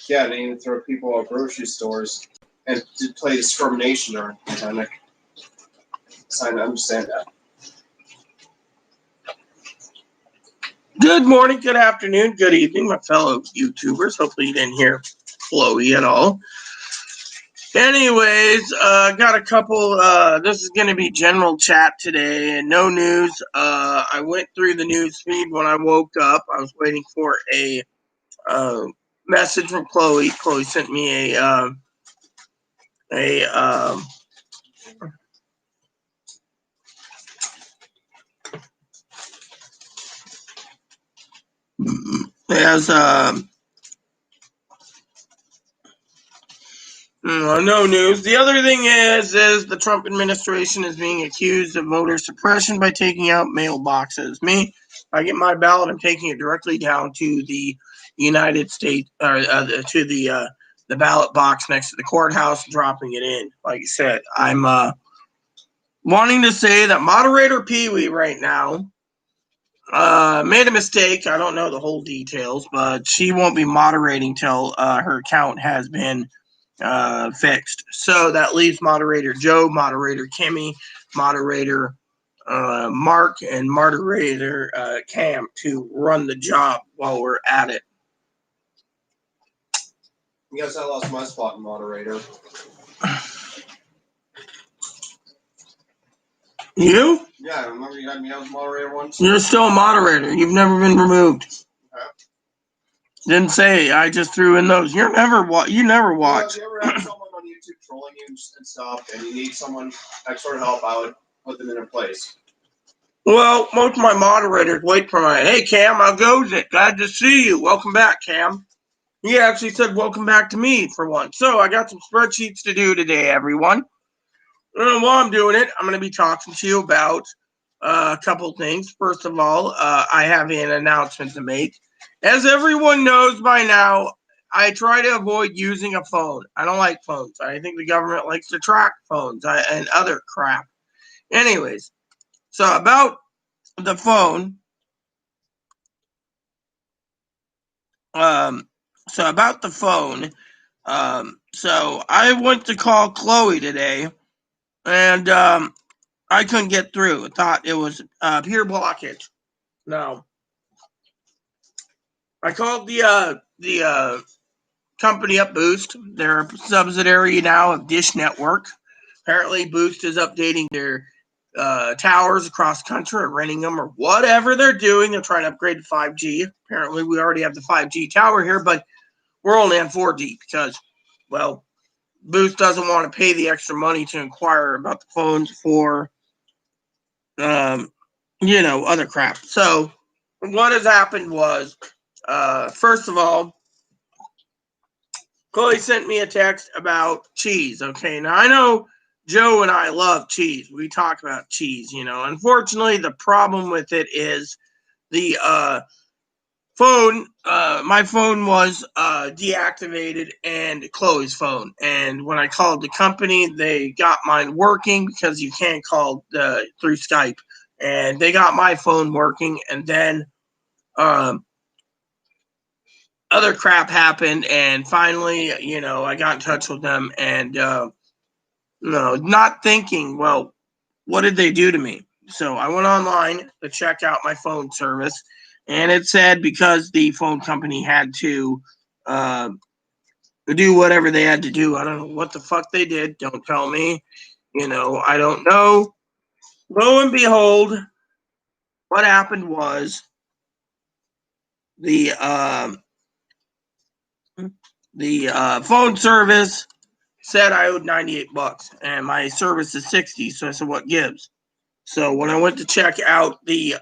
that didn't even throw people at grocery stores and to play discrimination during the pandemic. So I understand that. Good morning, good afternoon, good evening, my fellow YouTubers. Hopefully you didn't hear Chloe at all. Anyways, got a couple, this is going to be general chat today and no news. I went through the news feed when I woke up. I was waiting for a message from Chloe. Chloe sent me no news. The other thing is the Trump administration is being accused of voter suppression by taking out mailboxes. Me, I get my ballot, I'm taking it directly down to the United States, or to the ballot box next to the courthouse, dropping it in. Like I said, I'm wanting to say that moderator Pee Wee right now made a mistake. I don't know the whole details, but she won't be moderating till her account has been fixed. So that leaves moderator Joe, moderator Kimmy, moderator Mark, and moderator Cam to run the job while we're at it. Yes, I lost my spot in moderator. You? Yeah, I remember you had me as moderator once. You're still a moderator. You've never been removed. Okay. Didn't say. I just threw in those. You never watch. Well, if you ever have someone on YouTube trolling you and stuff, and you need someone extra help, I would put them in a place. Well, most of my moderators wait for my, hey, Cam, how goes it? Glad to see you. Welcome back, Cam. He actually said welcome back to me for once. So I got some spreadsheets to do today, everyone. And while I'm doing it, I'm going to be talking to you about a couple things. First of all, I have an announcement to make. As everyone knows by now, I try to avoid using a phone. I don't like phones. I think the government likes to track phones and other crap. Anyways, so about the phone. So I went to call Chloe today, and I couldn't get through. I thought it was pure blockage. No. I called the company up, Boost. They're a subsidiary now of Dish Network. Apparently, Boost is updating their towers across the country, or renting them, or whatever they're doing. They're trying to upgrade to 5G. Apparently, we already have the 5G tower here, but we're only on 4G because, well, Boost doesn't want to pay the extra money to inquire about the phones for, other crap. So what has happened was, first of all, Chloe sent me a text about cheese. Okay, now I know Joe and I love cheese. We talk about cheese, Unfortunately, the problem with it is the phone, my phone was deactivated, and Chloe's phone. And when I called the company, they got mine working because you can't call through Skype. And they got my phone working, and then other crap happened, and finally, I got in touch with them, and not thinking, well, what did they do to me? So I went online to check out my phone service, and it said because the phone company had to do whatever they had to do. I don't know what the fuck they did. Don't tell me. I don't know. Lo and behold, what happened was the phone service said I owed $98, and my service is $60. So I said, what gives? So when I went to check out the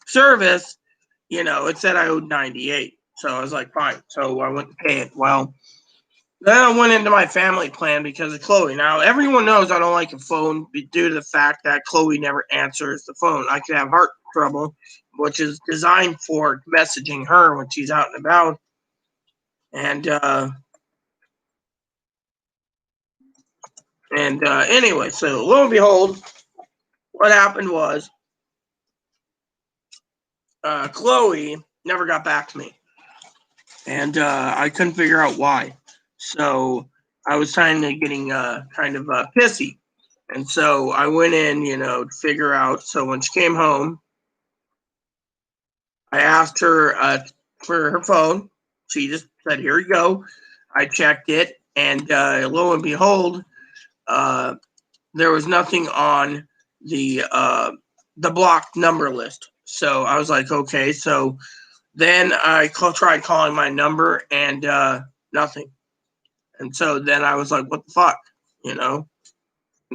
service, it said I owed $98. So I was like, fine. So I went to pay it. Well, then I went into my family plan because of Chloe. Now, everyone knows I don't like a phone due to the fact that Chloe never answers the phone. I could have heart trouble, which is designed for messaging her when she's out and about. And anyway, so lo and behold, what happened was Chloe never got back to me. and I couldn't figure out why. So I was kind of getting pissy, and so I went in, to figure out. So when she came home, I asked her for her phone. She just said, "Here you go." I checked it, and lo and behold, uh, there was nothing on the blocked number list. So I was like, okay. So then I tried calling my number, and nothing. And so then I was like, what the fuck, And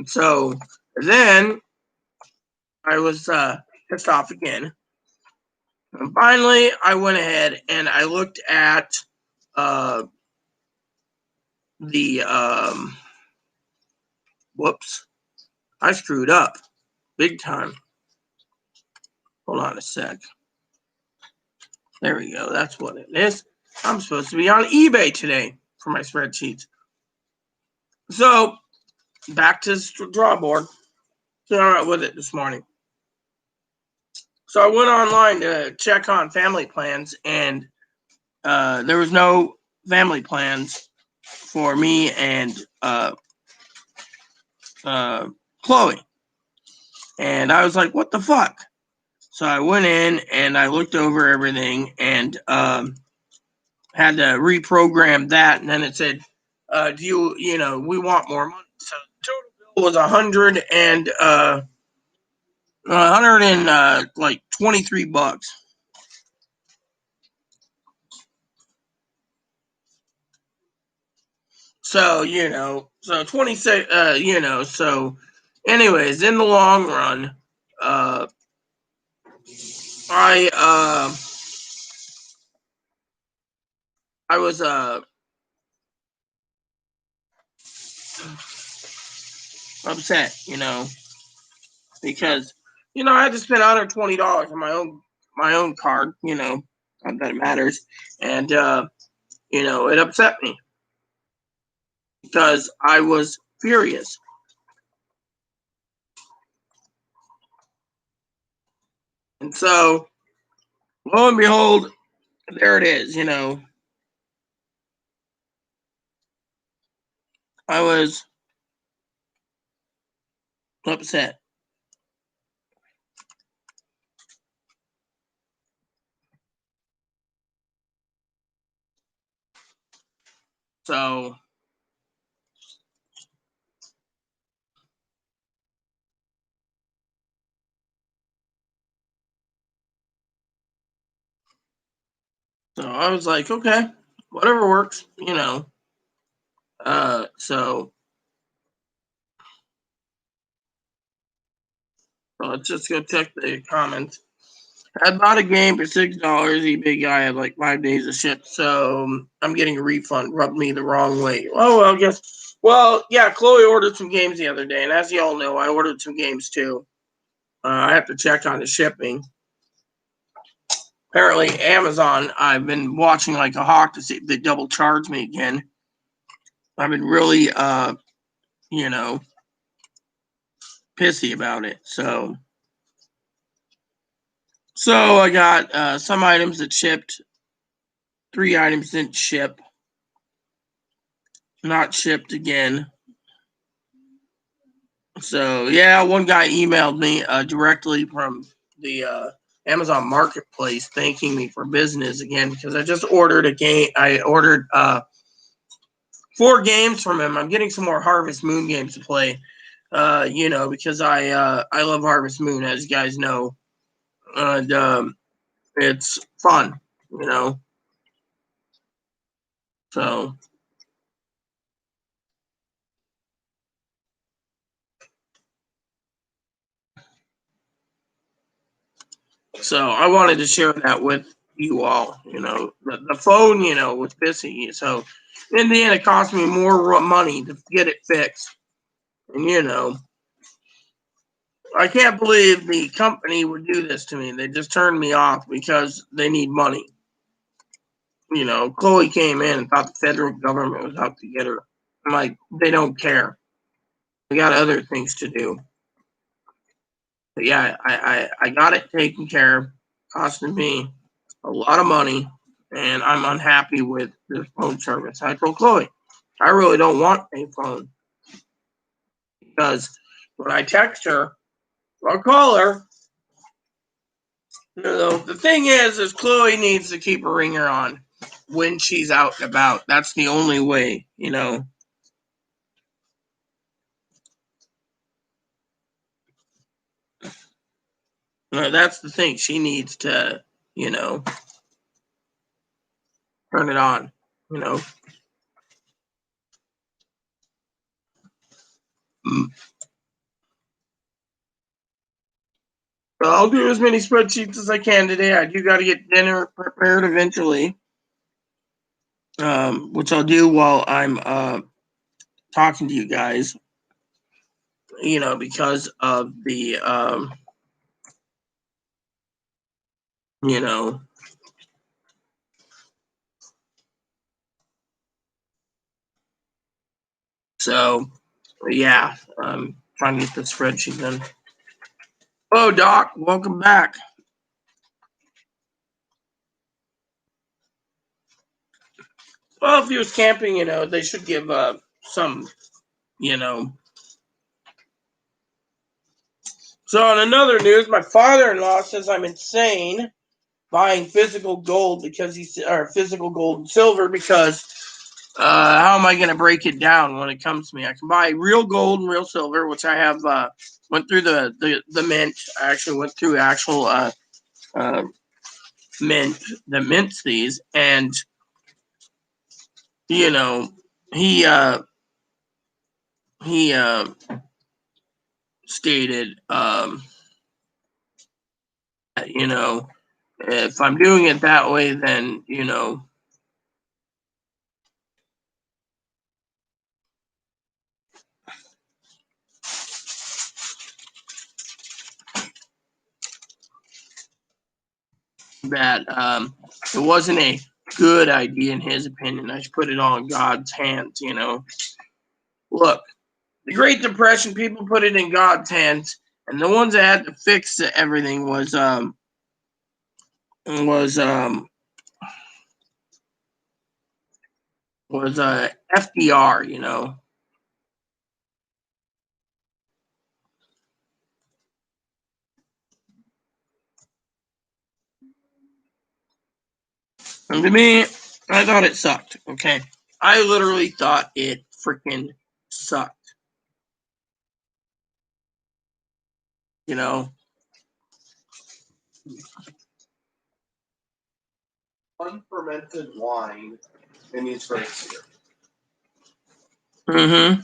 so then I was pissed off again. And finally, I went ahead and I looked at uh, the whoops, I screwed up big time. Hold on a sec. There we go. That's what it is. I'm supposed to be on eBay today for my spreadsheets. So back to the drawing board. Started with it this morning. So I went online to check on family plans, and there was no family plans for me and Chloe. And I was like, what the fuck? So I went in and I looked over everything and had to reprogram that. And then it said, do we want more money. So the total bill was 23 bucks. So, so 26, so anyways, in the long run, I was upset, because I had to spend $120 on my own card, not that it matters, and it upset me because I was furious. And so, lo and behold, there it is, I was upset. So, I was like, okay, whatever works, So let's just go check the comments. I bought a game for $6. eBay guy had like 5 days of ship, so I'm getting a refund. Rubbed me the wrong way. Oh well, guess. Well, yeah, Chloe ordered some games the other day, and as you all know, I ordered some games too. I have to check on the shipping. Apparently, Amazon. I've been watching like a hawk to see if they double charge me again. I've been really, pissy about it. So I got some items that shipped. 3 items didn't ship. Not shipped again. So yeah, one guy emailed me directly from the Amazon Marketplace thanking me for business again because I just ordered a game. I ordered 4 games from him. I'm getting some more Harvest Moon games to play. Because I love Harvest Moon, as you guys know, and it's fun. So. So I wanted to share that with you all. The phone, was pissing. So in the end, it cost me more money to get it fixed. And I can't believe the company would do this to me. They just turned me off because they need money. Chloe came in and thought the federal government was out to get her. I'm like, they don't care. They got other things to do. But yeah, I got it taken care of, costing me a lot of money. and I'm unhappy with this phone service. I told Chloe, I really don't want a phone because when I text her or call her, the thing is Chloe needs to keep her ringer on when she's out and about. That's the only way, That's the thing. She needs to, turn it on, So I'll do as many spreadsheets as I can today. I do got to get dinner prepared eventually, which I'll do while I'm talking to you guys, because of the, so yeah, trying to get the spreadsheet done. Oh, Doc, welcome back. Well, if he was camping, they should give some, So on another news, my father-in-law says I'm insane buying physical gold or physical gold and silver because how am I going to break it down when it comes to me? I can buy real gold and real silver, which I have went through the mint. I actually went through actual mint that mints these, and he stated if I'm doing it that way, then that it wasn't a good idea in his opinion. I should put it all in God's hands. Look, the Great Depression, people put it in God's hands, and the ones that had to fix everything was FDR. And to me, I thought it sucked. Okay, I literally thought it freaking sucked. Unfermented wine in these grapes here. Mm-hmm.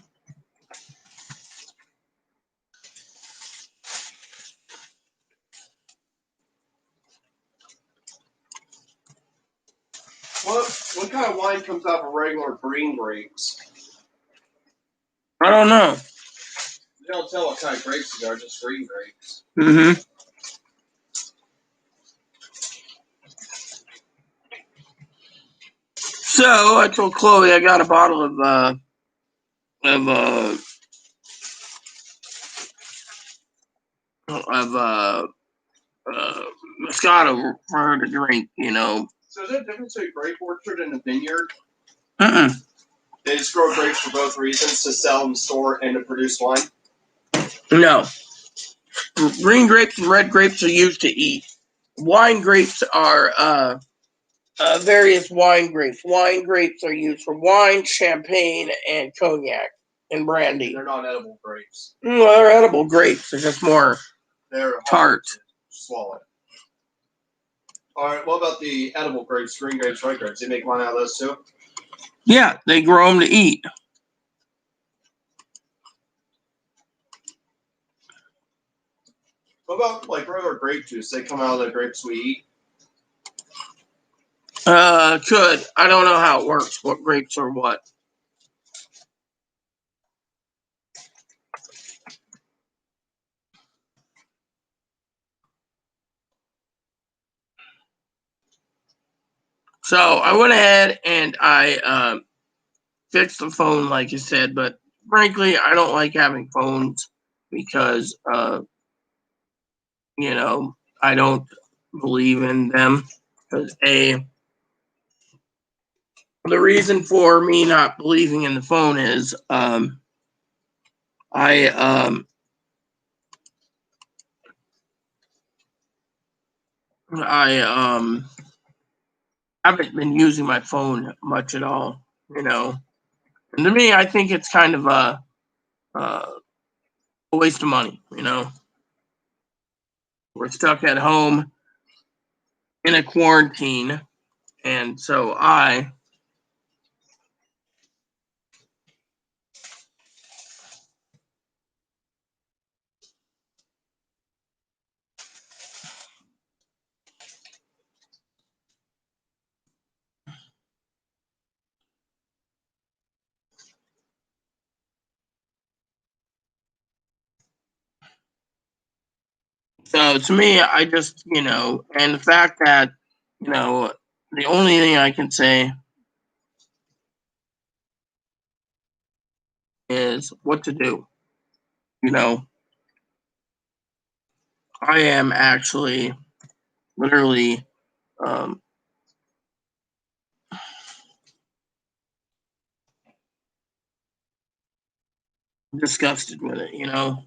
What kind of wine comes out of regular green grapes? I don't know. You don't tell what kind of grapes they are, just green grapes. Mm-hmm. So I told Chloe I got a bottle of Moscato for her to drink. So is there a difference between a grape orchard and a vineyard? Mm-mm. They just grow grapes for both reasons, to sell and store and to produce wine? No. Green grapes and red grapes are used to eat. Wine grapes are various wine grapes. Wine grapes are used for wine, champagne, and cognac and brandy. They're not edible grapes. Well, they're edible grapes. They're just more tart. Swallow. All right, what about the edible grapes, green grapes, red grapes? They make wine out of those too? Yeah, they grow them to eat. What about like regular grape juice? They come out of the grapes we eat? Could. I don't know how it works. What grapes are what. So I went ahead and I fixed the phone, like you said, but frankly, I don't like having phones because, I don't believe in them. Because the reason for me not believing in the phone is I haven't been using my phone much at all, you know. And to me, I think it's kind of a waste of money, you know. We're stuck at home in a quarantine, and so so to me, I just, you know, and the fact that, you know, the only thing I can say is what to do. You know, I am actually literally um, disgusted with it, you know.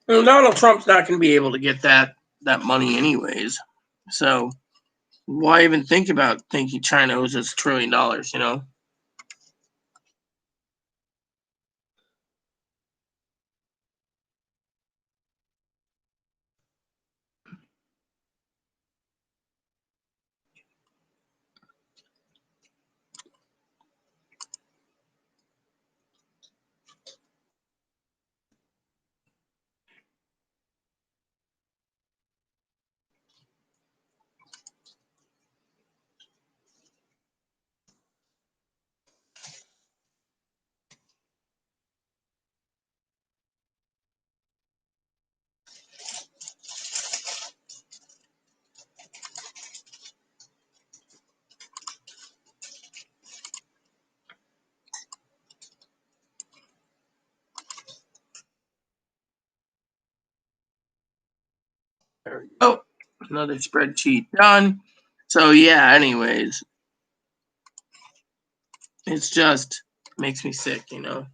And Donald Trump's not going to be able to get that money anyways. So why even think about thinking China owes us $1 trillion? You know. There we go. Another spreadsheet done. So yeah. Anyways, it's just makes me sick, you know.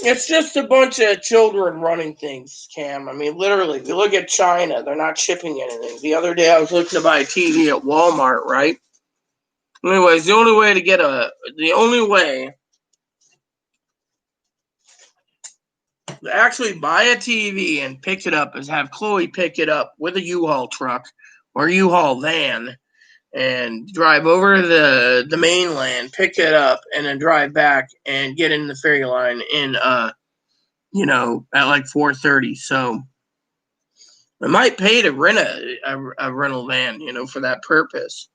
It's just a bunch of children running things, Cam. I mean, literally, if you look at China, they're not shipping anything. The other day, I was looking to buy a TV at Walmart, right? Anyways, the only way to actually buy a TV and pick it up is have Chloe pick it up with a U-Haul truck or U-Haul van and drive over the mainland, pick it up, and then drive back and get in the ferry line in at like 4:30. So I might pay to rent a rental van, for that purpose.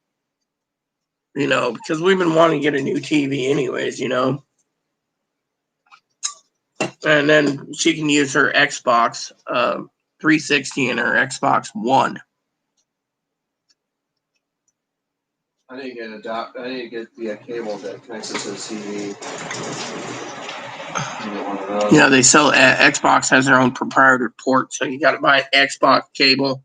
Because we've been wanting to get a new TV anyways. And then she can use her Xbox 360 and her Xbox One. I need to get the cable that connects it to the TV. Yeah, they sell Xbox has their own proprietary port, so you got to buy an Xbox cable.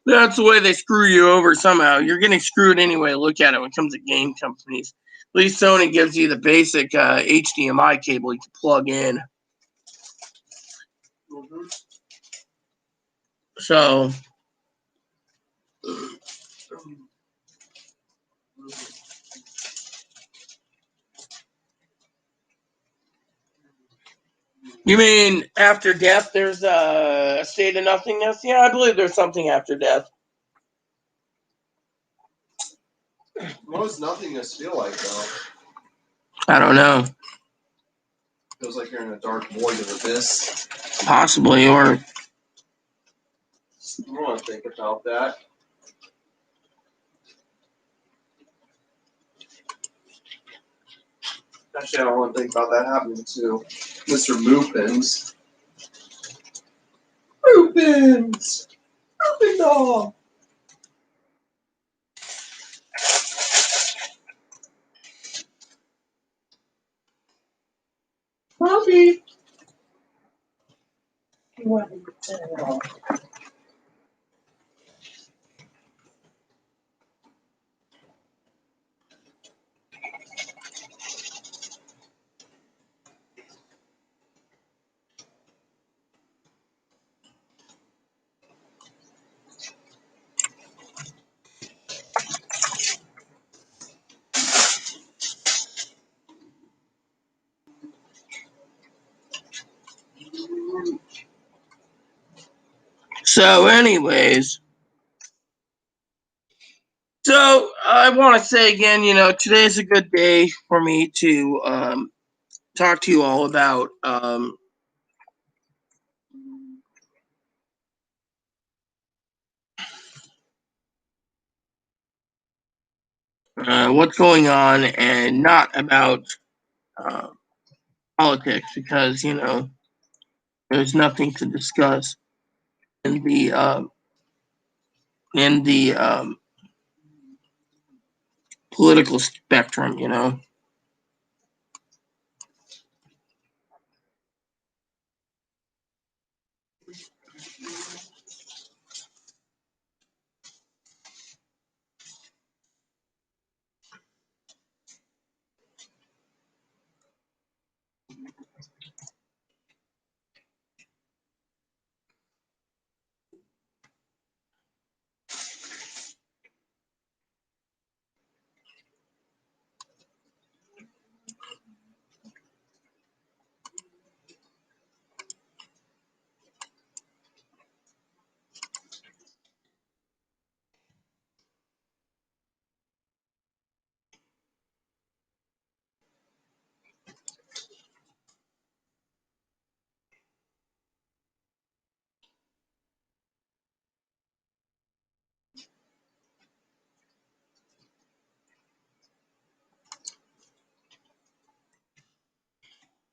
That's the way they screw you over somehow. You're getting screwed anyway. Look at it when it comes to game companies. At least Sony gives you the basic HDMI cable you can plug in. Mm-hmm. So, You mean after death there's a state of nothingness? Yeah, I believe there's something after death. What does nothingness feel like, though? I don't know. Feels like you're in a dark void of abyss. Possibly, or I don't want to think about that. Actually, I don't want to think about that happening to Mr. Moopins. Moopins! Moopin doll! Puppy! so. Anyways, so I want to say again, today's a good day for me to talk to you all about what's going on, and not about uh, politics, because there's nothing to discuss in the political spectrum.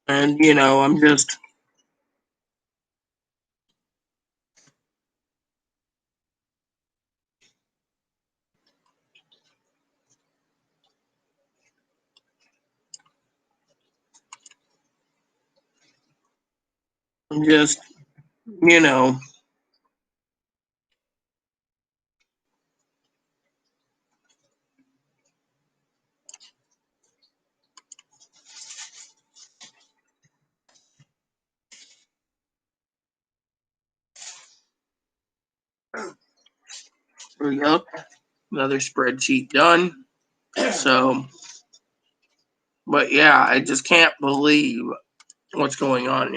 And I'm just you know here we go, another spreadsheet done. So, but yeah, I just can't believe what's going on.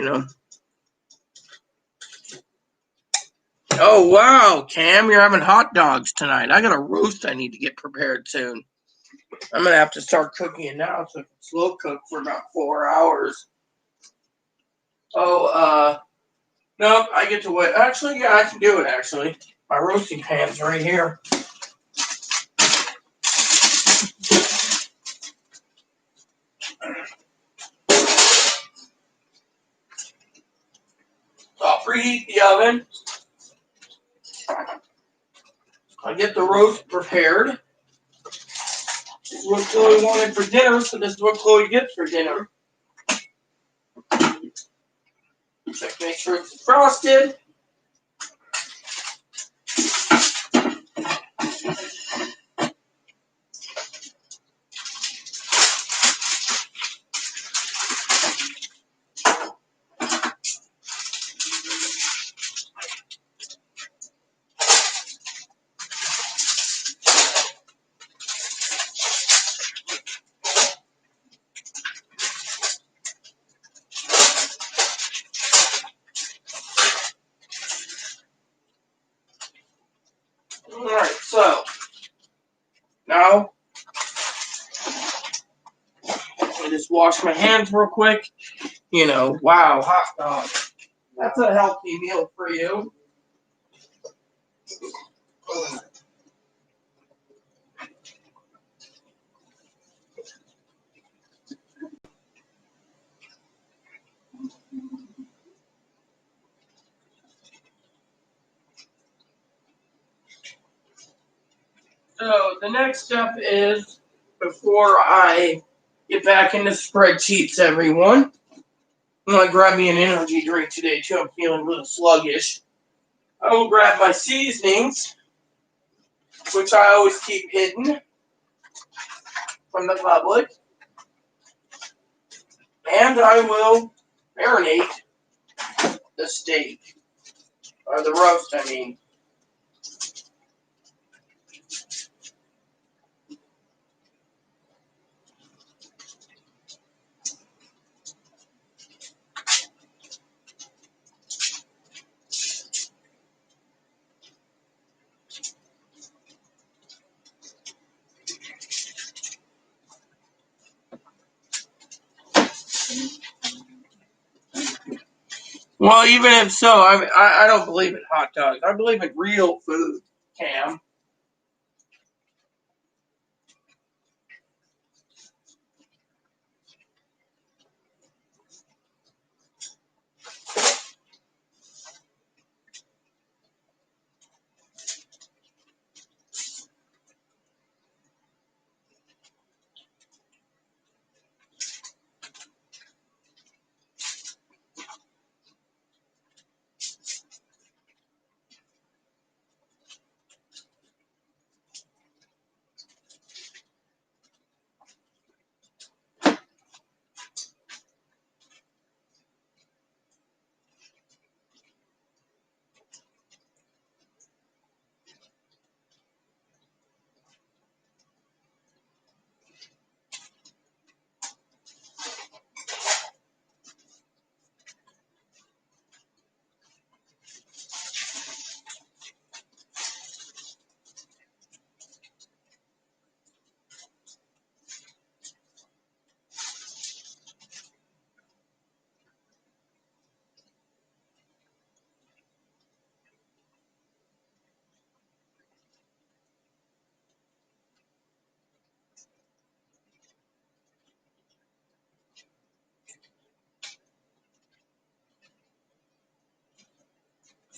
Oh wow, Cam, you're having hot dogs tonight. I got a roast I need to get prepared soon. I'm gonna have to start cooking it now so I can slow cook for about 4 hours. Oh, no, I get to wait. Actually, yeah, I can do it. Actually, my roasting pan's right here. So I'll preheat the oven. I get the roast prepared. This is what Chloe wanted for dinner, so this is what Chloe gets for dinner. Check, make sure it's frosted. wow. I just wash my hands real quick. Wow, hot dog. That's a healthy meal for you. So the next step is, before I get back into spreadsheets, everyone, I'm going to grab me an energy drink today, too. I'm feeling a little sluggish. I will grab my seasonings, which I always keep hidden from the public. And I will marinate the steak. Or the roast, I mean. Well, even if so, I don't believe in hot dogs. I believe in real food, Cam.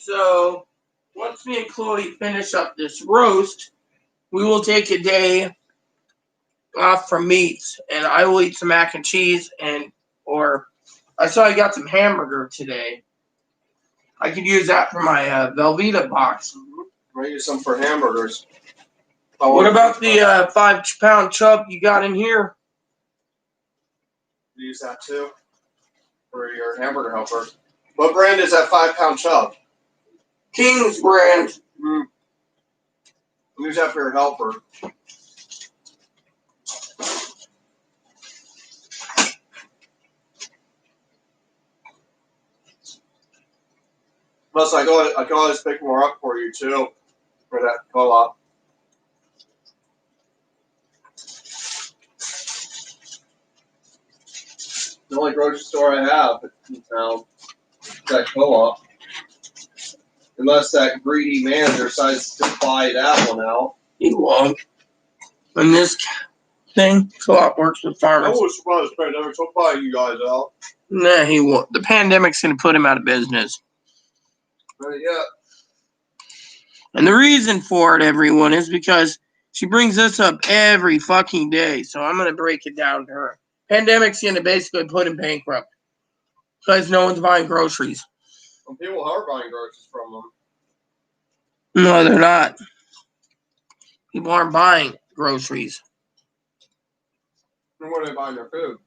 So, once me and Chloe finish up this roast, we will take a day off from meats, and I will eat some mac and cheese, or I saw I got some hamburger today. I could use that for my Velveeta box. I use some for hamburgers. What about the 5-pound chub you got in here? Use that too for your hamburger helper. What brand is that 5-pound chub? King's brand. Use that for your helper. Plus, I can always pick more up for you too for that co-op. The only grocery store I have in town is that co-op. Unless that greedy manager decides to buy that one out. He won't. And this thing, co-op works with I farmers. was surprised the pandemic, so I'll buy you guys out. Nah, he won't. The pandemic's going to put him out of business. Yeah. And the reason for it, everyone, is because she brings this up every fucking day. So I'm going to break it down to her. Pandemic's going to basically put him bankrupt. Because no one's buying groceries. Some people are buying groceries from them. No, they're not. People aren't buying groceries. And where are they buying their food?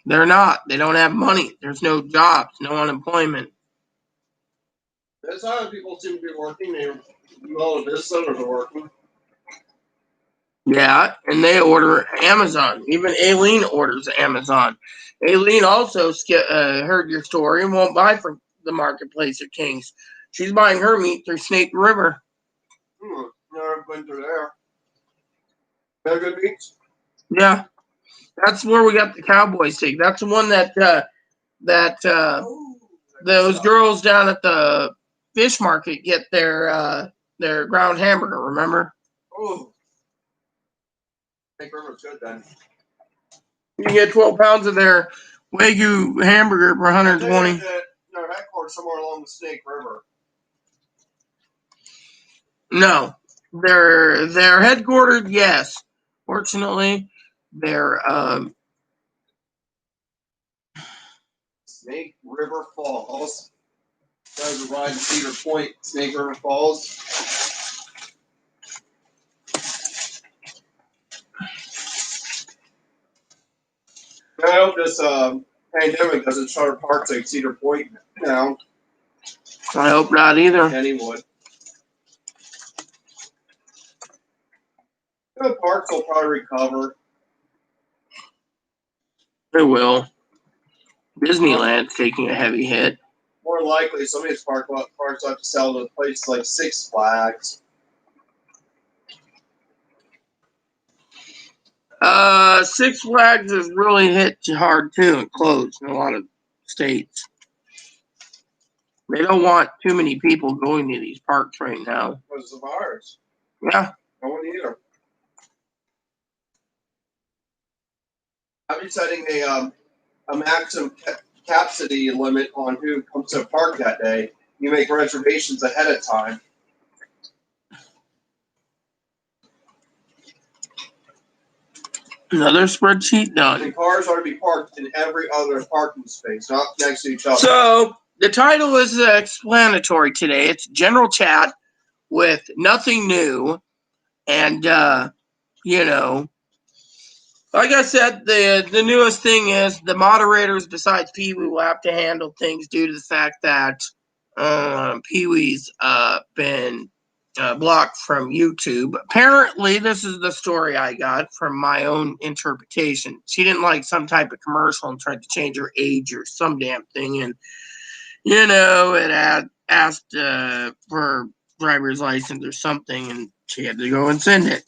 They're not. They don't have money. There's no jobs, no unemployment. That's how people seem to be working. All the business owners are working. Yeah, and they order Amazon. Even Aileen orders Amazon. Aileen also heard your story and won't buy from the marketplace at King's. She's buying her meat through Snake River. Never been through there. They're good meats. Yeah, that's where we got the cowboy steak. That's the one that those girls down at the fish market get their ground hamburger. Remember? Oh, Snake River's good then. You can get 12 pounds of their Wagyu hamburger for 120. Their headquarters somewhere along the Snake River. No, they're headquartered. Yes, fortunately, they're Snake River Falls. Guys are riding Cedar Point, Snake River Falls. I hope this pandemic doesn't shut parks like Cedar Point down. I hope not either. Any would. The parks will probably recover. They will. Disneyland's taking a heavy hit. More likely, some of these parks will have to sell to places like Six Flags. Six Flags has really hit hard too and closed in a lot of states. They don't want too many people going to these parks right now. Because of ours. Yeah. No one either. I'll be setting a maximum capacity limit on who comes to a park that day. You make reservations ahead of time. Another spreadsheet done. And cars are to be parked in every other parking space, not next to each other. So the title is explanatory today. It's general chat with nothing new. And, you know, like I said, the newest thing is the moderators besides Pee Wee will have to handle things due to the fact that Pee Wee's been blocked from YouTube. Apparently, this is the story I got from my own interpretation. She didn't like some type of commercial and tried to change her age or some damn thing. And, you know, it asked for driver's license or something, and she had to go and send it.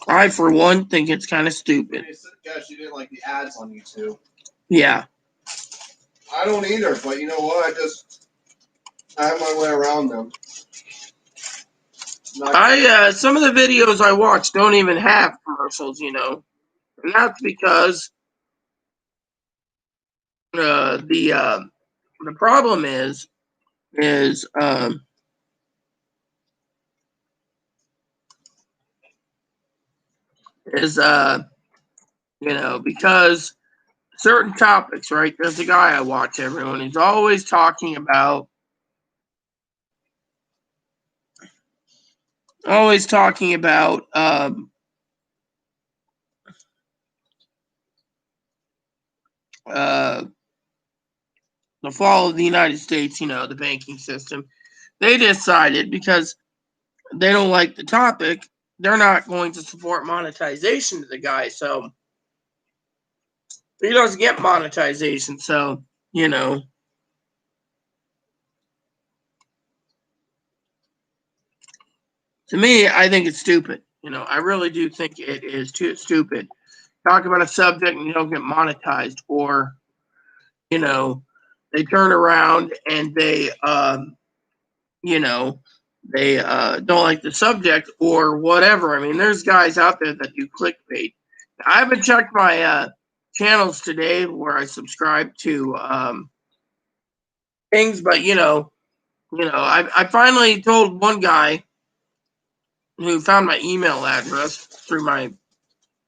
I, for one, think it's kind of stupid. Yeah, she didn't like the ads on YouTube. Yeah. I don't either, but you know what? I have my way around them. Some of the videos I watch don't even have commercials, you know, and that's because the problem is you know, because certain topics, right? There's a guy I watch everyone. He's always talking about the fall of the United States, you know, the banking system. They decided because they don't like the topic, they're not going to support monetization to the guy. So he doesn't get monetization. So, you know, to me, I think it's stupid. You know, I really do think it is too stupid. Talk about a subject and you don't get monetized, or, you know, they turn around and they, you know, they don't like the subject or whatever. I mean, there's guys out there that do clickbait. I haven't checked my channels today where I subscribe to things, but you know, I finally told one guy who found my email address through my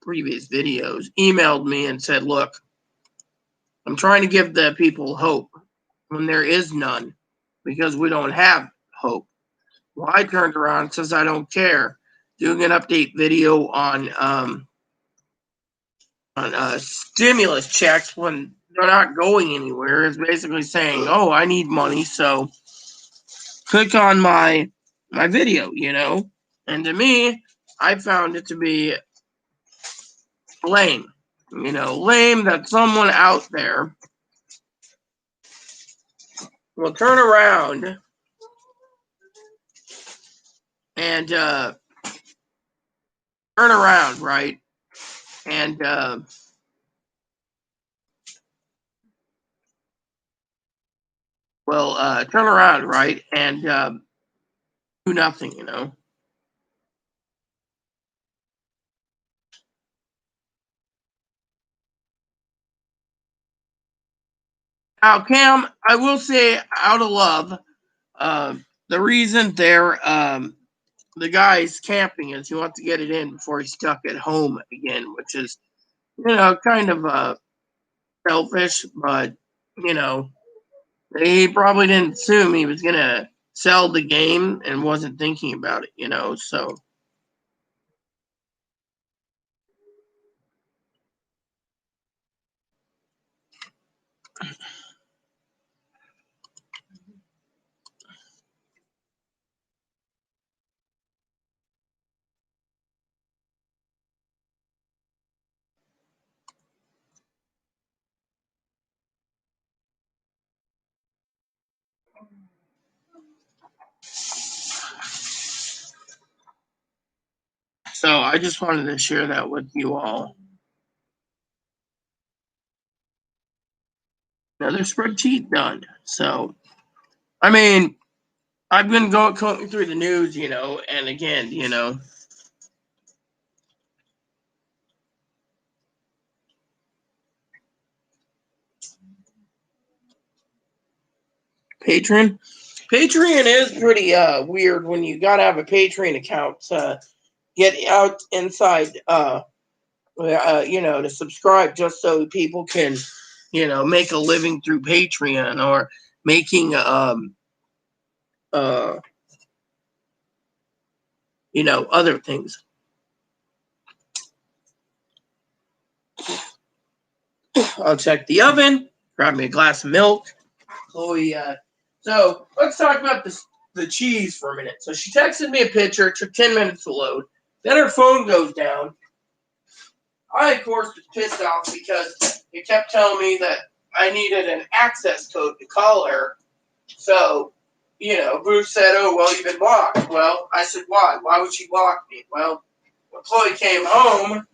previous videos, emailed me and said, "Look, I'm trying to give the people hope when there is none, because we don't have hope." Well, I turned around and says I don't care. Doing an update video on stimulus checks when they're not going anywhere is basically saying, "Oh, I need money, so click on my video," you know. And to me, I found it to be lame. You know, lame that someone out there will turn around and turn around, right? And turn around, right? And do nothing, you know. Now, Cam, I will say, out of love, the reason the guy's camping is he wants to get it in before he's stuck at home again, which is, kind of selfish, but, he probably didn't assume he was going to sell the game and wasn't thinking about it, so. So I just wanted to share that with you all. Another spreadsheet done. So, I mean, I've been going through the news, and again, Patreon. Patreon is pretty weird when you gotta have a Patreon account to get out inside, to subscribe just so people can, make a living through Patreon or making, other things. I'll check the oven, grab me a glass of milk. Chloe, so let's talk about the cheese for a minute. So she texted me a picture, it took 10 minutes to load. Then her phone goes down. I, of course, was pissed off because it kept telling me that I needed an access code to call her. So, Bruce said, oh, well, you've been blocked. Well, I said, why? Why would she block me? Well, when Chloe came home,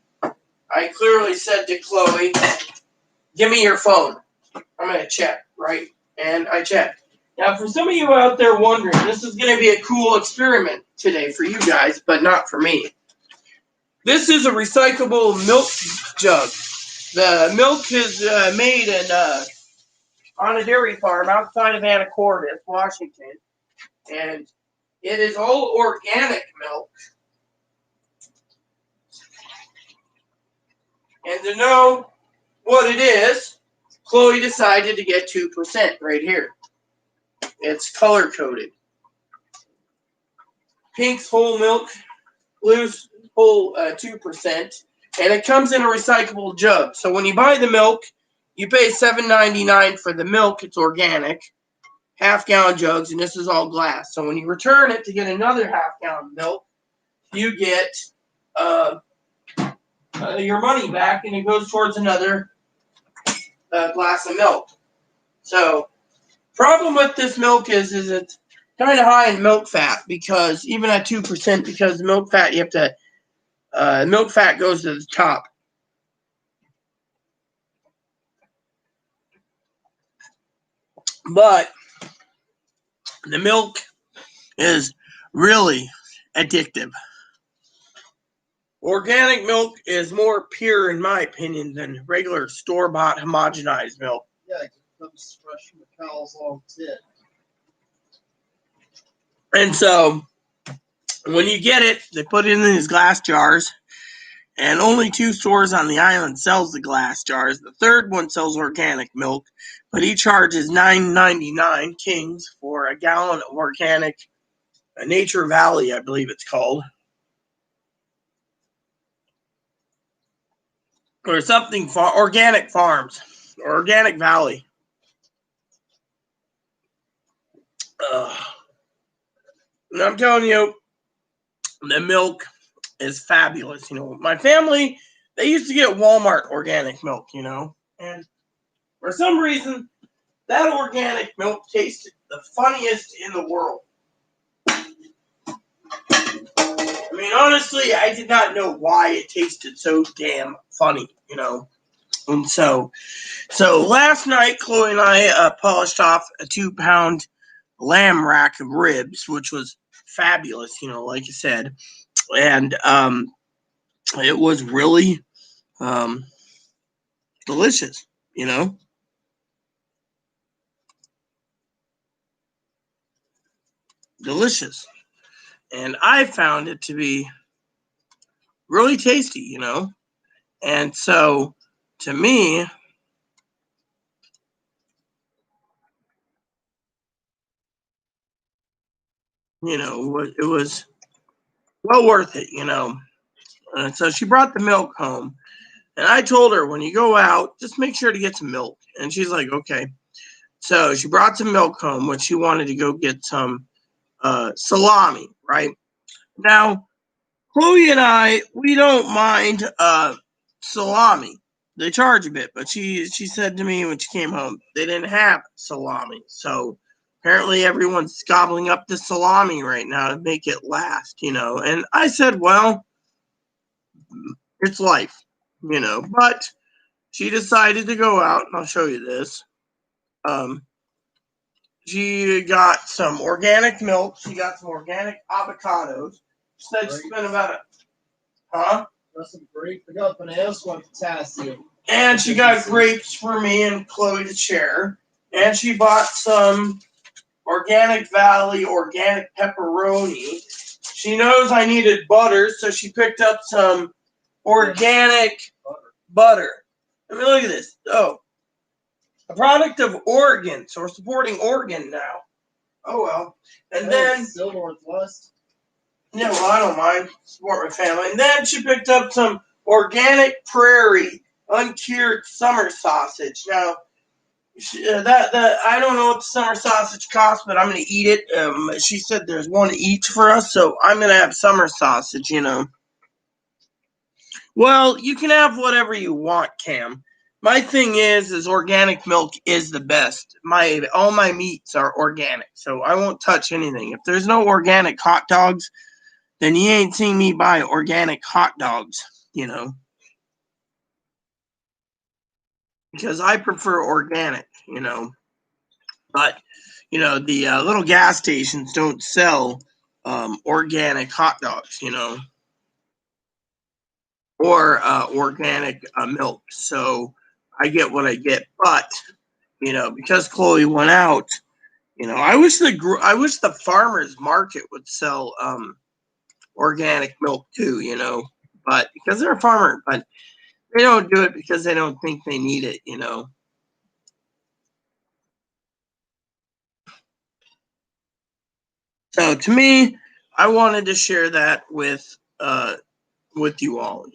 I clearly said to Chloe, give me your phone. I'm going to check, right? And I checked. Now, for some of you out there wondering, this is going to be a cool experiment today for you guys, but not for me. This is a recyclable milk jug. The milk is made on a dairy farm outside of Anacortes, Washington, and it is all organic milk. And to know what it is, Chloe decided to get 2% right here. It's color-coded. Pink's whole milk, blue's whole 2%, and it comes in a recyclable jug. So when you buy the milk, you pay $7.99 for the milk. It's organic, half-gallon jugs, and this is all glass. So when you return it to get another half-gallon milk, you get your money back, and it goes towards another glass of milk. So problem with this milk is it's kind of high in milk fat, because even at 2%, because the milk fat, you have to milk fat goes to the top. But the milk is really addictive. Organic milk is more pure, in my opinion, than regular store-bought homogenized milk. Yeah, it comes fresh from the cow's own tit. And so when you get it, they put it in these glass jars, and only 2 stores on the island sells the glass jars. The third one sells organic milk, but he charges $9.99 Kings for a gallon of organic Nature Valley, I believe it's called. Or something, Organic Farms, or Organic Valley. And I'm telling you, the milk is fabulous. My family, they used to get Walmart organic milk, and for some reason, that organic milk tasted the funniest in the world. I mean, honestly, I did not know why it tasted so damn funny, And so last night, Chloe and I polished off a 2-pound lamb rack of ribs, which was fabulous, like I said. And it was really delicious, delicious. And I found it to be really tasty, And so to me, it was well worth it, And so she brought the milk home. And I told her, when you go out, just make sure to get some milk. And she's like, okay. So she brought some milk home, when she wanted to go get some salami, right? Now, Chloe and I, we don't mind salami. They charge a bit, but she said to me when she came home, they didn't have salami. So apparently everyone's gobbling up the salami right now to make it last, And I said, well, it's life, But she decided to go out, and I'll show you this. She got some organic milk. She got some organic avocados. She said she spent about some grape. I got bananas, one potassium. And she got grapes for me and Chloe to share. And she bought some Organic Valley organic pepperoni. She knows I needed butter, so she picked up some organic butter. I mean, look at this. Oh, a product of Oregon. So we're supporting Oregon now. Oh, well. And then... Still Northwest. Yeah, well, I don't mind. Support my family. And then she picked up some organic prairie uncured summer sausage. Now, I don't know what the summer sausage costs, but I'm going to eat it. She said there's one each for us, so I'm going to have summer sausage, Well, you can have whatever you want, Cam. My thing is organic milk is the best. All my meats are organic, so I won't touch anything. If there's no organic hot dogs, then you ain't seen me buy organic hot dogs, Because I prefer organic, But, the little gas stations don't sell organic hot dogs, Or organic milk. So I get what I get. But, because Chloe went out, I wish the farmers market would sell organic milk too, But because they're a farmer, but they don't do it because they don't think they need it, So to me, I wanted to share that with you all,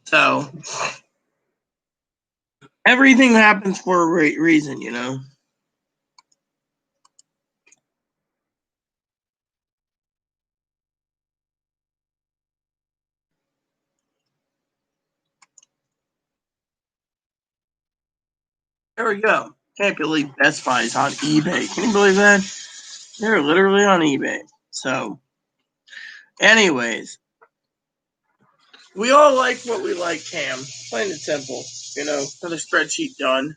So everything happens for a reason, There we go. Can't believe Best Buy is on eBay. Can you believe that? They're literally on eBay. So, anyways, we all like what we like, Cam. Plain and simple. Another spreadsheet done.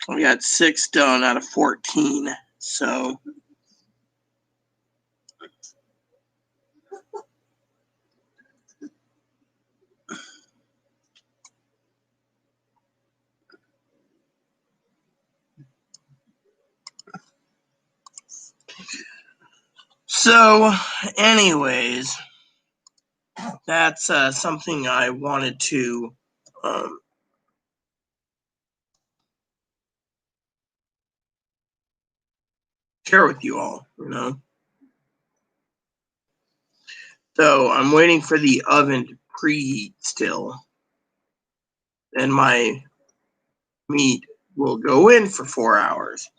We got 6 done out of 14. So, anyways, that's something I wanted to share with you all, So I'm waiting for the oven to preheat still. And my meat will go in for 4 hours.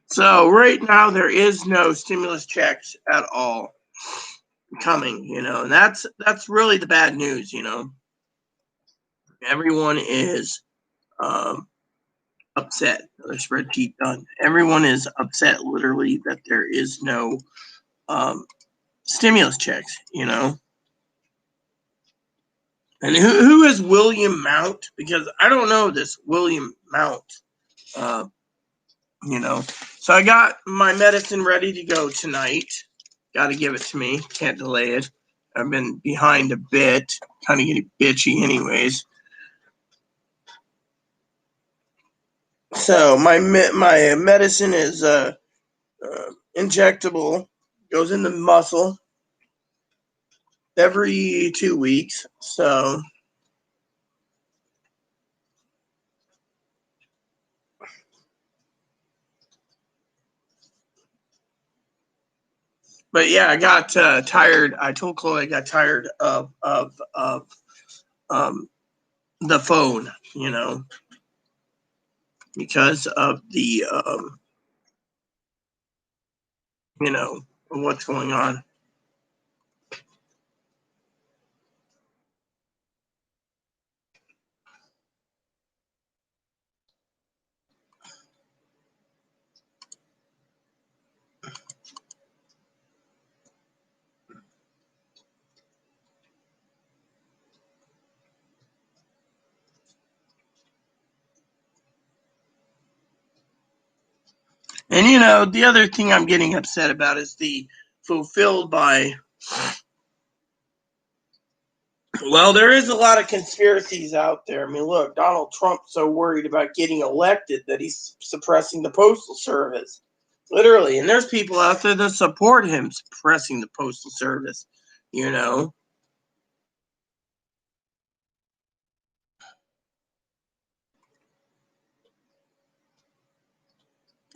So right now there is no stimulus checks at all coming, and that's really the bad news. Everyone is upset. Another spreadsheet done. Everyone is upset, literally, that there is no stimulus checks. And who is William Mount? Because I don't know this William Mount. So I got my medicine ready to go tonight. Got to give it to me. Can't delay it. I've been behind a bit, kind of getting bitchy, anyways. So my medicine is injectable. Goes in the muscle every 2 weeks. So but yeah, I got tired. I told Chloe I got tired of the phone, because of the what's going on. And the other thing I'm getting upset about is the fulfilled by. Well, there is a lot of conspiracies out there. I mean, look, Donald Trump's so worried about getting elected that he's suppressing the Postal Service. Literally. And there's people out there that support him suppressing the Postal Service,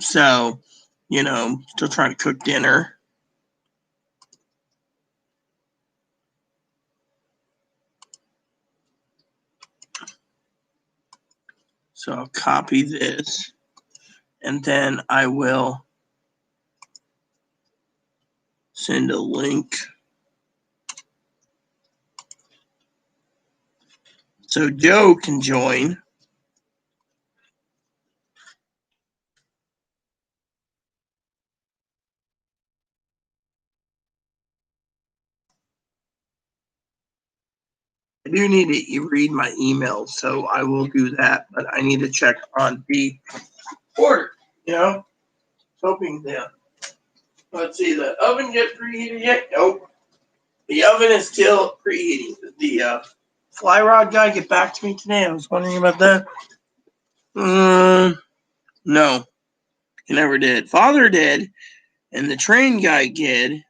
So, still trying to cook dinner. So I'll copy this, and then I will send a link. So Joe can join. I do need to read my email, so I will do that, but I need to check on the order, hoping that. Let's see, the oven get preheated yet? Nope. The oven is still preheating. The fly rod guy get back to me today? I was wondering about that. No, he never did. Father did, and the train guy did.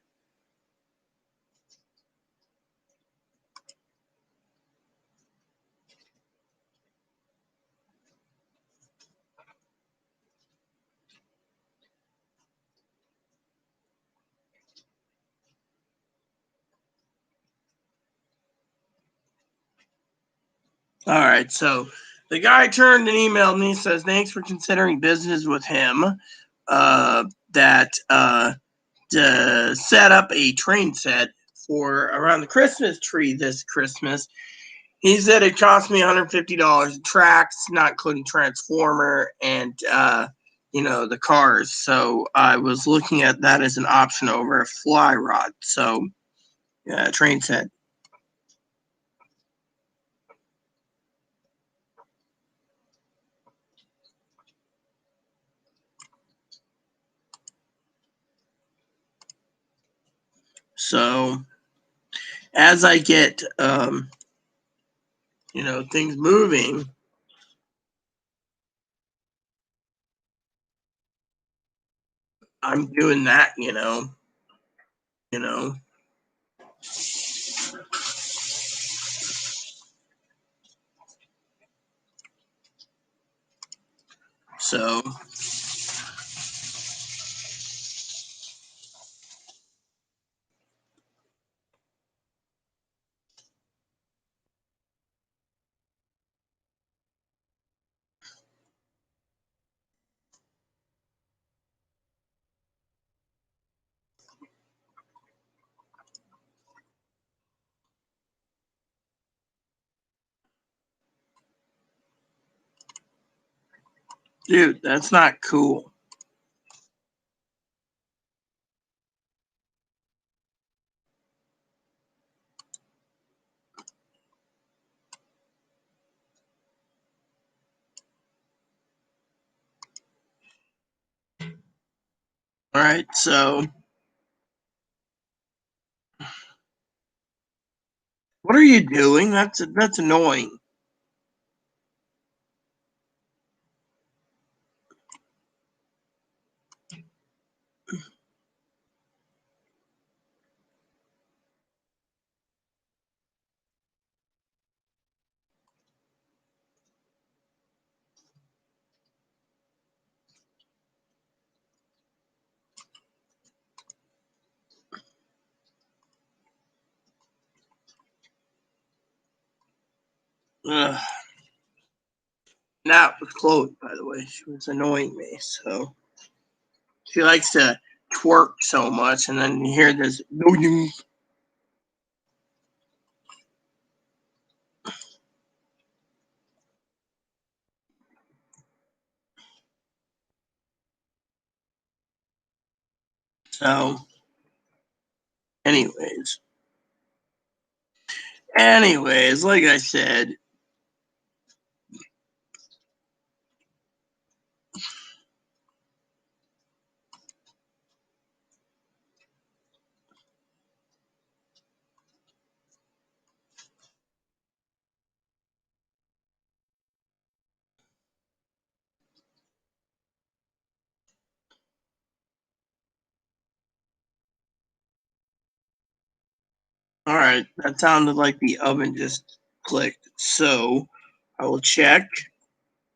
All right, so the guy turned and emailed me, says, thanks for considering business with him, that to set up a train set for around the Christmas tree this Christmas. He said it cost me $150 tracks, not including transformer and the cars. So I was looking at that as an option over a fly rod. So train set. So as I get things moving, I'm doing that, So, dude, that's not cool. All right, so what are you doing? That's annoying. Ugh. That was Chloe, by the way. She was annoying me. So she likes to twerk so much, and then you hear this. So, anyways, like I said, all right, that sounded like the oven just clicked. So I will check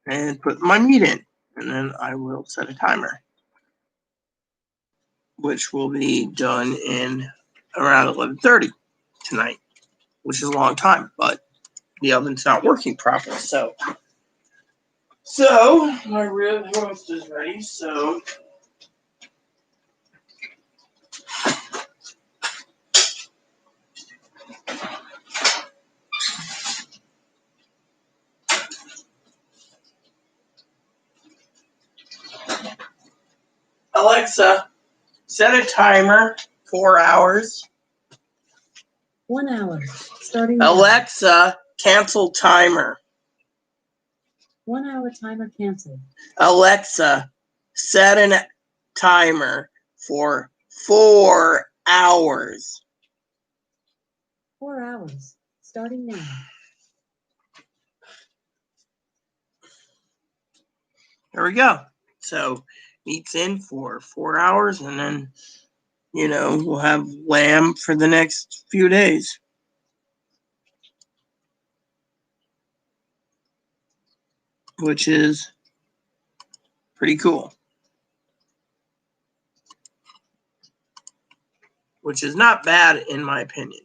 and put my meat in, and then I will set a timer, which will be done in around 11:30 tonight, which is a long time, but the oven's not working properly. So my rib roast is ready. So Alexa, set a timer 4 hours. 1 hour, starting now. Alexa, cancel timer. 1 hour timer canceled. Alexa, set a timer for 4 hours. 4 hours, starting now. There we go. So meat's in for 4 hours, and then we'll have lamb for the next few days, which is pretty cool. Which is not bad in my opinion,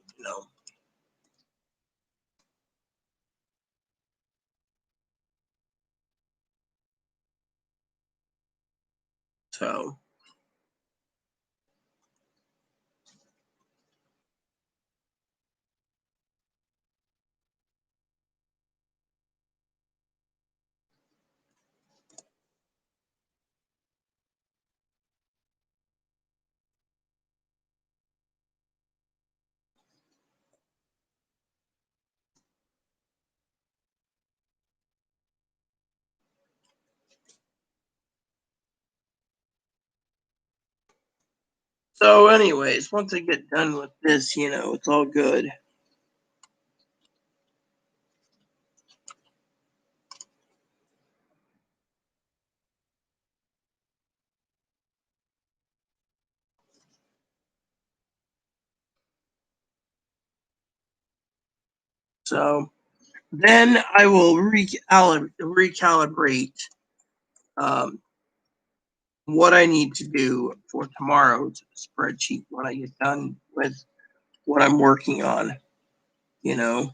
anyways, once I get done with this, it's all good. So then I will recalibrate what I need to do for tomorrow's spreadsheet when I get done with what I'm working on, you know.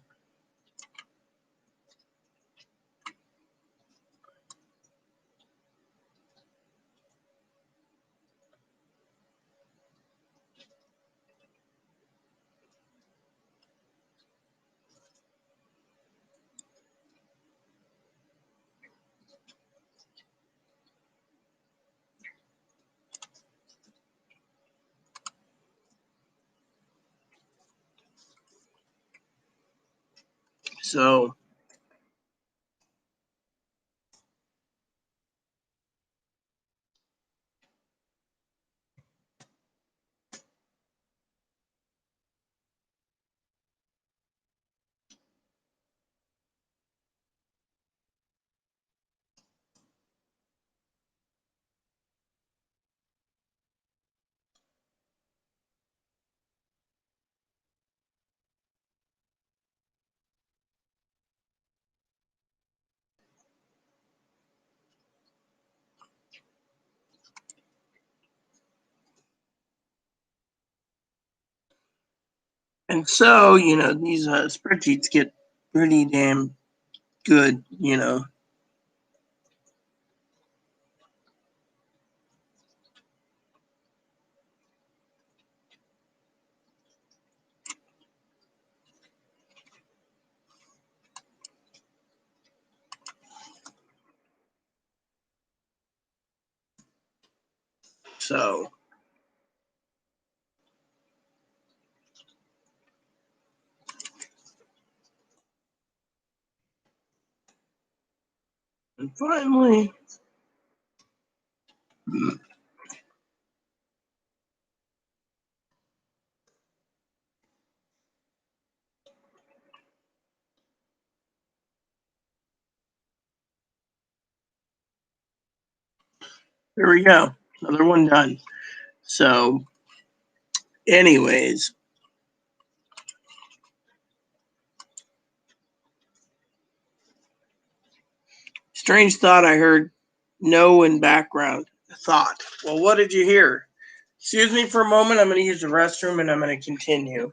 So and so, you know, these spreadsheets get pretty damn good, you know. So and finally, there we go. Another one done. So, anyways, strange thought I heard no in background. Thought. Well, what did you hear? Excuse me for a moment. I'm going to use the restroom and I'm going to continue.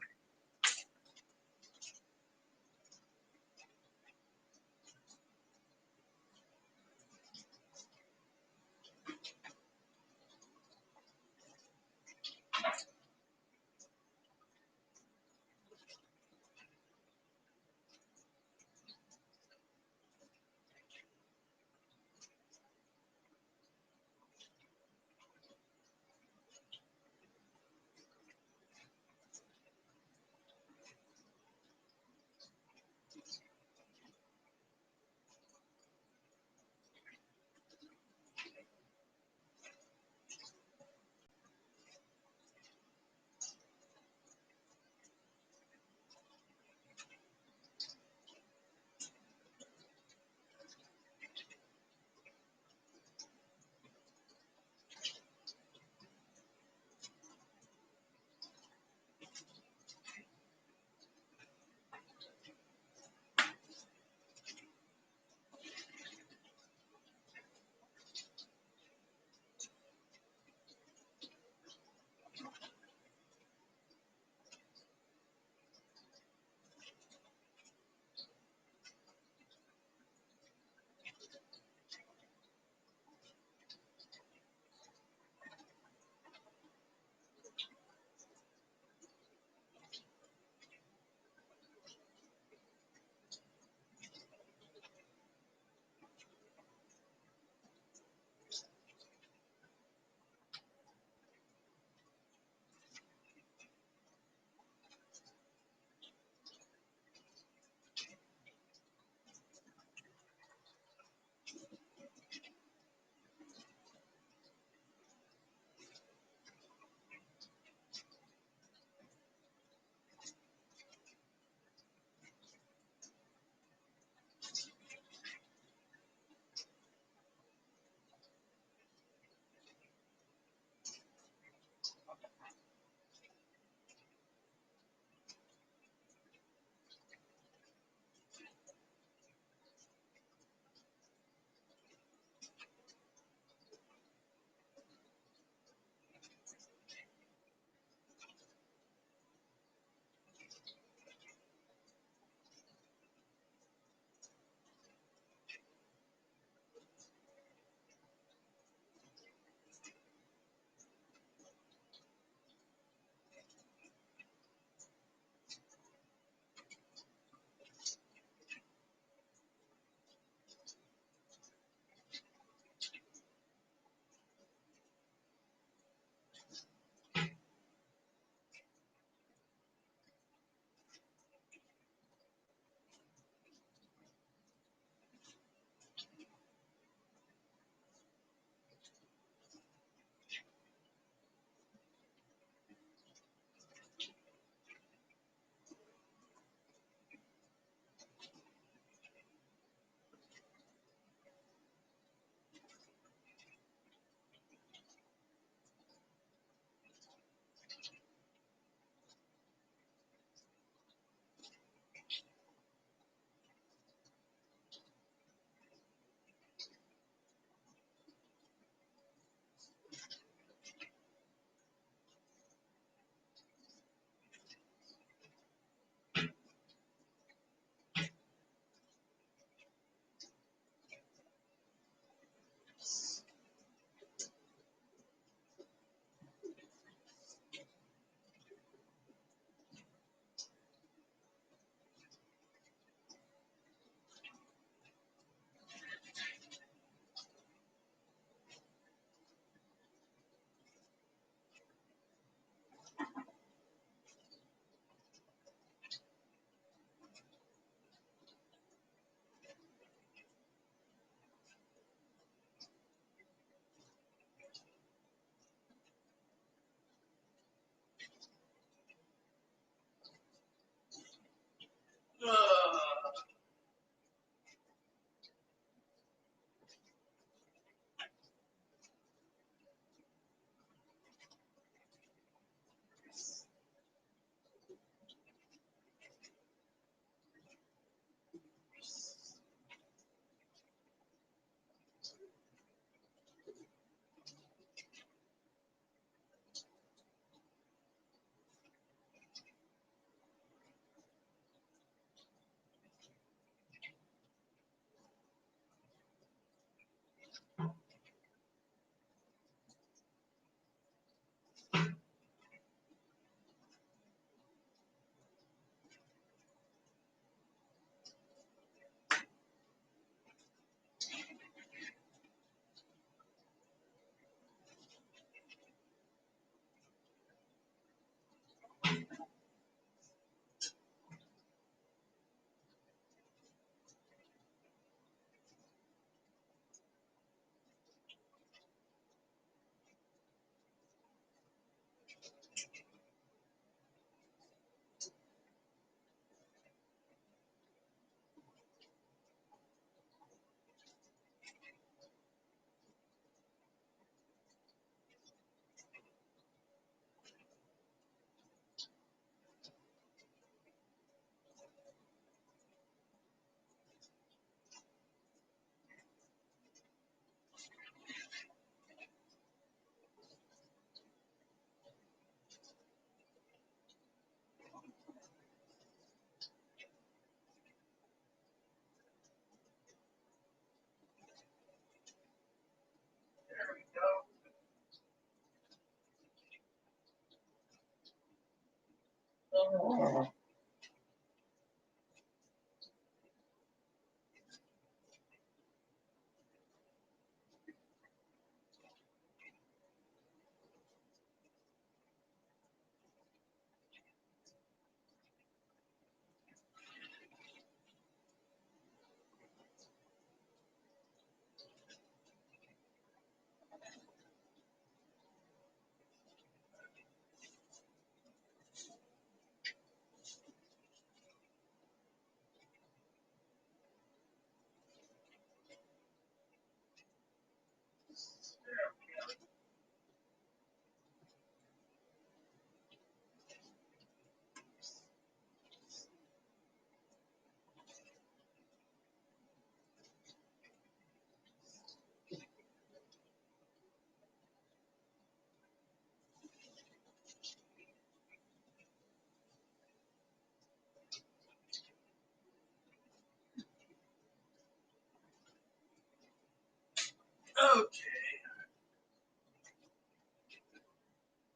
Okay.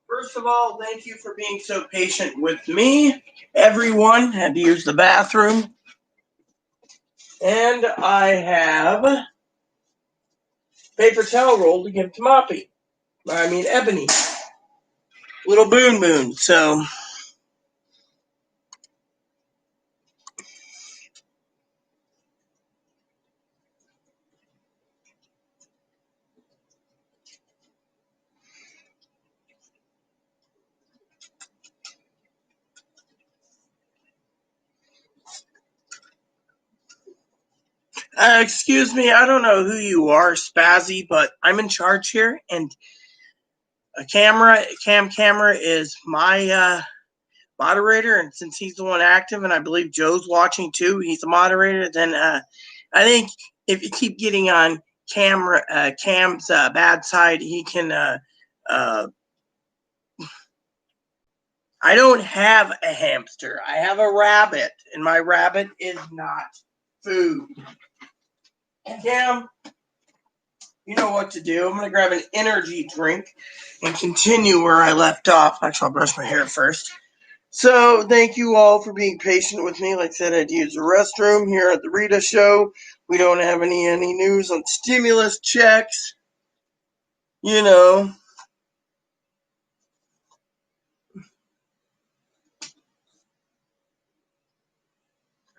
First of all, thank you for being so patient with me. Everyone had to use the bathroom. And I have paper towel roll to give to Moppy. I mean, Ebony. Little Boon Boon. So, excuse me, I don't know who you are, Spazzy, but I'm in charge here, and Cam Camera is my moderator, and since he's the one active, and I believe Joe's watching too, he's the moderator, then I think if you keep getting on Cam's bad side, he can I don't have a hamster. I have a rabbit, and my rabbit is not food. Cam, you know what to do. I'm going to grab an energy drink and continue where I left off. Actually, I'll brush my hair first. So, thank you all for being patient with me. Like I said, I had to use the restroom here at the Rita Show. We don't have any news on stimulus checks. You know.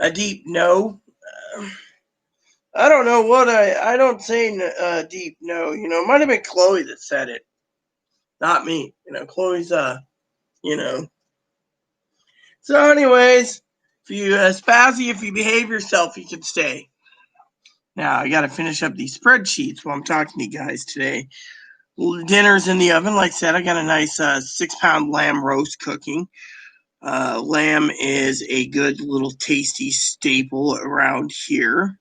A deep no. I don't know what I don't say deep no. You know, it might have been Chloe that said it, not me. You know, Chloe's you know. So, anyways, if you Spazzy, if you behave yourself, you can stay. Now I got to finish up these spreadsheets while I'm talking to you guys today. Dinner's in the oven. Like I said, I got a nice 6-pound lamb roast cooking. Lamb is a good little tasty staple around here.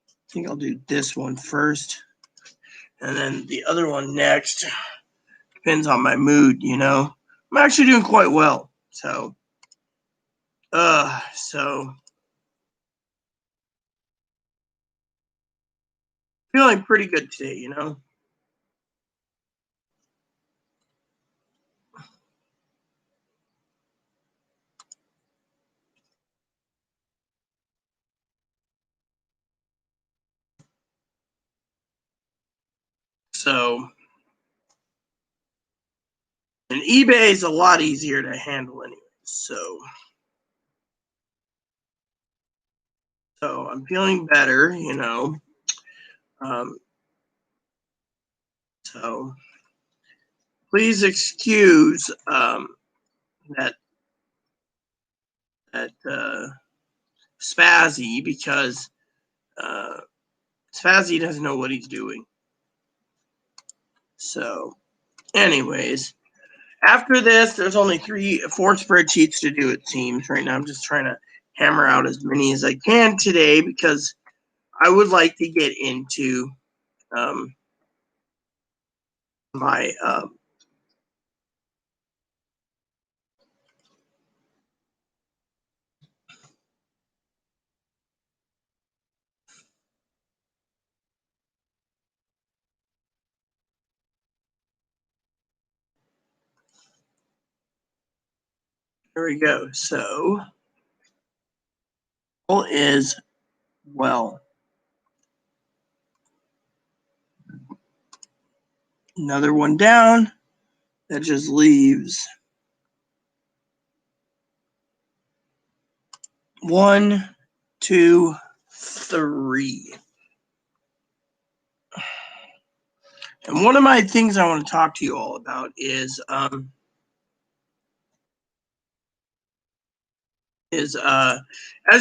I think I'll do this one first, and then the other one next. Depends on my mood, you know. I'm actually doing quite well. So feeling pretty good today, you know. So, and eBay is a lot easier to handle anyway. So I'm feeling better, you know. So please excuse that Spazzy, because Spazzy doesn't know what he's doing. So, anyways, after this, there's only 4 spreadsheets to do, it seems. Right now, I'm just trying to hammer out as many as I can today because I would like to get into my there we go. So, is, well, another one down. That just leaves 1, 2, 3. And one of my things I want to talk to you all about is as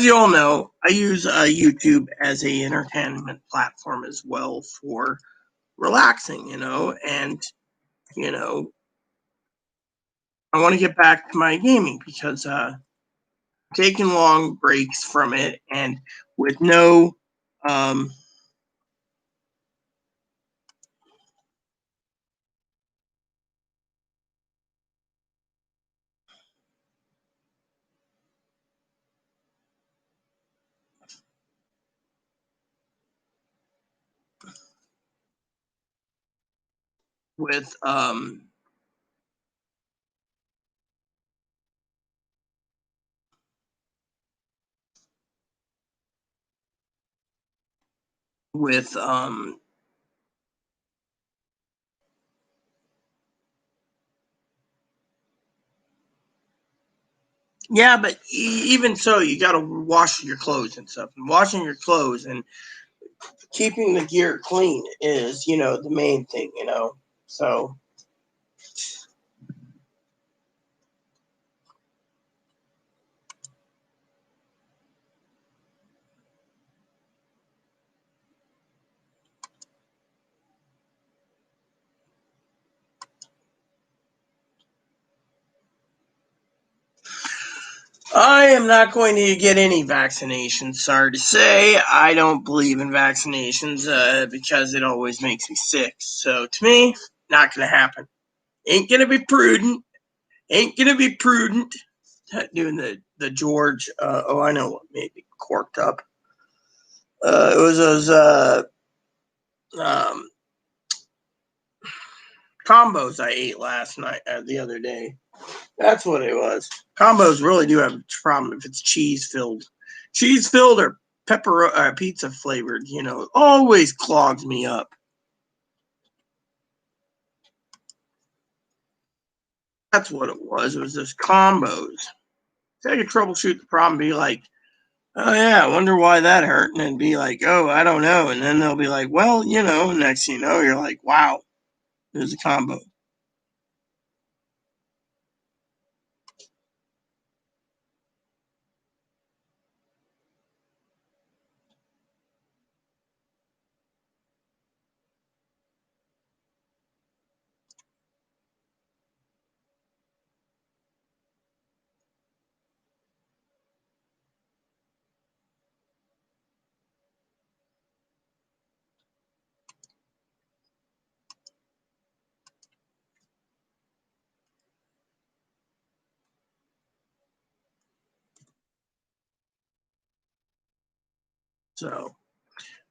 you all know, I use YouTube as a entertainment platform as well for relaxing, you know, and you know, I want to get back to my gaming because taking long breaks from it and with no with with yeah, but even so, you got to wash your clothes and stuff. And washing your clothes and keeping the gear clean is, you know, the main thing, you know. So I am not going to get any vaccinations. Sorry to say, I don't believe in vaccinations because it always makes me sick. So to me, not going to happen. Ain't going to be prudent. Ain't going to be prudent. Doing the George. Oh, I know what made me corked up. It was those um, combos I ate last night, the other day. That's what it was. Combos really do have a problem if it's cheese filled or pizza flavored. You know, it always clogs me up. That's what it was. It was those combos. So I could troubleshoot the problem, be like, oh yeah, I wonder why that hurt, and then be like, oh, I don't know, and then they'll be like, well, you know, next thing you know, you're like, wow, there's a combo. So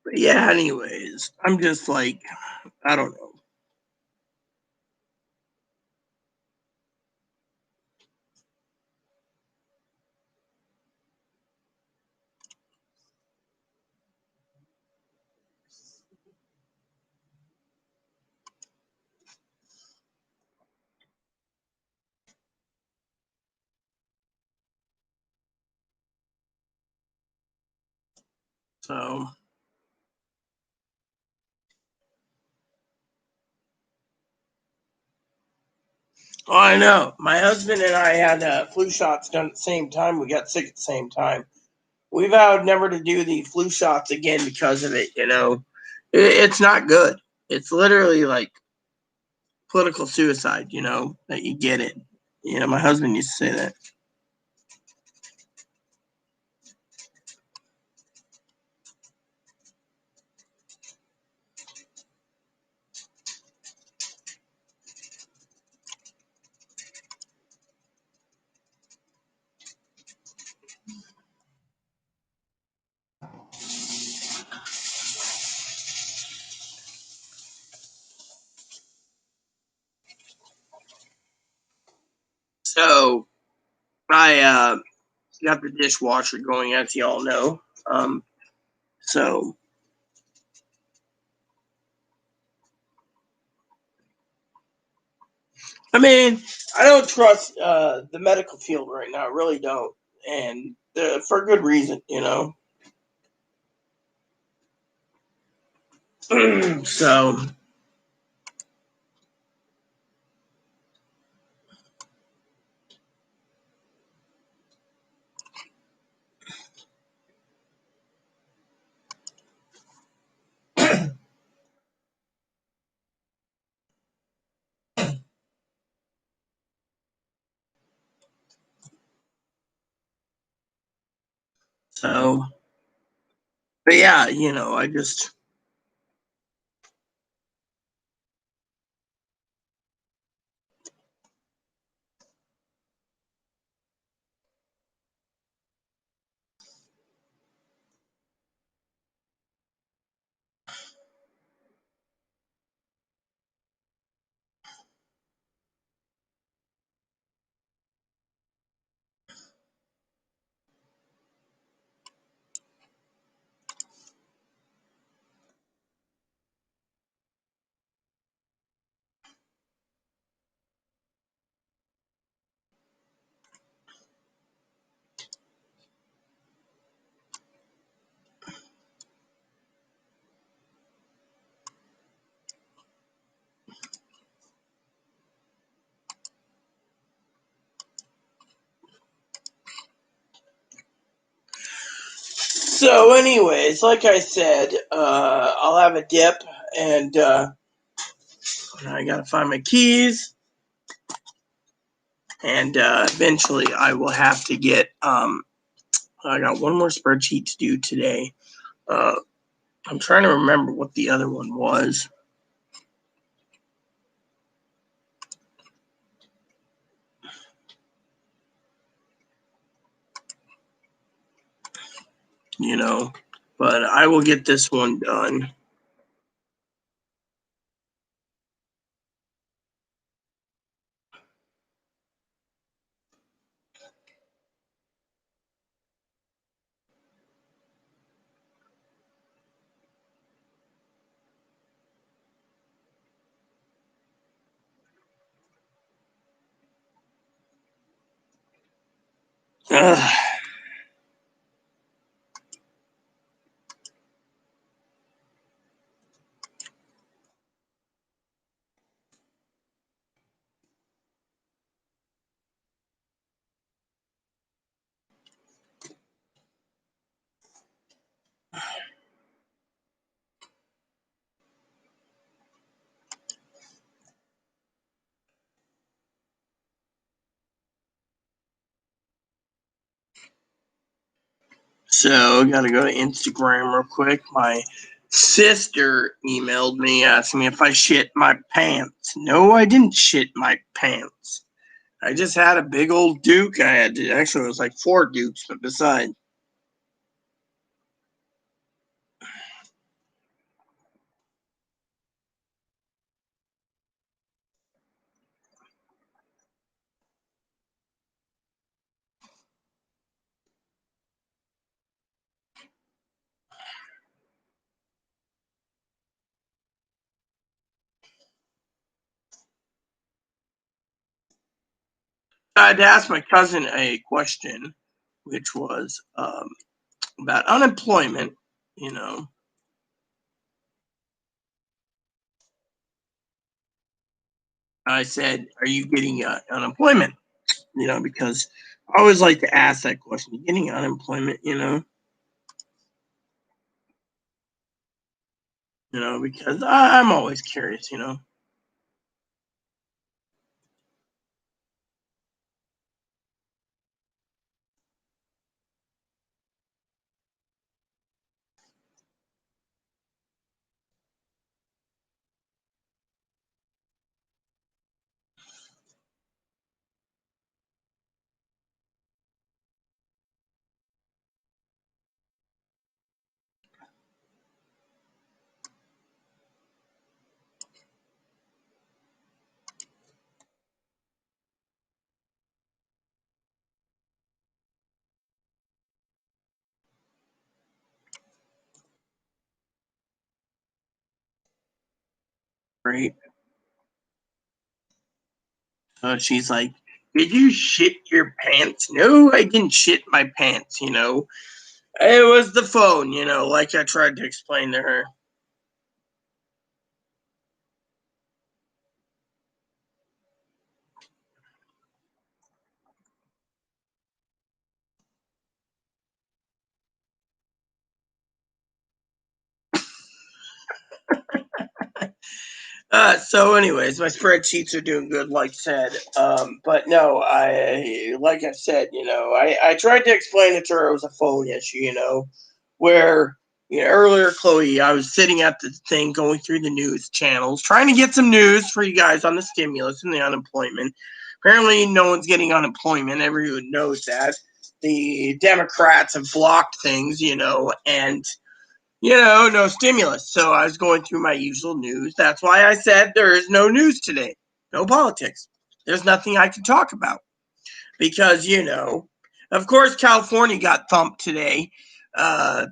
But yeah, anyways, I'm just like, I don't know. So I know. My husband and I had flu shots done at the same time. We got sick at the same time. We vowed never to do the flu shots again because of it. It's not good. It's literally like political suicide. That you get it. My husband used to say that. So I got the dishwasher going, as y'all know. So I mean, I don't trust the medical field right now. I really don't, and for good reason. So so, but yeah, I just. So, anyways, like I said, I'll have a dip, and I gotta find my keys, and eventually I will have to get. I got one more spreadsheet to do today. I'm trying to remember what the other one was. But I will get this one done. Ugh. So, gotta go to Instagram real quick. My sister emailed me asking me if I shit my pants. No, I didn't shit my pants. I just had a big old Duke. Actually, it was like 4 Dukes, but besides. I had to ask my cousin a question, which was about unemployment. You know, I said, "Are you getting unemployment?" You know, because I always like to ask that question. You getting unemployment? Because I'm always curious. Right? So she's like, "Did you shit your pants?" No, I didn't shit my pants. It was the phone. Like I tried to explain to her. So anyways, my spreadsheets are doing good, like I said. But no, like I said, I tried to explain it to her. It was a phone issue, where earlier, Chloe, I was sitting at the thing going through the news channels, trying to get some news for you guys on the stimulus and the unemployment. Apparently, no one's getting unemployment. Everyone knows that. The Democrats have blocked things, and no stimulus. So I was going through my usual news. That's why I said there is no news today, no politics. There's nothing I can talk about because, of course, California got thumped today.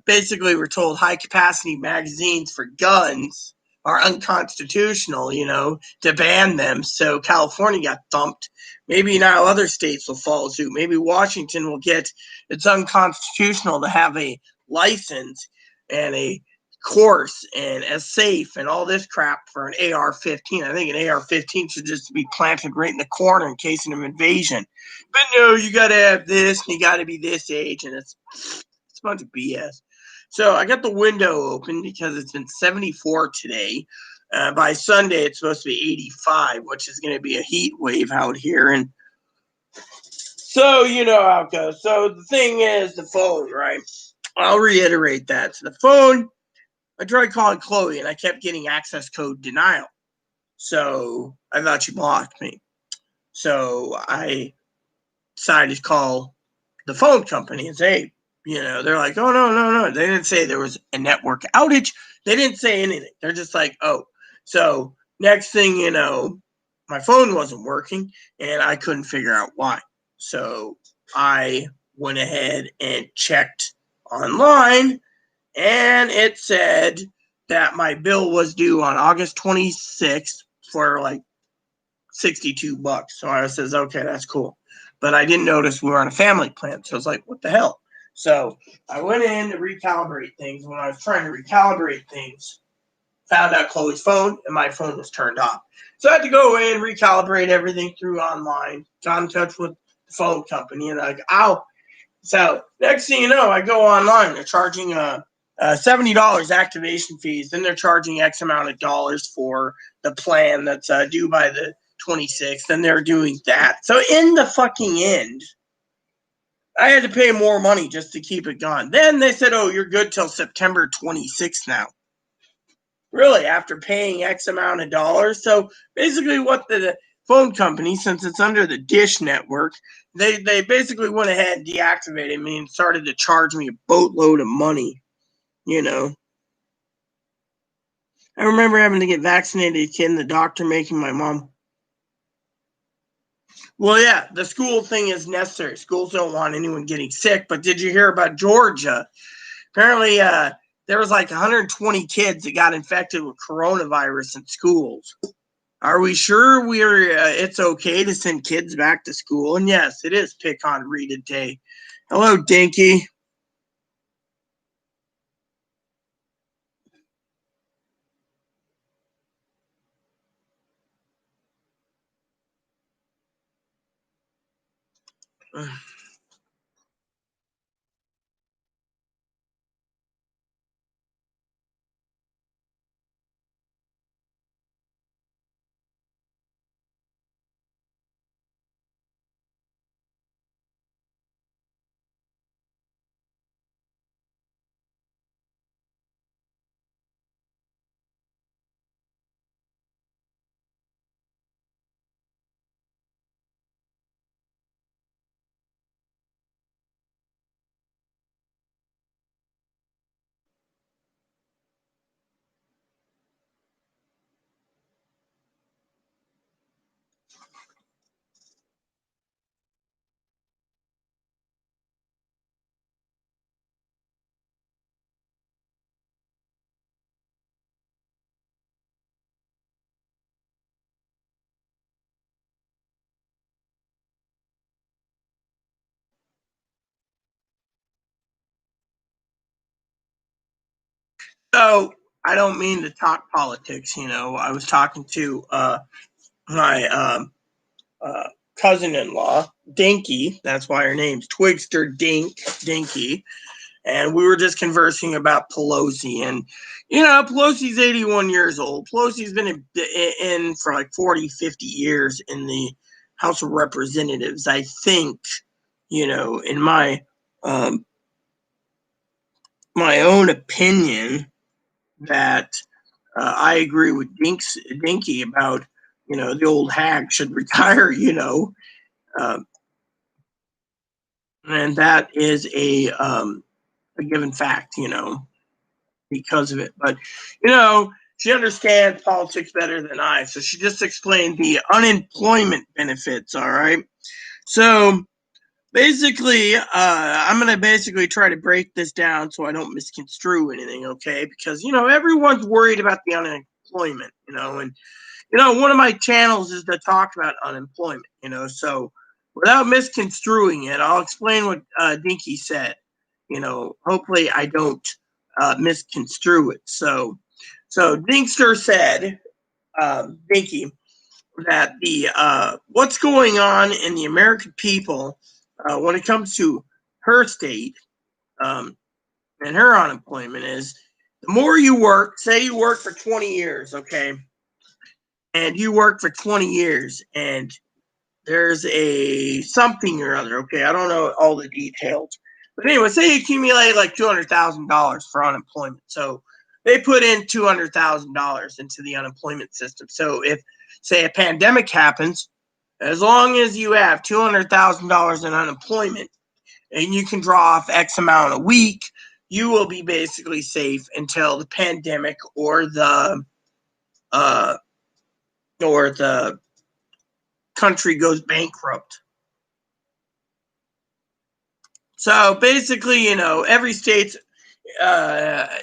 Basically, we're told high capacity magazines for guns are unconstitutional, to ban them. So California got thumped. Maybe now other states will follow suit. Maybe Washington will get it's unconstitutional to have a license and a course and a safe and all this crap for an AR-15. I think an AR-15 should just be planted right in the corner in case of an invasion. But no, you got to have this and you got to be this age, and it's a bunch of BS. So I got the window open because it's been 74 today. By Sunday, it's supposed to be 85, which is going to be a heat wave out here. And so you know how it goes. So the thing is the phone, right? I'll reiterate that. So the phone, I tried calling Chloe and I kept getting access code denial. So I thought she blocked me. So I decided to call the phone company and say, they're like, "Oh, no. They didn't say there was a network outage. They didn't say anything. They're just like, oh." So next thing you know, my phone wasn't working and I couldn't figure out why. So I went ahead and checked online and it said that my bill was due on August 26th for like $62. So I says, okay, that's cool. But I didn't notice we were on a family plan. So I was like, what the hell? So I went in to recalibrate things. When I was trying to recalibrate things, found out Chloe's phone and my phone was turned off. So I had to go in, recalibrate everything through online, got in touch with the phone company, and I go, ow. So next thing you know, I go online. They're charging $70 activation fees. Then they're charging X amount of dollars for the plan that's due by the 26th. Then they're doing that. So in the fucking end, I had to pay more money just to keep it gone. Then they said, "Oh, you're good till September 26th now." Really, after paying X amount of dollars. So basically, what the phone company, since it's under the Dish network, they basically went ahead and deactivated me and started to charge me a boatload of money. I remember having to get vaccinated, kid, and the doctor making my mom. Well, yeah, the school thing is necessary. Schools don't want anyone getting sick. But did you hear about Georgia? Apparently, there was like 120 kids that got infected with coronavirus in schools. Are we sure it's okay to send kids back to school? And yes, it is Pick on Rita Day. Hello, Dinky. So I don't mean to talk politics. I was talking to my cousin-in-law, Dinky. That's why her name's Twigster Dinky. And we were just conversing about Pelosi. And, Pelosi's 81 years old. Pelosi's been in for like 40, 50 years in the House of Representatives. I think, in my own opinion, that I agree with Dinky about, the old hag should retire, and that is a given fact, because of it. But, she understands politics better than I. So she just explained the unemployment benefits. All right. So basically, I'm going to basically try to break this down so I don't misconstrue anything. Okay. Because, everyone's worried about the unemployment, and, one of my channels is to talk about unemployment, so without misconstruing it, I'll explain what Dinky said. Hopefully I don't misconstrue it. So Dinkster said, Dinky, that the what's going on in the American people when it comes to her state and her unemployment is the more you work, say you work for 20 years, okay, and you work for 20 years and there's a something or other, okay, I don't know all the details, but anyway, say you accumulate like $200,000 for unemployment. So they put in $200,000 into the unemployment system. So if, say, a pandemic happens, as long as you have $200,000 in unemployment and you can draw off X amount a week, you will be basically safe until the pandemic or uh, the country goes bankrupt. So basically, every state's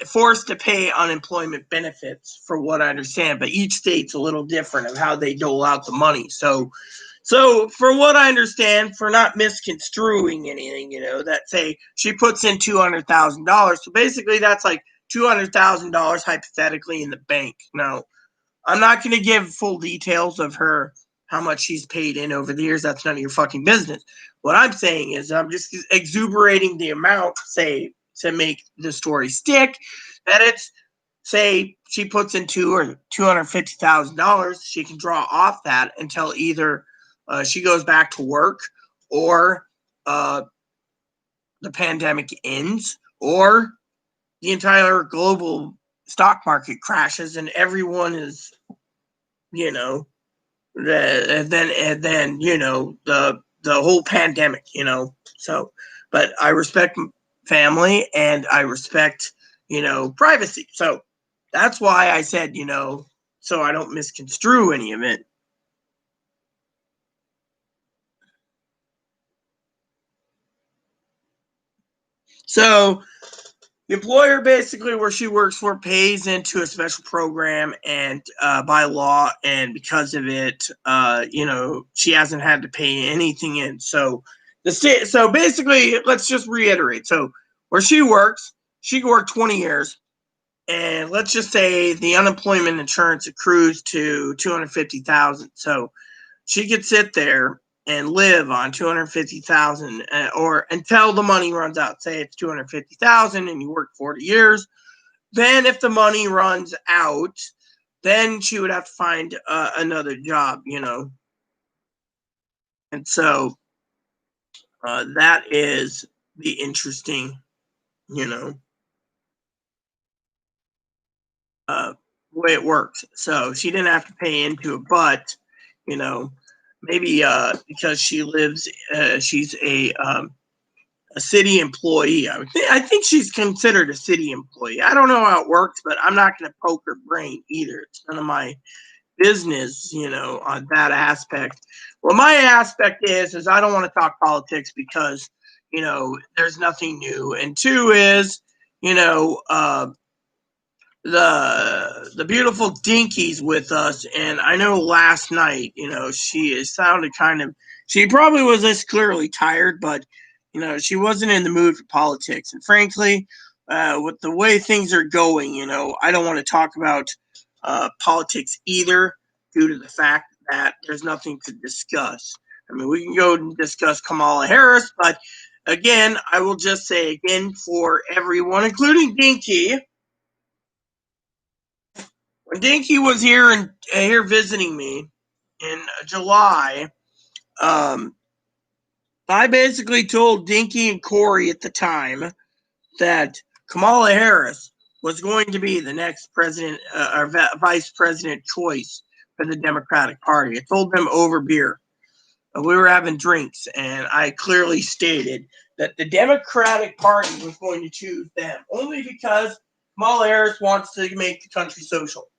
forced to pay unemployment benefits, for what I understand, but each state's a little different of how they dole out the money. So for what I understand, for not misconstruing anything, that say she puts in $200,000. So basically, that's like $200,000 hypothetically in the bank. Now, I'm not going to give full details of how much she's paid in over the years. That's none of your fucking business. What I'm saying is I'm just exuberating the amount, say, to make the story stick, that it's, say, she puts in $250,000, she can draw off that until either she goes back to work, or the pandemic ends, or the entire global stock market crashes and everyone is, and then the whole pandemic, so, but I respect family and I respect, privacy. So that's why I said, so I don't misconstrue any of it. So the employer basically where she works for pays into a special program and by law, and because of it, she hasn't had to pay anything in. So the state, so basically, let's just reiterate. So where she works, she worked 20 years, and let's just say the unemployment insurance accrues to $250,000. So she could sit there and live on $250,000 or until the money runs out. Say it's $250,000 and you work 40 years. Then if the money runs out, then she would have to find another job, And so that is the interesting, way it works. So she didn't have to pay into it, but maybe because she lives, she's a city employee. I think she's considered a city employee. I don't know how it works, but I'm not going to poke her brain either. It's none of my business, on that aspect. Well, my aspect is I don't want to talk politics because, there's nothing new. And two is, the beautiful Dinky's with us, and I know last night, she probably was this clearly tired, but she wasn't in the mood for politics. And frankly, with the way things are going, I don't want to talk about politics either, due to the fact that there's nothing to discuss. I mean, we can go and discuss Kamala Harris, but again, I will just say again for everyone, including Dinky, when Dinky was here visiting me in July, I basically told Dinky and Corey at the time that Kamala Harris was going to be the next president or vice president choice for the Democratic Party. I told them over beer. We were having drinks, and I clearly stated that the Democratic Party was going to choose them only because Kamala Harris wants to make the country social.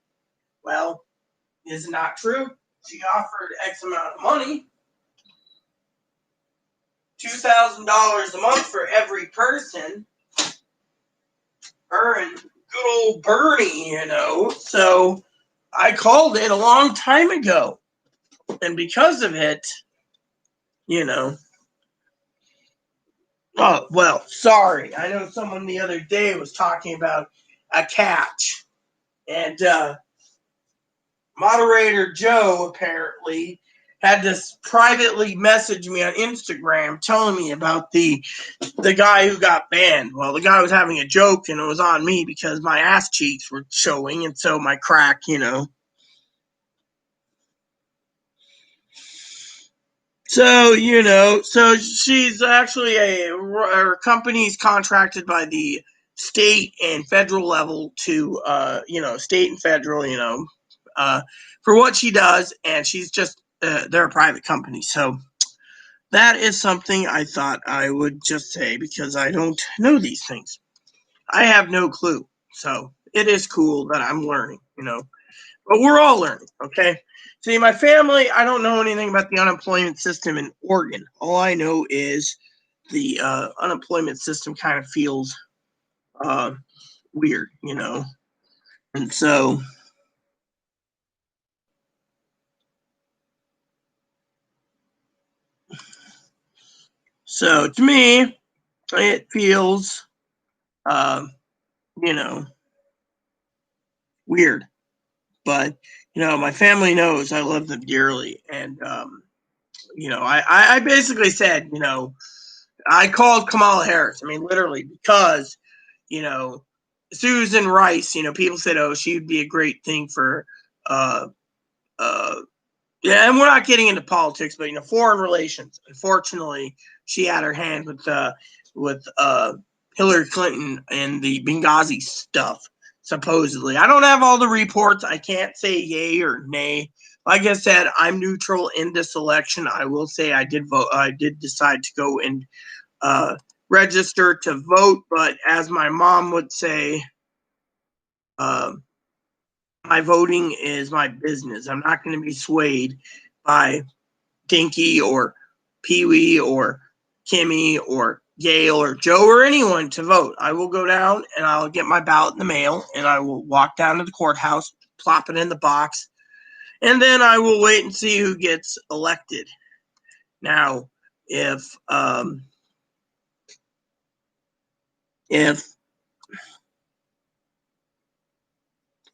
Well, is it not true? She offered X amount of money, $2,000 a month for every person. Her and good old Bernie, So I called it a long time ago. And because of it, oh, well, sorry. I know someone the other day was talking about a catch. And moderator Joe apparently had to privately message me on Instagram telling me about the guy who got banned. Well, the guy was having a joke, and it was on me because my ass cheeks were showing, and so my crack, So, so she's actually her company's contracted by the state and federal level to, state and federal, for what she does. And she's just, they're a private company. So that is something I thought I would just say because I don't know these things. I have no clue. So it is cool that I'm learning, but we're all learning. Okay. See, my family, I don't know anything about the unemployment system in Oregon. All I know is the unemployment system kind of feels weird, And so to me, it feels, weird. But, my family knows I love them dearly. And, I basically said, I called Kamala Harris. I mean, literally, because, Susan Rice, people said, oh, she would be a great thing for, yeah, and we're not getting into politics, but, foreign relations. Unfortunately, she had her hand with Hillary Clinton and the Benghazi stuff, supposedly. I don't have all the reports. I can't say yay or nay. Like I said, I'm neutral in this election. I will say I did vote. I did decide to go and register to vote, but as my mom would say, my voting is my business. I'm not going to be swayed by Dinky or Pee Wee or Kimmy or Gail or Joe or anyone to vote. I will go down and I'll get my ballot in the mail and I will walk down to the courthouse, plop it in the box, and then I will wait and see who gets elected. Now, if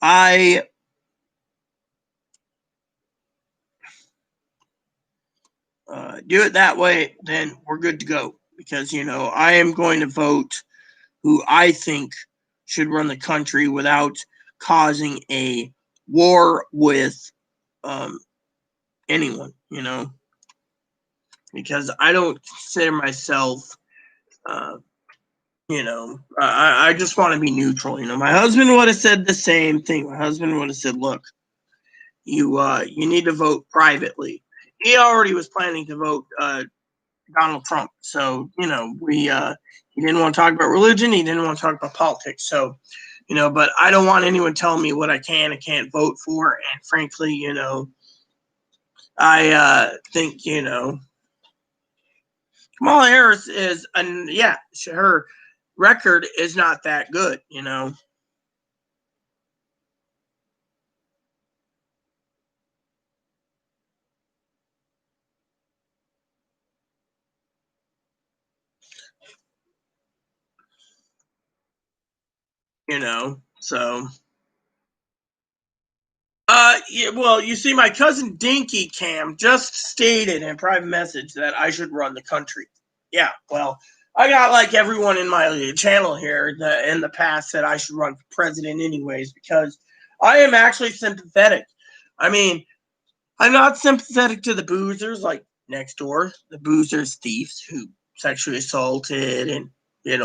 I do it that way, then we're good to go. Because, I am going to vote who I think should run the country without causing a war with anyone, because I don't consider myself, I just want to be neutral. My husband would have said the same thing. My husband would have said, look, you need to vote privately. He already was planning to vote Donald Trump. So, he didn't want to talk about religion. He didn't want to talk about politics. So, but I don't want anyone telling me what I can and can't vote for. And frankly, I think, Kamala Harris is, her record is not that good, so. Yeah, well, you see, my cousin Dinky Cam just stated in a private message that I should run the country. Yeah, well, I got like everyone in my channel here in the past said I should run for president anyways because I am actually sympathetic. I mean, I'm not sympathetic to the boozers like next door, the boozers thieves who sexually assaulted and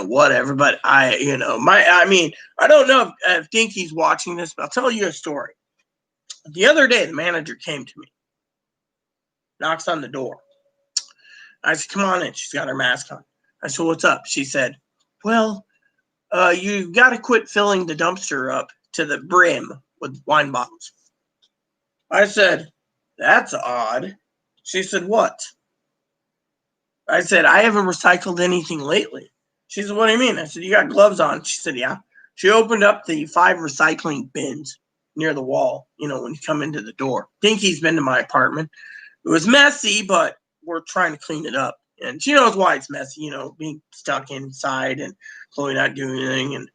whatever. But I don't know if Dinky's watching this, but I'll tell you a story. The other day, the manager came to me, knocks on the door. I said, come on in. She's got her mask on. I said, what's up? She said, well, you got to quit filling the dumpster up to the brim with wine bottles. I said, that's odd. She said, what? I said, I haven't recycled anything lately. She said, what do you mean? I said, you got gloves on. She said, yeah. She opened up the 5 recycling bins near the wall, when you come into the door. Dinky's been to my apartment. It was messy, but we're trying to clean it up. And she knows why it's messy, being stuck inside and Chloe not doing anything.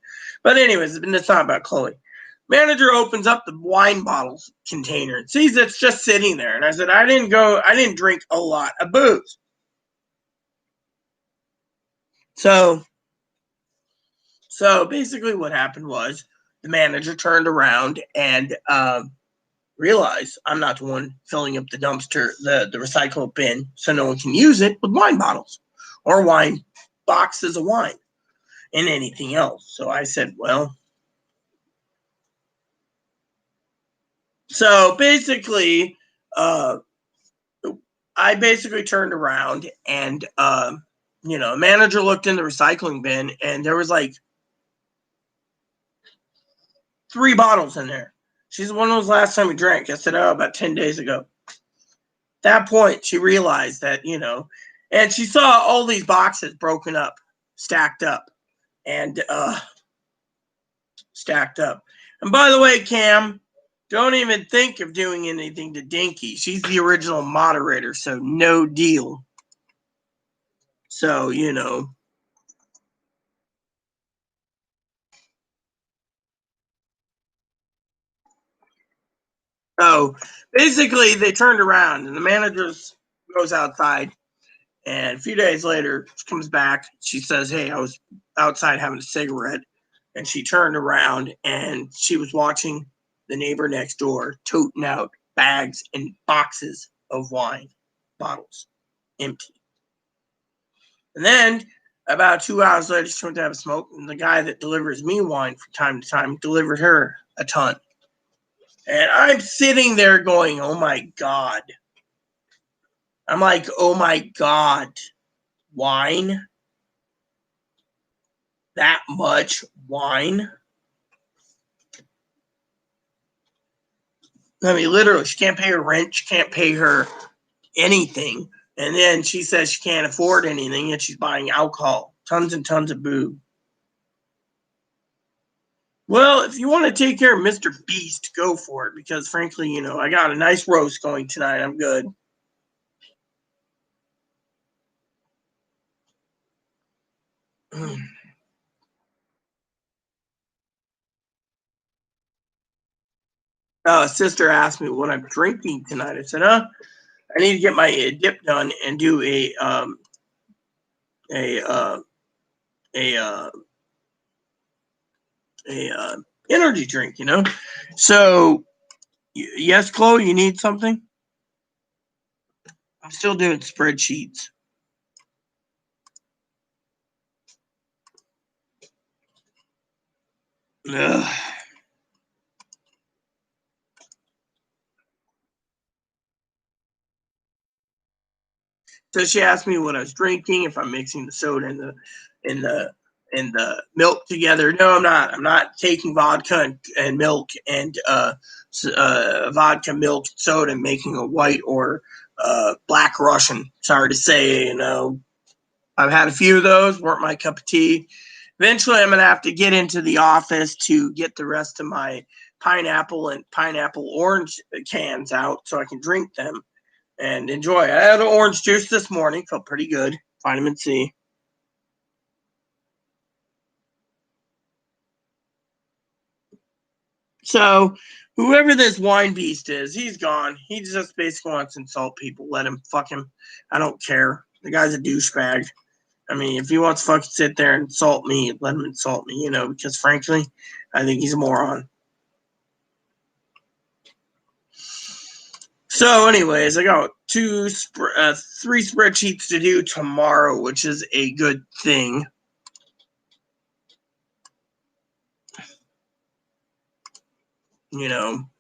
But anyways, it's not about Chloe. Manager opens up the wine bottles container and sees it's just sitting there. And I said, I didn't drink a lot of booze. So basically what happened was the manager turned around and realized I'm not the one filling up the dumpster, the recycle bin, so no one can use it with wine bottles or wine boxes of wine and anything else. So I said, well, so basically, I basically turned around and, manager looked in the recycling bin and there was like 3 bottles in there. She said, when was the last time you drank? I said, about 10 days ago. At that point, she realized that, and she saw all these boxes broken up, stacked up. And And by the way, Cam, don't even think of doing anything to Dinky. She's the original moderator, so no deal. So, So basically, they turned around, and the manager goes outside. And a few days later, she comes back. She says, hey, I was outside having a cigarette. And she turned around, and she was watching the neighbor next door toting out bags and boxes of wine bottles, empty. And then about 2 hours later, she went to have a smoke. And the guy that delivers me wine from time to time delivered her a ton. And I'm sitting there going, oh my God. I'm like, oh my God, wine? That much wine? I mean, literally, she can't pay her rent. She can't pay her anything. And then she says she can't afford anything and she's buying alcohol tons and tons of boob. Well, if you want to take care of Mr. Beast, go for it. Because frankly, you know, I got a nice roast going tonight. I'm good. Sister asked me what I'm drinking tonight. I said, I need to get my dip done and do a energy drink, you know. So yes, Chloe, you need something? I'm still doing spreadsheets. Ugh. So she asked me what I was drinking, if I'm mixing the soda and the milk together. No, I'm not. I'm not taking vodka and milk and vodka, milk, soda, and making a white or black Russian. Sorry to say, you know, I've had a few of those. Weren't my cup of tea. Eventually, I'm gonna have to get into the office to get the rest of my pineapple and pineapple orange cans out so I can drink them and enjoy. I had an orange juice this morning. Felt pretty good. Vitamin C. So, whoever this wine beast is, he's gone. He just basically wants to insult people. Let him. Fuck him. I don't care. The guy's a douchebag. I mean, if he wants to fucking sit there and insult me, let him insult me, you know, because frankly, I think he's a moron. So, anyways, I got 3 spreadsheets to do tomorrow, which is a good thing. You know.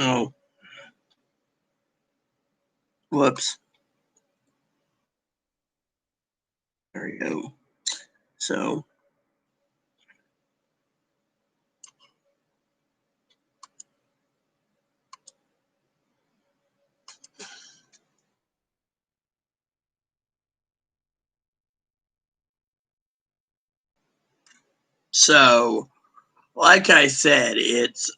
Oh. Whoops. There we go. So. So, like I said, it's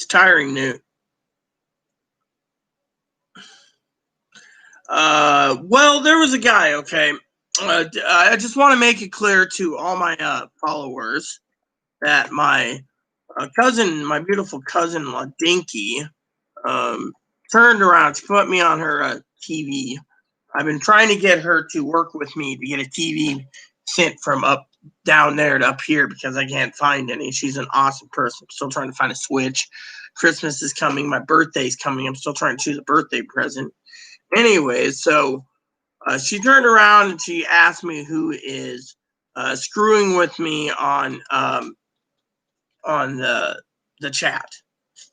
tiring news. Well, there was a guy. Okay, I just want to make it clear to all my followers that my cousin, my beautiful cousin, Dinky, turned around. She put me on her TV. I've been trying to get her to work with me to get a TV sent from up down there to up here because I can't find any. She's an awesome person. I'm still trying to find a Switch. Christmas is coming. My birthday's coming. I'm still trying to choose a birthday present. Anyways, so she turned around and she asked me who is screwing with me on the chat.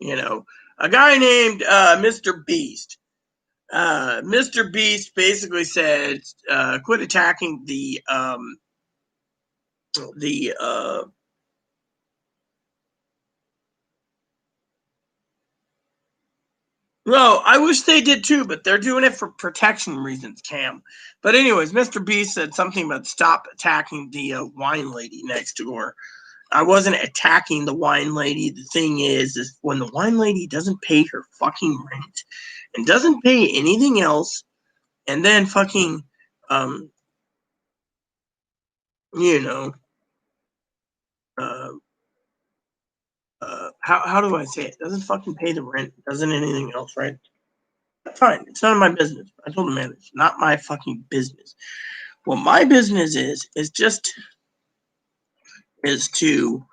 You know, a guy named Mr. Beast. Mr. Beast basically said, "Quit attacking the." Well, I wish they did too, but they're doing it for protection reasons, Cam. But anyways, Mr. Beast said something about stop attacking the wine lady next door. I wasn't attacking the wine lady. The thing is when the wine lady doesn't pay her fucking rent and doesn't pay anything else, and then fucking, you know, how do I say it? Doesn't fucking pay the rent, doesn't anything else, right? Fine, it's none of my business. I told the man it's not my fucking business. What my business is to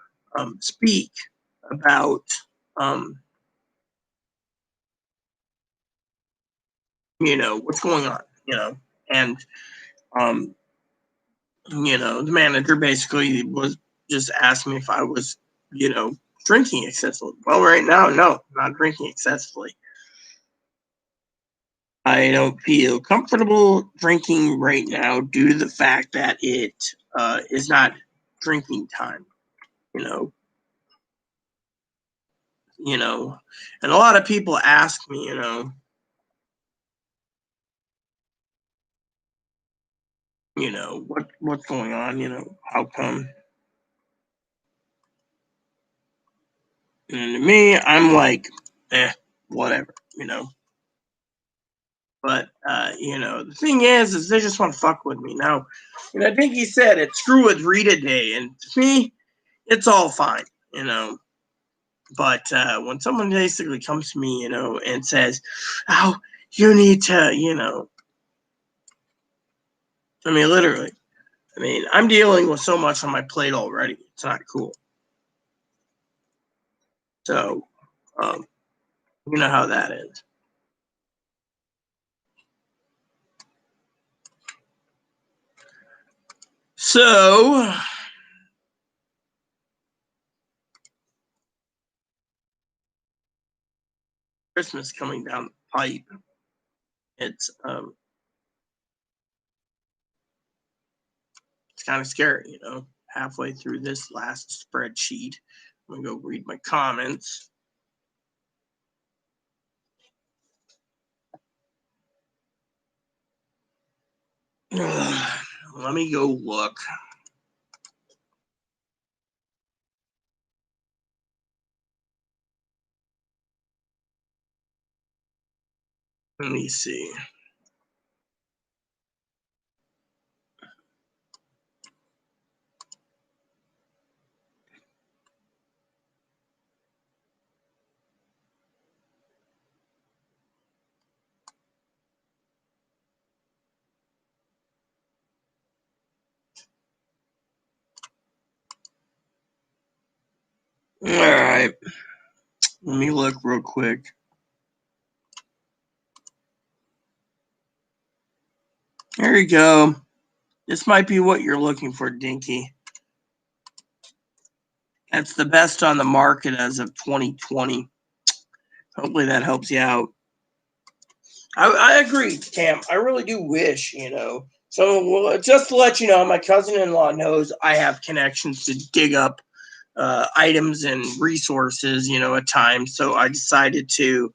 speak about you know what's going on, you know, and you know the manager basically was just asking me if I was you know drinking excessively. Well, right now, no, I'm not drinking excessively. I don't feel comfortable drinking right now due to the fact that it is not drinking time, you know. you know, and a lot of people ask me, what's going on, how come? And to me, I'm like, whatever, But the thing is they just want to fuck with me now. And I think he said it's Screw with Rita Day, and to me, it's all fine. But when someone basically comes to me, and says, "Oh, you need to," I mean, literally. I mean, I'm dealing with so much on my plate already. It's not cool. So, you know how that is. So, Christmas coming down the pipe. It's kind of scary, halfway through this last spreadsheet. I'm gonna go read my comments. Let me go look. Let me see. All right. Let me look real quick. There you go. This might be what you're looking for, Dinky. That's the best on the market as of 2020. Hopefully that helps you out. I agree, Cam. I really do wish, So, well, just to let you know, my cousin-in-law knows I have connections to dig up items and resources, at times. So I decided to,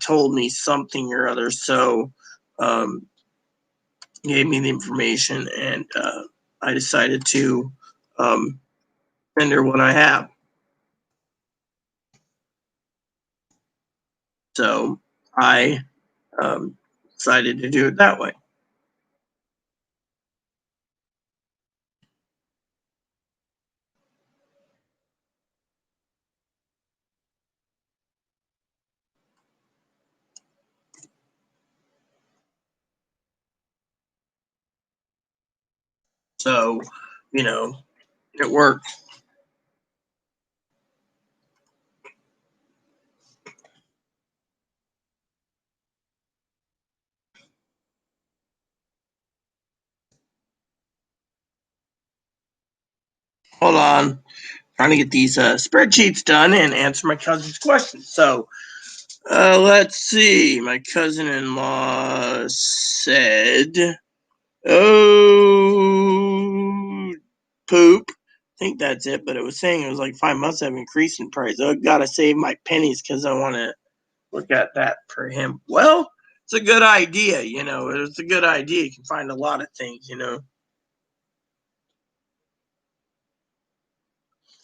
told me something or other. So, gave me the information, and I decided to send her what I have. So I decided to do it that way. So, it worked. Hold on. Trying to get these spreadsheets done and answer my cousin's questions. So, let's see. My cousin-in-law said, "Oh, poop." I think that's it, but it was saying it was like 5 months have increased in price. I gotta save my pennies because I want to look at that for him. Well, it's a good idea, It's a good idea. You can find a lot of things,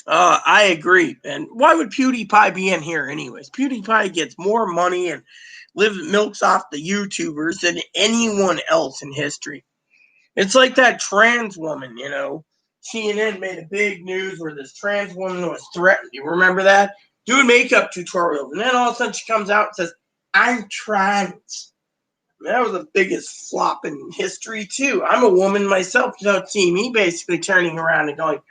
I agree. And why would PewDiePie be in here anyways? PewDiePie gets more money and milks off the YouTubers than anyone else in history. It's like that trans woman, CNN made a big news where this trans woman was threatened. You remember that? Doing makeup tutorials. And then all of a sudden she comes out and says, "I'm trans." That was the biggest flop in history, too. I'm a woman myself. You don't see me basically turning around and going,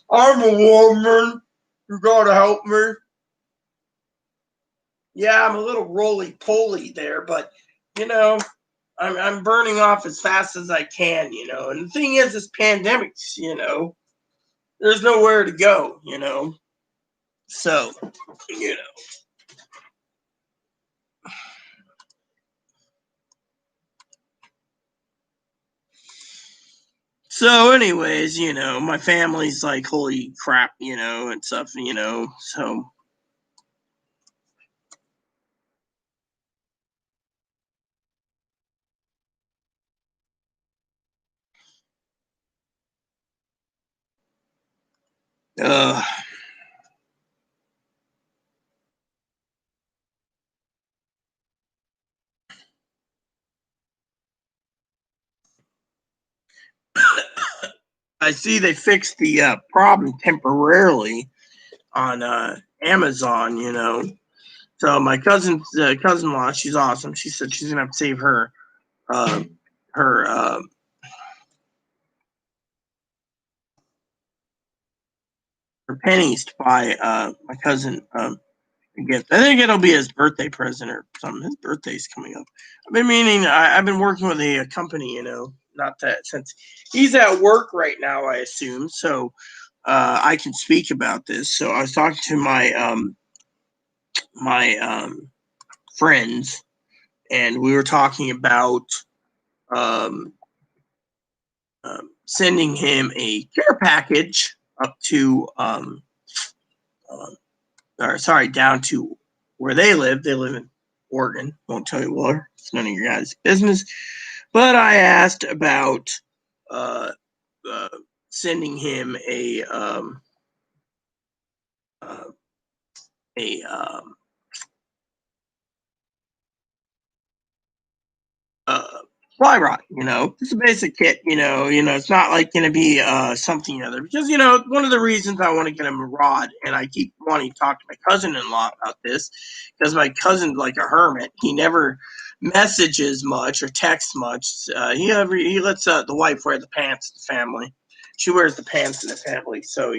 "I'm a woman. You gotta help me." Yeah, I'm a little roly-poly there, but, I'm burning off as fast as I can, And the thing is, this pandemic, there's nowhere to go, So, you know. So, anyways, my family's like, holy crap, and stuff, So, Uh, I see they fixed the problem temporarily on Amazon, So my cousin-in-law, she's awesome. She said she's gonna have to save uh, her her pennies to buy my cousin a gift. I think it'll be his birthday present or something. His birthday's coming up. I've been working with a company, not that since he's at work right now, I assume. So I can speak about this. So I was talking to my friends, and we were talking about um, sending him a care package up to down to where they live. They live in Oregon. Won't tell you where. It's none of your guys' business. But I asked about uh, uh, sending him a uh, fly rod. It's a basic kit. It's not like going to be something other because one of the reasons I want to get him a rod, and I keep wanting to talk to my cousin-in-law about this because my cousin's like a hermit. He never messages much or texts much. He lets the wife wear the pants in the family. She wears the pants in the family, so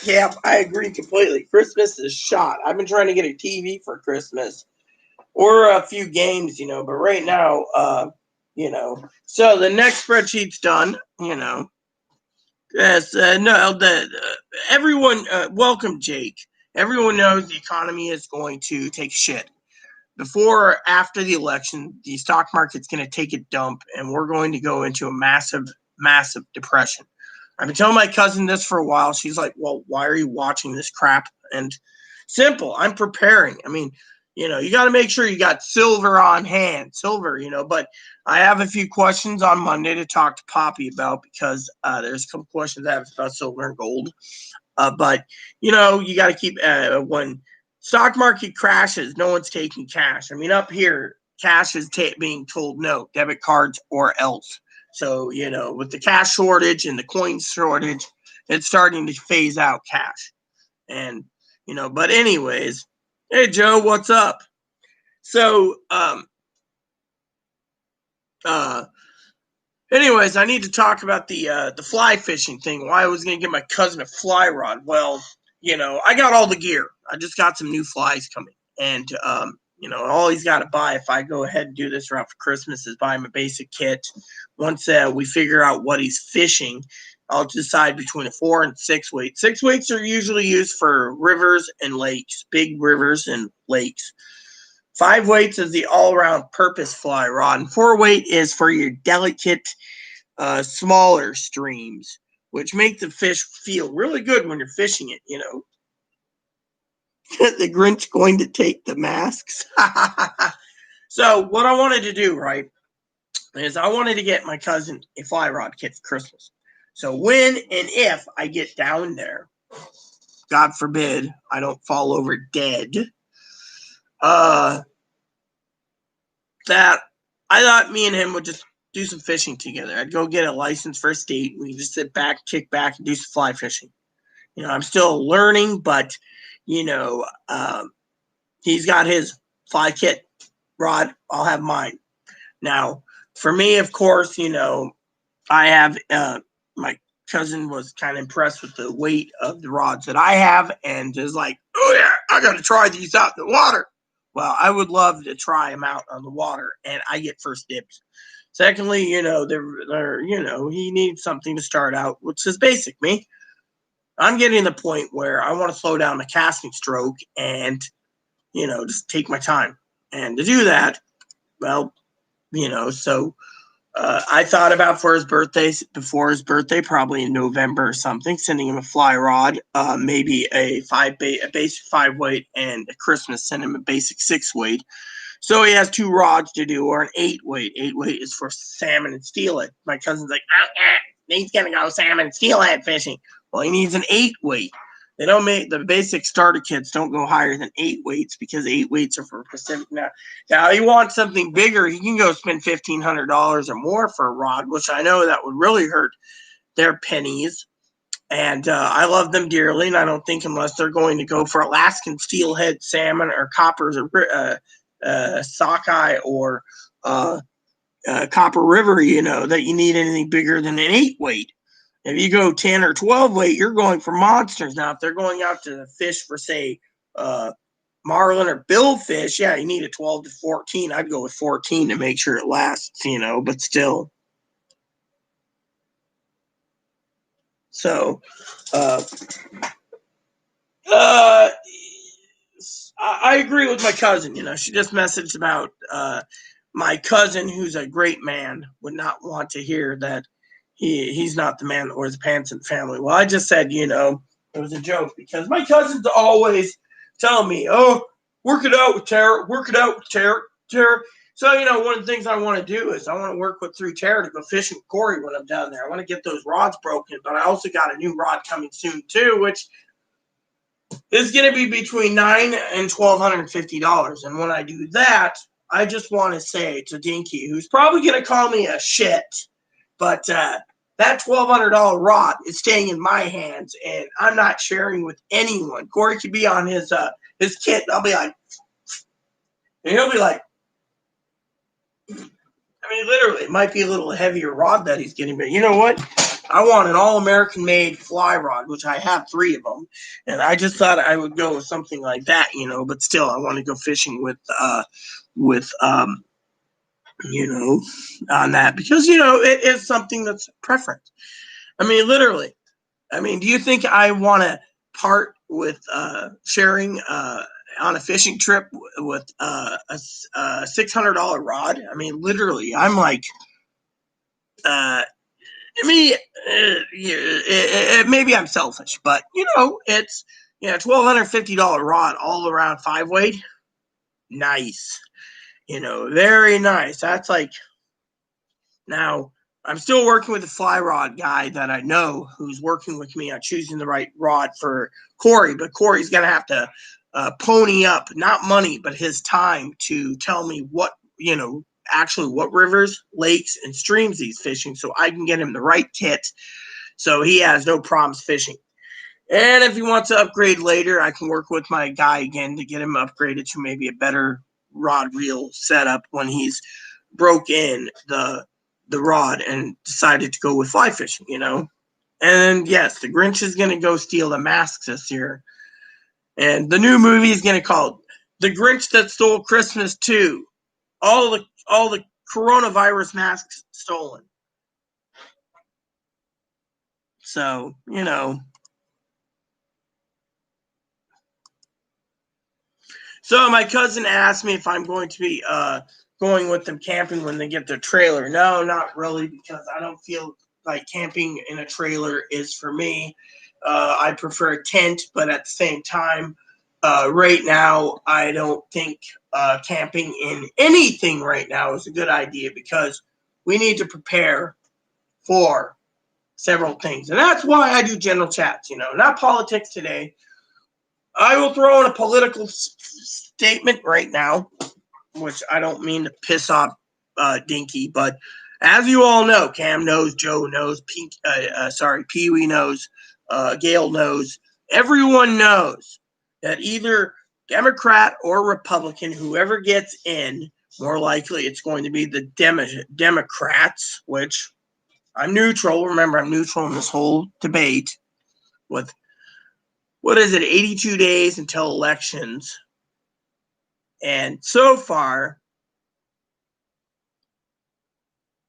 Yeah, I agree completely. Christmas is shot. I've been trying to get a TV for Christmas or a few games, but right now, so the next spreadsheet's done, Yes, no, everyone, welcome, Jake. Everyone knows the economy is going to take shit. Before or after the election, the stock market's going to take a dump, and we're going to go into a massive, massive depression. I've been telling my cousin this for a while. She's like, well, why are you watching this crap? And simple, I'm preparing. You got to make sure you got silver on hand, but I have a few questions on Monday to talk to Poppy about because there's a couple questions I have about silver and gold. But you got to keep when stock market crashes, no one's taking cash. Up here, cash is being told no, debit cards or else. So with the cash shortage and the coin shortage, it's starting to phase out cash. And but anyways, hey Joe, what's up? So uh anyways, I need to talk about the fly fishing thing. Why I was gonna get my cousin a fly rod. Well, I got all the gear. I just got some new flies coming. And all he's gotta buy if I go ahead and do this route for Christmas is buy him a basic kit. Once we figure out what he's fishing, I'll decide between a 4 and 6 weight. 6 weights are usually used for rivers and lakes, big rivers and lakes. 5 weights is the all-around purpose fly rod, and 4 weight is for your delicate, smaller streams, which make the fish feel really good when you're fishing it. The Grinch going to take the masks. So what I wanted to do, right, is I wanted to get my cousin a fly rod kit for Christmas. So when and if I get down there, God forbid I don't fall over dead, that I thought me and him would just do some fishing together. I'd go get a license for a state. We just sit back, kick back, and do some fly fishing. I'm still learning, but he's got his fly kit rod. I'll have mine. Now, for me, of course, I have my cousin was kind of impressed with the weight of the rods that I have, and is like, "Oh yeah, I got to try these out in the water." Well, I would love to try them out on the water, and I get first dibs. Secondly, he needs something to start out, which is basic. Me, I'm getting to the point where I want to slow down the casting stroke and just take my time. And to do that, well, so I thought about before his birthday, probably in November or something, sending him a fly rod, maybe a basic 5 weight, and at Christmas send him a basic 6 weight. So he has 2 rods to do, or an 8-weight. 8-weight is for salmon and steelhead. My cousin's like, he's gonna go salmon and steelhead fishing. Well, he needs an 8-weight. They don't make the basic starter kits don't go higher than 8 weights because 8 weights are for Pacific. Now he wants something bigger. He can go spend $1,500 or more for a rod, which I know that would really hurt their pennies. And I love them dearly, and I don't think unless they're going to go for Alaskan steelhead salmon or coppers or sockeye or Copper River, that you need anything bigger than an 8-weight. If you go 10 or 12 weight, you're going for monsters. Now, if they're going out to fish for, say, marlin or billfish, yeah, you need a 12 to 14. I'd go with 14 to make sure it lasts, but still. So, I agree with my cousin. She just messaged about my cousin, who's a great man, would not want to hear that he's not the man that wears the pants in the family. Well, I just said, it was a joke because my cousin's always telling me, oh, work it out with Tara, Tara. So, one of the things I want to do is I want to work through Tara to go fishing with Corey when I'm down there. I want to get those rods broken, but I also got a new rod coming soon too, which is going to be between $900 and $1,250. And when I do that, I just want to say to Dinky, who's probably going to call me a shit, but that $1,200 rod is staying in my hands, and I'm not sharing with anyone. Corey could be on his kit, and I'll be like, and he'll be like, literally, it might be a little heavier rod that he's getting, but you know what? I want an all-American made fly rod, which I have 3 of them, and I just thought I would go with something like that, but still, I want to go fishing with on that because, it is something that's preference. Literally. Do you think I want to part with sharing on a fishing trip with a $600 rod? Literally, I'm like, maybe I'm selfish, but it's $1,250 rod all around 5-weight. Nice. Very nice. That's like, now I'm still working with a fly rod guy that I know who's working with me on choosing the right rod for Corey, but Corey's going to have to pony up, not money, but his time to tell me what, actually what rivers, lakes, and streams he's fishing so I can get him the right kit so he has no problems fishing. And if he wants to upgrade later, I can work with my guy again to get him upgraded to maybe a better rod reel setup when he's broke in the rod and decided to go with fly fishing, And yes, the Grinch is going to go steal the masks this year. And the new movie is going to call The Grinch That Stole Christmas 2. All the coronavirus masks stolen. So, So my cousin asked me if I'm going to be going with them camping when they get their trailer. No, not really, because I don't feel like camping in a trailer is for me. I prefer a tent, but at the same time, right now, I don't think camping in anything right now is a good idea because we need to prepare for several things. And that's why I do general chats, not politics today. I will throw in a political statement right now, which I don't mean to piss off Dinky, but as you all know, Cam knows, Joe knows, Pee Wee knows, Gail knows, everyone knows that either Democrat or Republican, whoever gets in, more likely it's going to be the Democrats, which I'm neutral. Remember, I'm neutral in this whole debate with, 82 days until elections. And so far,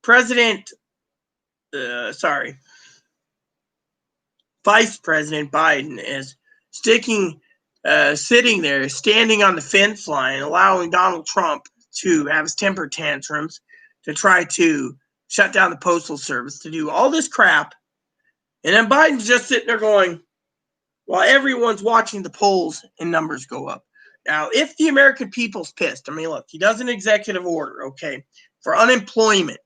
Vice President Biden is sitting there, standing on the fence line, allowing Donald Trump to have his temper tantrums, to try to shut down the Postal Service, to do all this crap. And then Biden's just sitting there going, while everyone's watching the polls and numbers go up. Now, if the American people's pissed, I mean, look, he does an executive order, okay, for unemployment.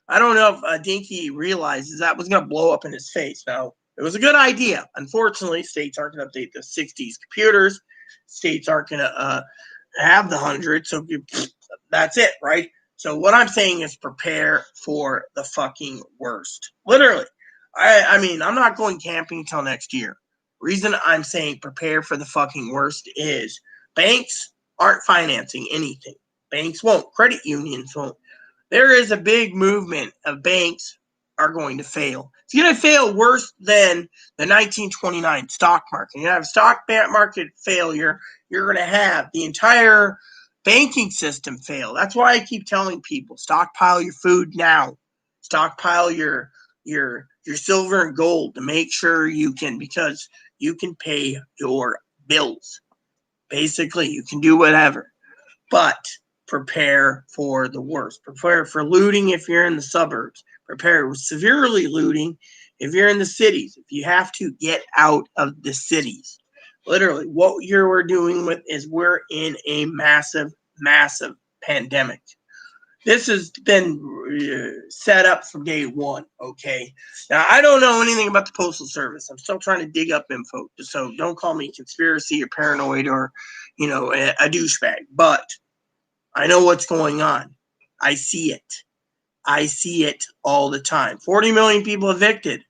I don't know if Dinky realizes that was going to blow up in his face. Now, it was a good idea. Unfortunately, states aren't going to update the 60s computers. States aren't going to have the 100, so that's it, right? So what I'm saying is prepare for the fucking worst. Literally. I mean, I'm not going camping until next year. Reason I'm saying prepare for the fucking worst is banks aren't financing anything. Banks won't. Credit unions won't. There is a big movement of banks are going to fail. It's going to fail worse than the 1929 stock market. You have stock market failure. You're going to have the entire banking system fail. That's why I keep telling people stockpile your food now. Stockpile your silver and gold to make sure you can, because you can pay your bills. Basically, you can do whatever. But prepare for the worst. Prepare for looting if you're in the suburbs. Prepare severely looting if you're in the cities. If you have to get out of the cities. Literally, what you're doing with is we're in a massive, massive pandemic. This has been set up from day one, okay? Now, I don't know anything about the Postal Service. I'm still trying to dig up info, so don't call me conspiracy or paranoid or, a douchebag. But I know what's going on. I see it. I see it all the time. 40 million people evicted.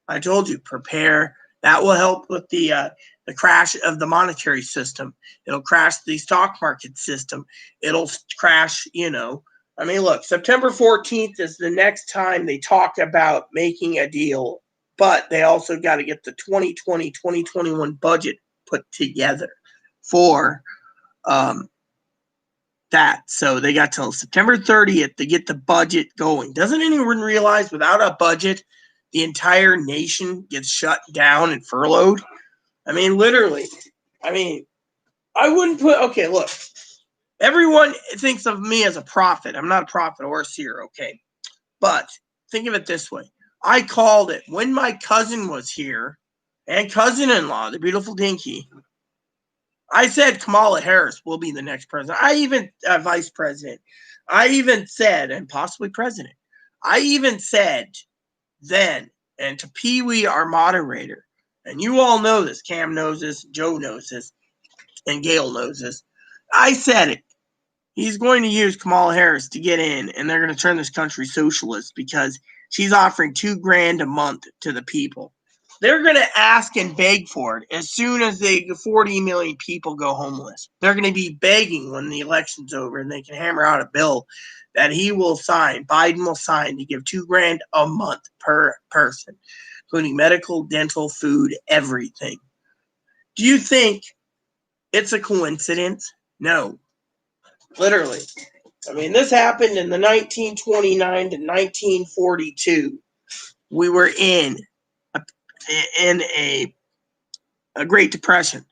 I told you, prepare. That will help with the crash of the monetary system. It'll crash the stock market system. It'll crash, I mean, look, September 14th is the next time they talk about making a deal, but they also got to get the 2020-2021 budget put together for that. So they got till September 30th to get the budget going. Doesn't anyone realize without a budget, the entire nation gets shut down and furloughed? I mean, literally. I mean, I wouldn't put, okay, look, everyone thinks of me as a prophet. I'm not a prophet or a seer, okay? But think of it this way. I called it when my cousin was here and cousin-in-law, the beautiful Dinky. I said Kamala Harris will be the next president. I even, vice president. I even said, and possibly president. I even said then, and to Pee Wee, our moderator, and you all know this, Cam knows this, Joe knows this, and Gail knows this. I said it. He's going to use Kamala Harris to get in, and they're going to turn this country socialist because she's offering $2,000 a month to the people. They're going to ask and beg for it as soon as 40 million people go homeless. They're going to be begging when the election's over, and they can hammer out a bill that he will sign, Biden will sign, to give $2,000 a month per person, including medical, dental, food, everything. Do you think it's a coincidence? No. Literally. I mean, this happened in the 1929 to 1942. We were in a Great Depression.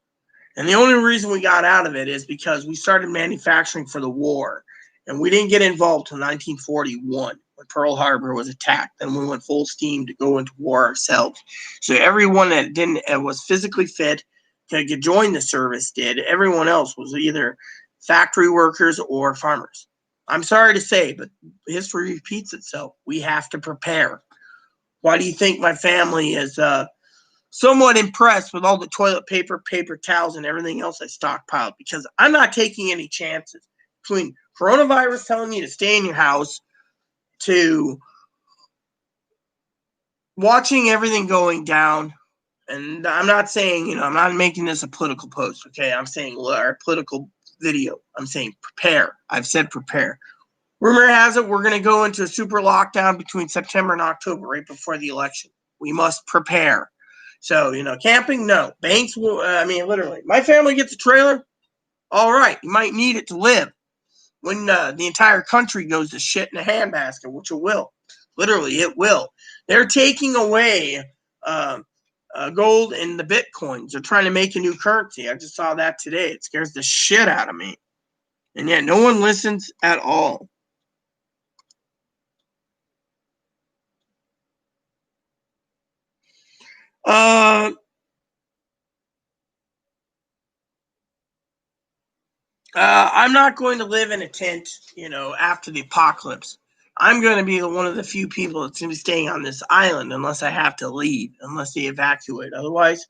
And the only reason we got out of it is because we started manufacturing for the war. And we didn't get involved until 1941 when Pearl Harbor was attacked. Then we went full steam to go into war ourselves. So everyone that was physically fit to join the service did. Everyone else was either factory workers or farmers. I'm sorry to say, but history repeats itself. We have to prepare. Why do you think my family is somewhat impressed with all the toilet paper, paper towels, and everything else I stockpiled? Because I'm not taking any chances. Between coronavirus telling you to stay in your house, to watching everything going down, and I'm not saying, I'm not making this a political post, okay? I'm saying our political video. I'm saying prepare. I've said prepare. Rumor has it we're going to go into a super lockdown between September and October, right before the election. We must prepare. So, camping, no. Banks will, literally. My family gets a trailer. All right. You might need it to live. When the entire country goes to shit in a handbasket, which it will. Literally, it will. They're taking away gold and the Bitcoins. They're trying to make a new currency. I just saw that today. It scares the shit out of me. And yet no one listens at all. I'm not going to live in a tent, after the apocalypse. I'm going to be one of the few people that's going to be staying on this island unless I have to leave, unless they evacuate. Otherwise,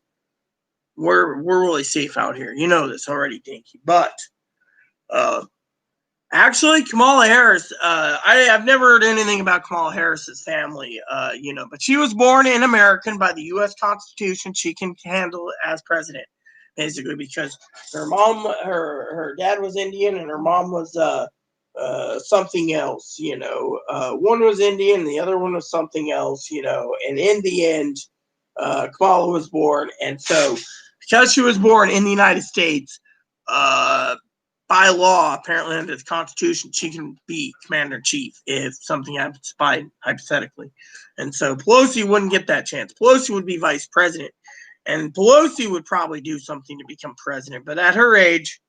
we're really safe out here. You know this already, Dinky. But actually, Kamala Harris, I've never heard anything about Kamala Harris's family, but she was born in American by the U.S. Constitution. She can handle it as president, basically, because her dad was Indian and her mom was something else, one was Indian, the other one was something else, and in the end, Kamala was born. And so, because she was born in the United States, by law, apparently under the Constitution, she can be commander-in-chief if something happens to Biden, hypothetically. And so Pelosi wouldn't get that chance. Pelosi would be vice president. And Pelosi would probably do something to become president. But at her age,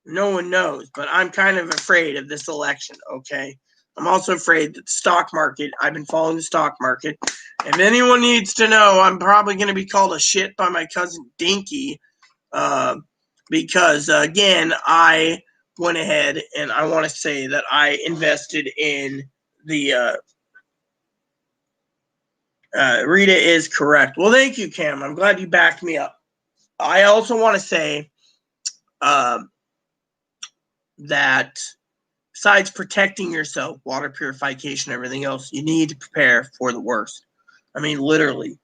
no one knows. But I'm kind of afraid of this election, okay? I'm also afraid that the stock market, I've been following the stock market. If anyone needs to know, I'm probably going to be called a shit by my cousin Dinky. Because, again, I went ahead and I want to say that I invested in the Rita is correct. Well, thank you, Cam. I'm glad you backed me up. I also want to say that besides protecting yourself, water purification, everything else, you need to prepare for the worst. I mean, literally.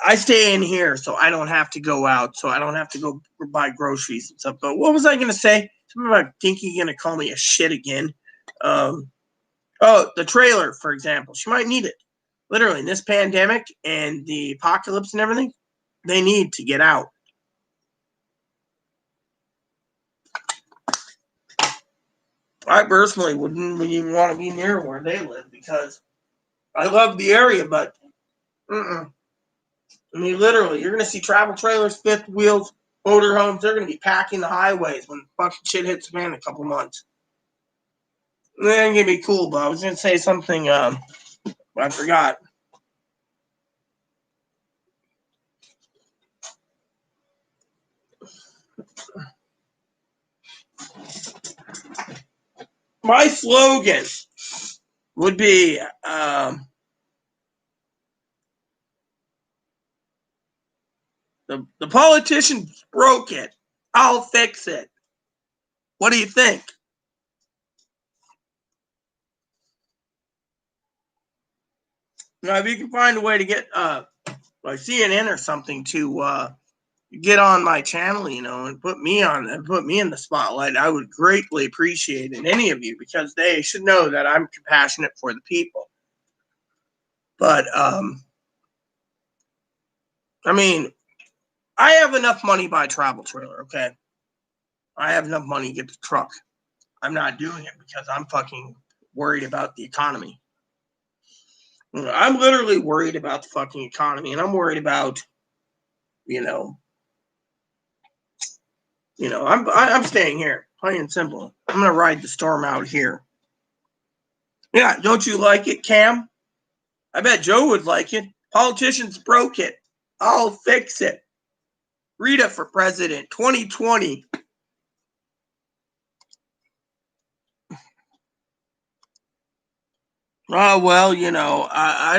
I stay in here so I don't have to go out, so I don't have to go buy groceries and stuff. But what was I going to say? Something about Dinky going to call me a shit again. The trailer, for example. She might need it. Literally, in this pandemic and the apocalypse and everything, they need to get out. I personally wouldn't even want to be near where they live because I love the area, but literally, you're going to see travel trailers, fifth wheels, motorhomes. They're going to be packing the highways when fucking shit hits the fan in a couple months. It ain't going to be cool, but I was going to say something, I forgot. My slogan would be, the politicians broke it. I'll fix it. What do you think? Now, if you can find a way to get like CNN or something to get on my channel, and put me in the spotlight, I would greatly appreciate it. Any of you, because they should know that I'm compassionate for the people. But I have enough money to buy a travel trailer, okay? I have enough money to get the truck. I'm not doing it because I'm fucking worried about the economy. I'm literally worried about the fucking economy, and I'm worried about, I'm staying here, plain and simple. I'm gonna ride the storm out here. Yeah, don't you like it, Cam? I bet Joe would like it. Politicians broke it. I'll fix it. Rita for president, 2020. Oh, well, I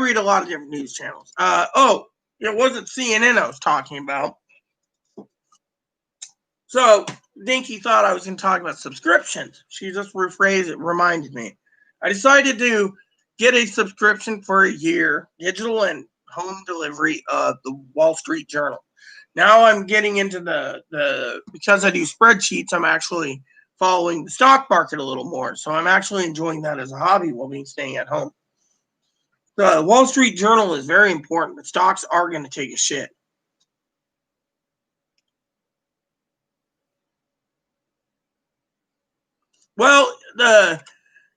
read a lot of different news channels. It wasn't CNN I was talking about. So, Dinky thought I was going to talk about subscriptions. She just rephrased it, reminded me. I decided to get a subscription for a year, digital and home delivery of the Wall Street Journal. Now I'm getting into because I do spreadsheets, I'm actually following the stock market a little more. So I'm actually enjoying that as a hobby while staying at home. The Wall Street Journal is very important, but stocks are going to take a shit. Well,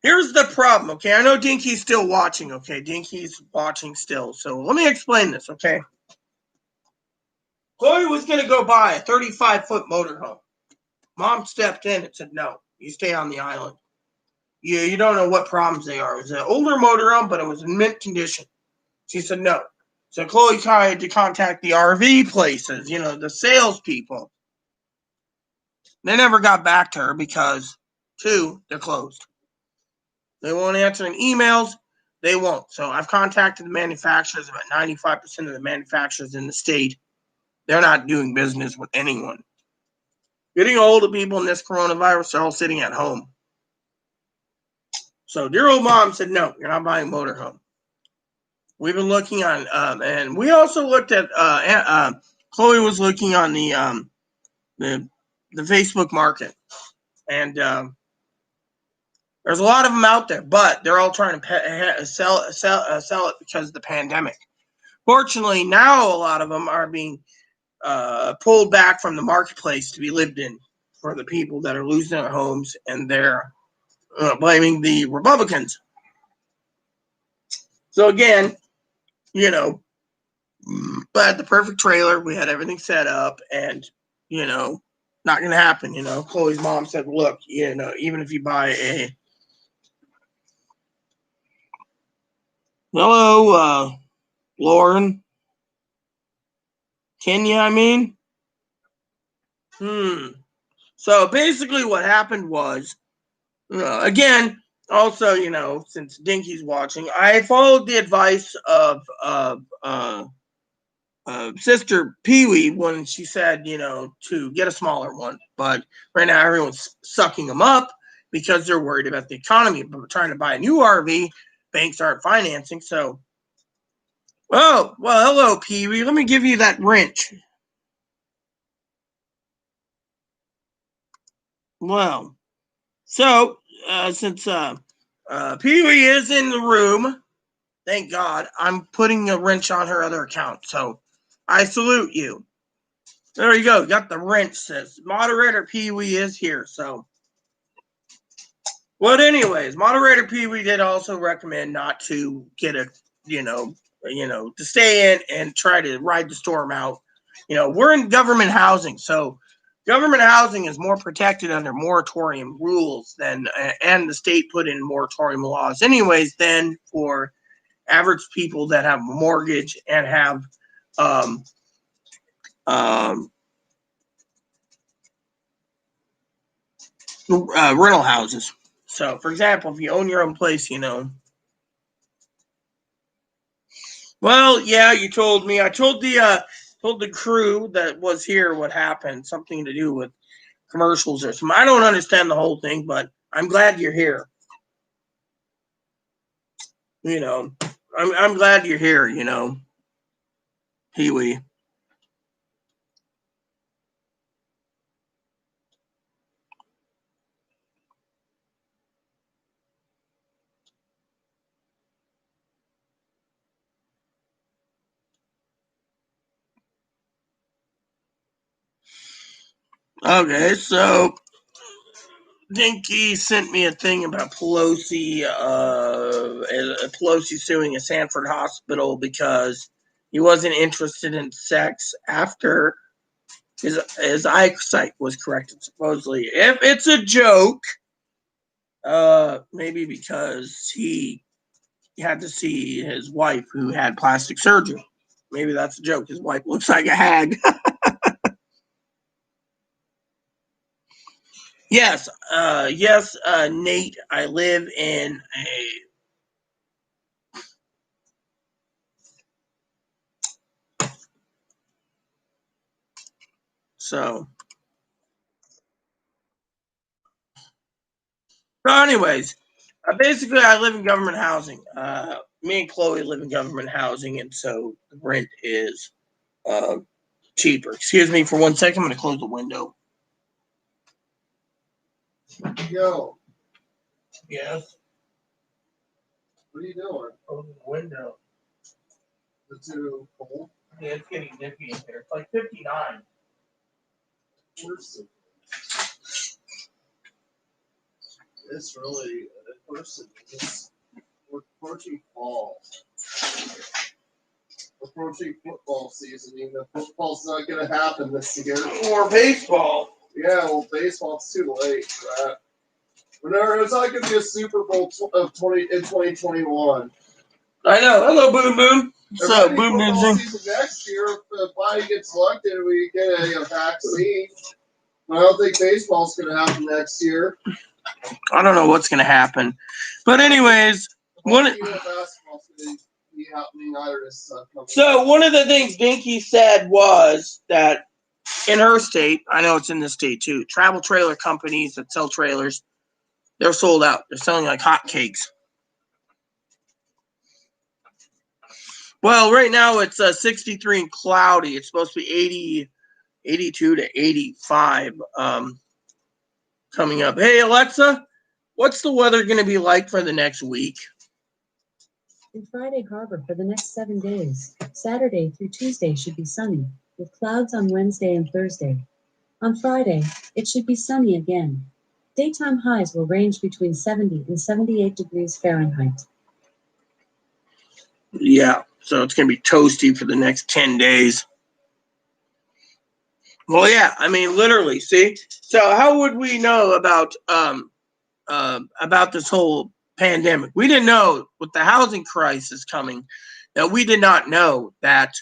here's the problem, okay? I know Dinky's still watching, okay? Dinky's watching still. So let me explain this, okay? Chloe was going to go buy a 35-foot motorhome. Mom stepped in and said, no, you stay on the island. You don't know what problems they are. It was an older motorhome, but it was in mint condition. She said no. So Chloe tried to contact the RV places, the salespeople. They never got back to her because, 2, they're closed. They won't answer in emails. They won't. So I've contacted the manufacturers. About 95% of the manufacturers in the state, they're not doing business with anyone. Getting a hold of people in this coronavirus are all sitting at home. So dear old mom said, no, you're not buying a motorhome. We've been looking on, and we also looked at, Chloe was looking on the Facebook market. And there's a lot of them out there, but they're all trying to sell it because of the pandemic. Fortunately, now a lot of them are being pulled back from the marketplace to be lived in for the people that are losing their homes, and they're blaming the Republicans. So again, but the perfect trailer, we had everything set up, and not going to happen. Chloe's mom said, look, even if you buy a hello, Lauren, Kenya, I mean. So basically what happened was, again, also, since Dinky's watching, I followed the advice of Sister Pee-wee when she said, to get a smaller one. But right now everyone's sucking them up because they're worried about the economy. But we're trying to buy a new RV. Banks aren't financing. So, oh, well, hello, Pee-wee. Let me give you that wrench. Well, so since Pee-wee is in the room, thank God, I'm putting a wrench on her other account. So I salute you. There you go. Got the wrench. Says Moderator Pee-wee is here. So, but anyways, Moderator Pee-wee did also recommend not to get a, to stay in and try to ride the storm out. We're in government housing, so government housing is more protected under moratorium rules than, and the state put in moratorium laws anyways, than for average people that have a mortgage and have rental houses. So, for example, if you own your own place, well, yeah, you told me. I told the crew that was here what happened, something to do with commercials or something. I don't understand the whole thing, but I'm glad you're here. I'm glad you're here. Pee-wee. Okay, so Dinky sent me a thing about Pelosi. Pelosi suing a Sanford hospital because he wasn't interested in sex after his eyesight was corrected. Supposedly, if it's a joke, maybe because he had to see his wife who had plastic surgery. Maybe that's a joke. His wife looks like a hag. Yes, Nate. I live in a so. Anyways, basically, I live in government housing. Me and Chloe live in government housing, and so the rent is cheaper. Excuse me for 1 second. I'm going to close the window. Yo, Yes. what are you doing? Closing the window. Is it too cold? Yeah, it's getting nippy in here. It's like 59. It's really we're approaching fall. Approaching football season. Even though football's not going to happen this year. Or baseball. Yeah, well, baseball's too late for that. Whenever it's not going to be a Super Bowl in 2021. I know. Hello, Boom Boom. So, Boom football Boom. Season next year, if Biden gets elected, we get a vaccine. I don't think baseball's going to happen next year. I don't know what's going to happen. But anyways, one. Hockey or basketball's going to be happening either this coming. So one of the things Dinky said was that in her state, I know it's in this state too, travel trailer companies that sell trailers, they're sold out. They're selling like hotcakes. Well, right now it's 63 and cloudy. It's supposed to be 80, 82 to 85 coming up. Hey, Alexa, what's the weather going to be like for the next week? In Friday Harbor for the next 7 days, Saturday through Tuesday should be sunny, with clouds on Wednesday and Thursday. On Friday, it should be sunny again. Daytime highs will range between 70 and 78 degrees Fahrenheit. Yeah, so it's going to be toasty for the next 10 days. Well, yeah, I mean, literally, see? So how would we know about this whole pandemic? We didn't know with the housing crisis coming that we did not know that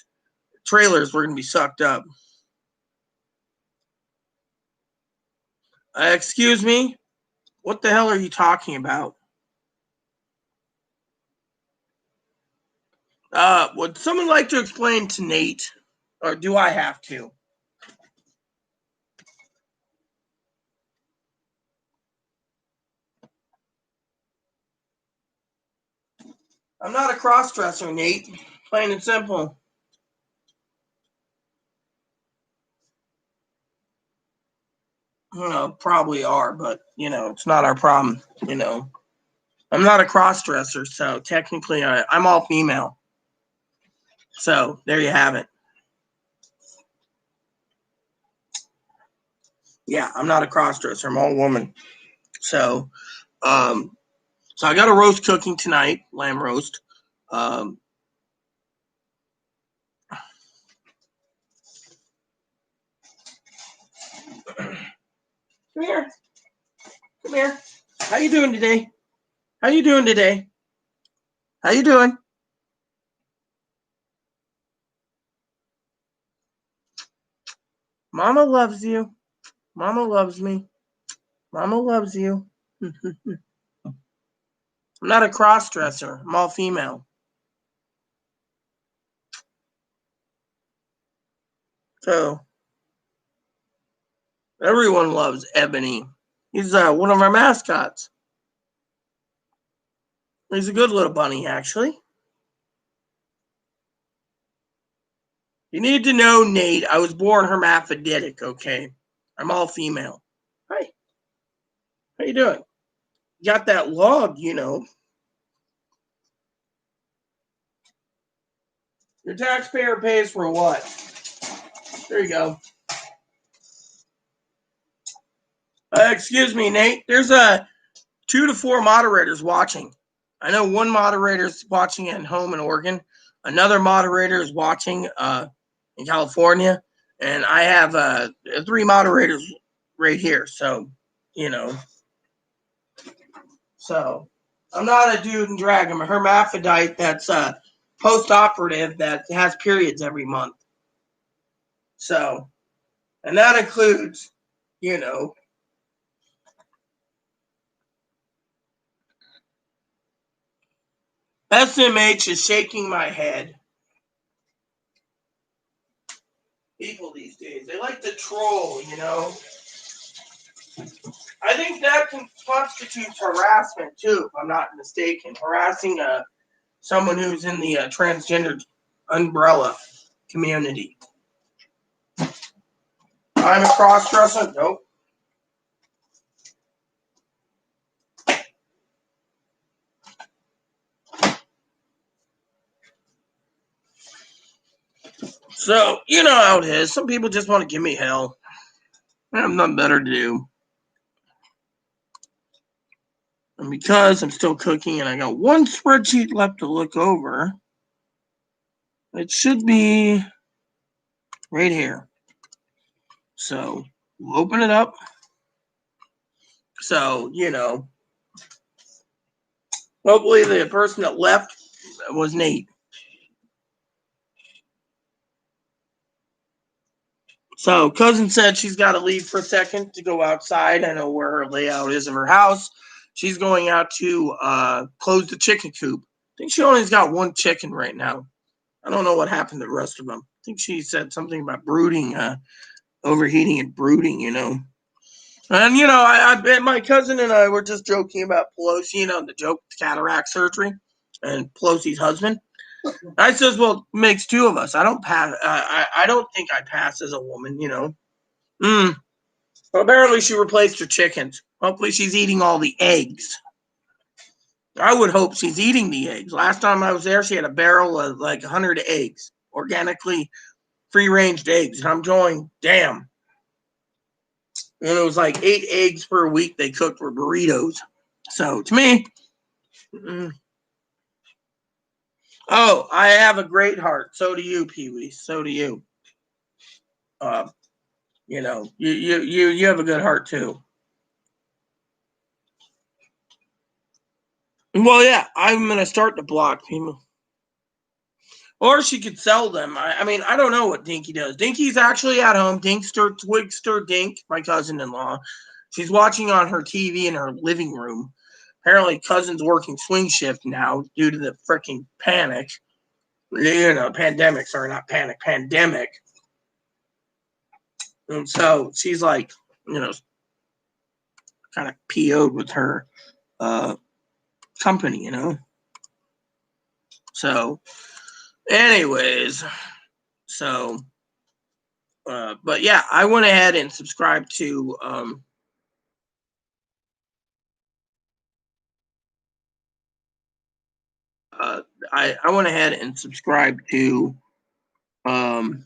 trailers were going to be sucked up. Excuse me? What the hell are you talking about? Would someone like to explain to Nate, or do I have to? I'm not a cross-dresser, Nate. Plain and simple. Probably are, but, it's not our problem, I'm not a cross-dresser, so technically I'm all female. So there you have it. Yeah, I'm not a cross-dresser. I'm all woman. So I got a roast cooking tonight, lamb roast. Come here. Come here. How you doing today? How you doing today? How you doing? Mama loves you. Mama loves me. Mama loves you. I'm not a cross-dresser. I'm all female. So everyone loves Ebony. He's one of our mascots. He's a good little bunny, actually. You need to know, Nate, I was born hermaphroditic, okay? I'm all female. Hi. How you doing? You got that log, Your taxpayer pays for what? There you go. Excuse me, Nate. There's 2 to 4 moderators watching. I know one moderator is watching at home in Oregon. Another moderator is watching in California. And I have 3 moderators right here. So, So, I'm not a dude and drag. I'm a hermaphrodite that's post-operative that has periods every month. So, and that includes, SMH is shaking my head. People these days, they like to troll, I think that constitutes harassment too, if I'm not mistaken. Harassing someone who's in the transgender umbrella community. I'm a cross-dresser? Nope. So, you know how it is. Some people just want to give me hell. I have nothing better to do. And because I'm still cooking and I got one spreadsheet left to look over, it should be right here. So we'll open it up. So, hopefully the person that left was Nate. So cousin said she's got to leave for a second to go outside. I know where her layout is of her house. She's going out to close the chicken coop. I think she only's got one chicken right now. I don't know what happened to the rest of them. I think she said something about brooding, overheating and brooding, And, my cousin and I were just joking about Pelosi, the joke, cataract surgery, and Pelosi's husband. I says, well, it makes two of us. I don't pass. I don't think I pass as a woman, Well, apparently she replaced her chickens. Hopefully she's eating all the eggs. I would hope she's eating the eggs. Last time I was there, she had a barrel of like 100 eggs, organically free-range eggs. And I'm going, damn. And it was like 8 eggs per week they cooked for burritos. So to me, oh, I have a great heart. So do you, Pee Wee. So do you. You have a good heart too. Well, yeah, I'm gonna start to block people. Or she could sell them. I mean, I don't know what Dinky does. Dinky's actually at home. Twigster Dink, my cousin-in-law. She's watching on her TV in her living room. Apparently, cousin's working swing shift now due to the freaking panic. Pandemic. Sorry, not panic. Pandemic. And so she's like, kind of PO'd with her company, So, anyways, but yeah, I went ahead and subscribed to I went ahead and subscribed to the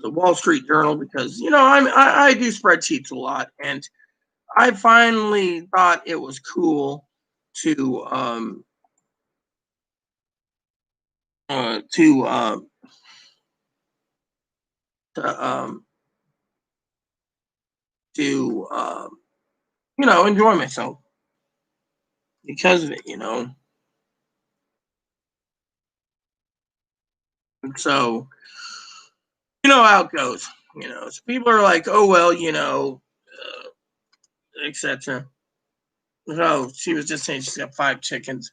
Wall Street Journal because I do spreadsheets a lot, and I finally thought it was cool to uh, to um, to enjoy myself because of it, And so how it goes, So people are like, oh well, etc. So she was just saying she's got 5 chickens.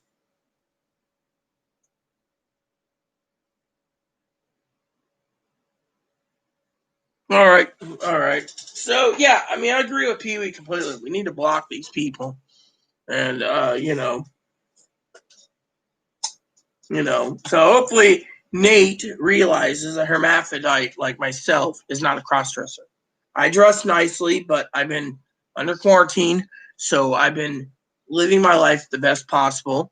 All right, all right. So yeah, I mean, I agree with Pee Wee completely. We need to block these people, and So hopefully Nate realizes a hermaphrodite like myself is not a crossdresser. I dress nicely, but I've been under quarantine, so I've been living my life the best possible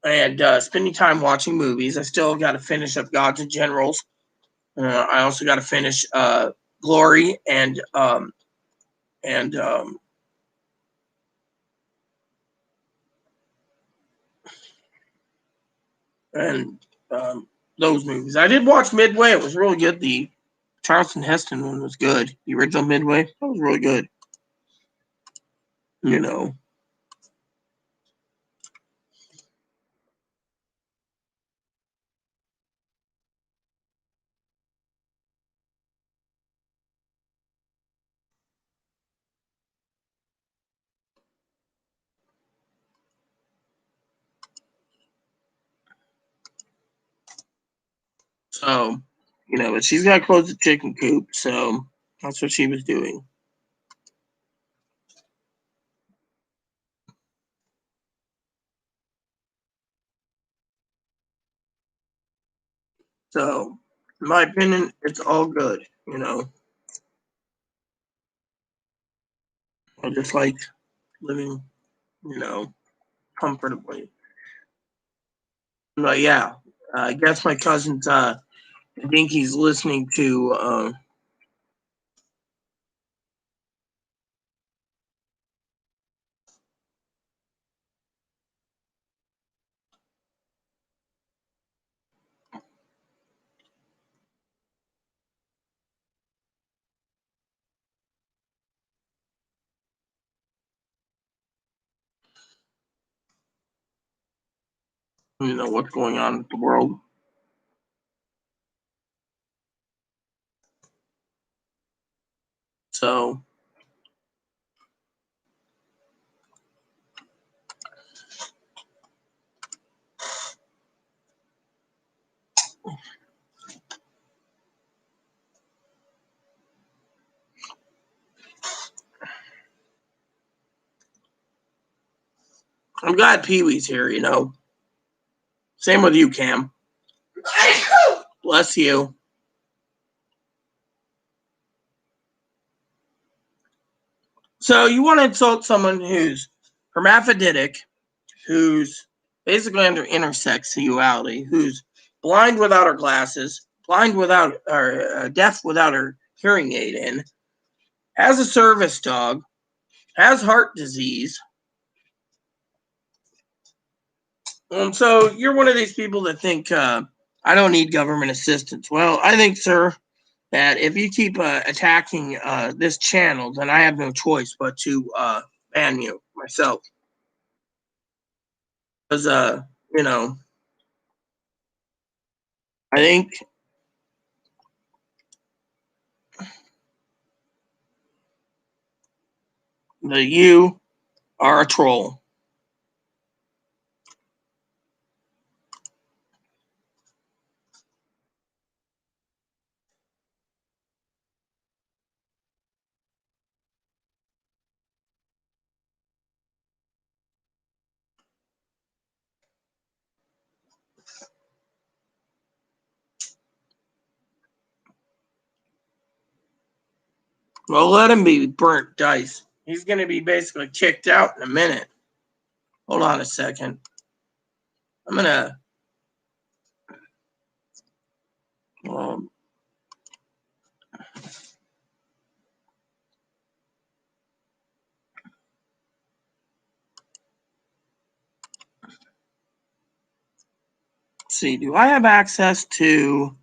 and spending time watching movies. I still got to finish up Gods and Generals. I also got to finish Glory and and and those movies. I did watch Midway. It was really good. The Charleston Heston one was good. The original Midway, that was really good. You know. So, but she's got to close the chicken coop, so that's what she was doing. So, in my opinion, it's all good, I just like living, comfortably. But yeah, I guess my cousin's Dinky's listening to what's going on with the world. So I'm glad Pee Wee's here, you know. Same with you, Cam. Bless you. So you want to insult someone who's hermaphroditic, who's basically under intersexuality, who's blind without her glasses, blind without or deaf without her hearing aid in, has a service dog, has heart disease. So you're one of these people that think I don't need government assistance. Well, I think, sir, that if you keep attacking this channel, then I have no choice but to ban you myself. Because, you know, I think that you are a troll. Well, let him be burnt dice. He's going to be basically kicked out in a minute. Hold on a second. I'm going to... see, do I have access to...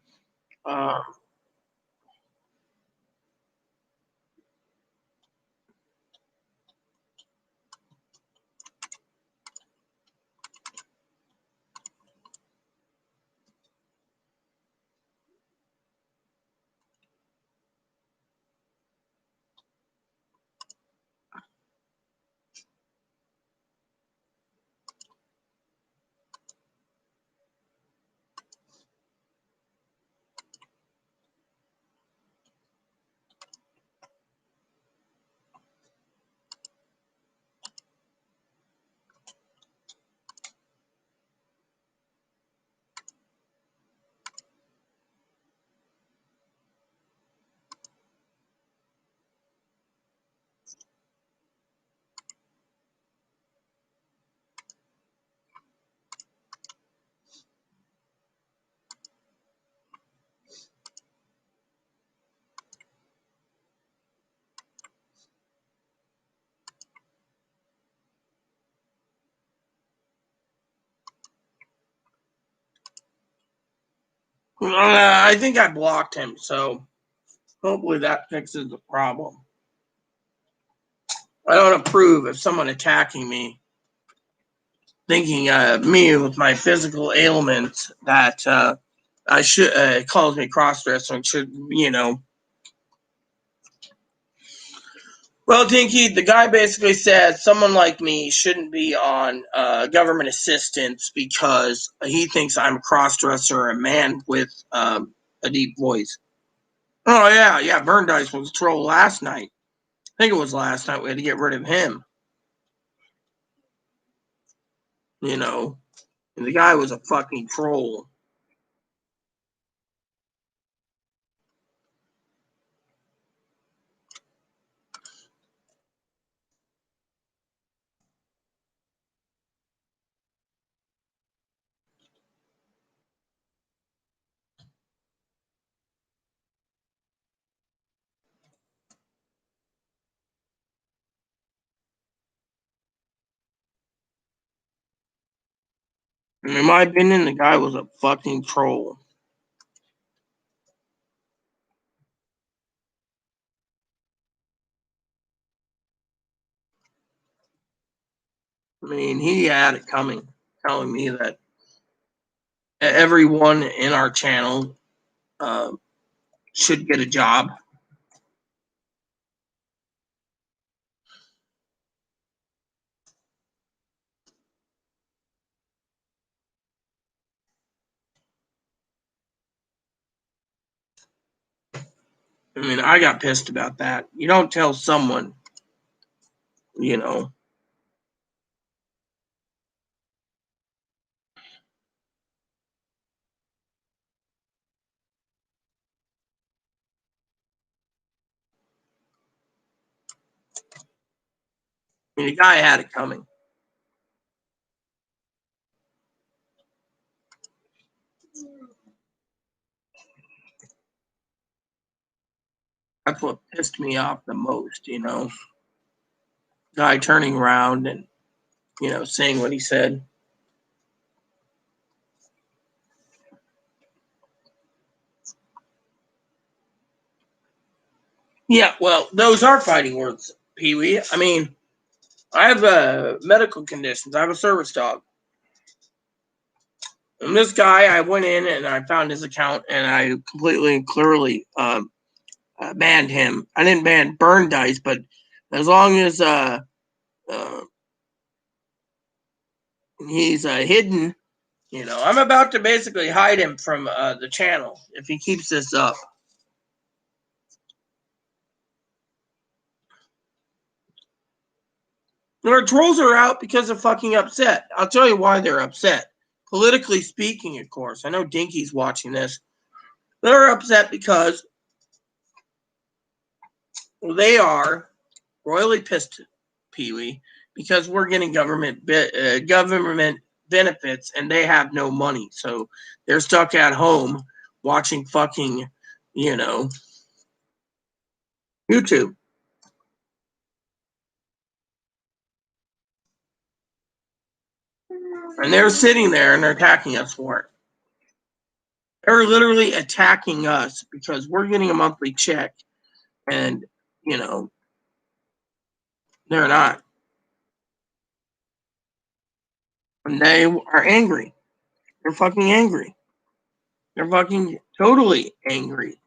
I think I blocked him, so hopefully that fixes the problem. I don't approve of someone attacking me, thinking me with my physical ailments that I should calls me cross-dresser and should, you know. Well, Dinky, the guy basically said someone like me shouldn't be on government assistance because he thinks I'm a cross-dresser or a man with a deep voice. Oh, yeah, Burn Dice was a troll last night. I think it was last night we had to get rid of him. You know, and the guy was a fucking troll. In my opinion, the guy was a fucking troll. I mean, he had it coming, telling me that everyone in our channel should get a job. I mean, I got pissed about that. You don't tell someone, you know. I mean, the guy had it coming. That's what pissed me off the most, you know. Guy turning around and, you know, saying what he said. Yeah, well, those are fighting words, Pee Wee. I mean, I have medical conditions. I have a service dog. And this guy, I went in and I found his account and I completely and clearly banned him. I didn't ban Burn Dice, but as long as he's hidden, you know, I'm about to basically hide him from the channel if he keeps this up. Our trolls are out because they're fucking upset. I'll tell you why they're upset. Politically speaking, of course. I know Dinky's watching this. They're upset because they are royally pissed, Pee Wee, because we're getting government benefits and they have no money. So they're stuck at home watching fucking, you know, YouTube. And they're sitting there and they're attacking us for it. They're literally attacking us because we're getting a monthly check and, you know, they're not. And they are angry. They're fucking angry. They're fucking totally angry.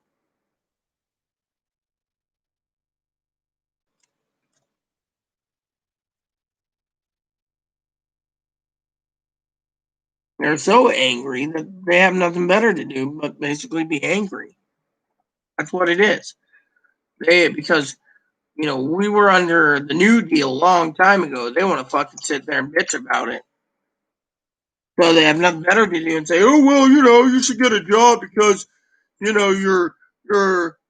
They're so angry that they have nothing better to do but basically be angry. That's what it is. Because, you know, we were under the New Deal a long time ago. They want to fucking sit there and bitch about it. So they have nothing better to do and say, oh, well, you know, you should get a job because, you know, you're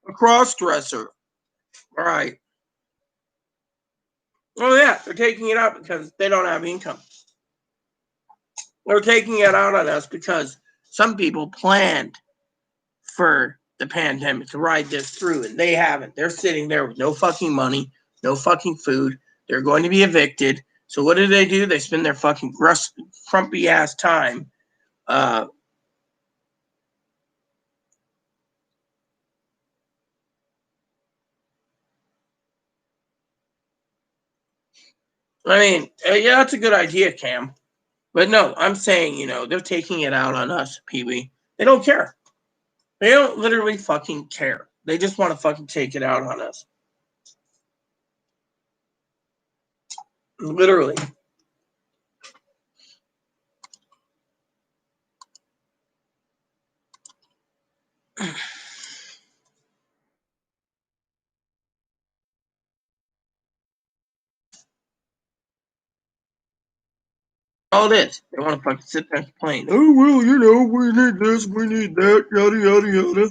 a cross dresser. All right. Oh, yeah, they're taking it out because they don't have income. They're taking it out on us because some people planned for the pandemic to ride this through, and they haven't. They're sitting there with no fucking money, no fucking food. They're going to be evicted. So what do? They spend their fucking frumpy ass time I mean, yeah, that's a good idea, Cam. But no, I'm saying, you know, they're taking it out on us, Pee Wee. They don't care. They don't literally fucking care. They just want to fucking take it out on us. Literally. All it is. They want to fucking sit there and complain. Oh, well, you know, we need this, we need that, yada, yada, yada.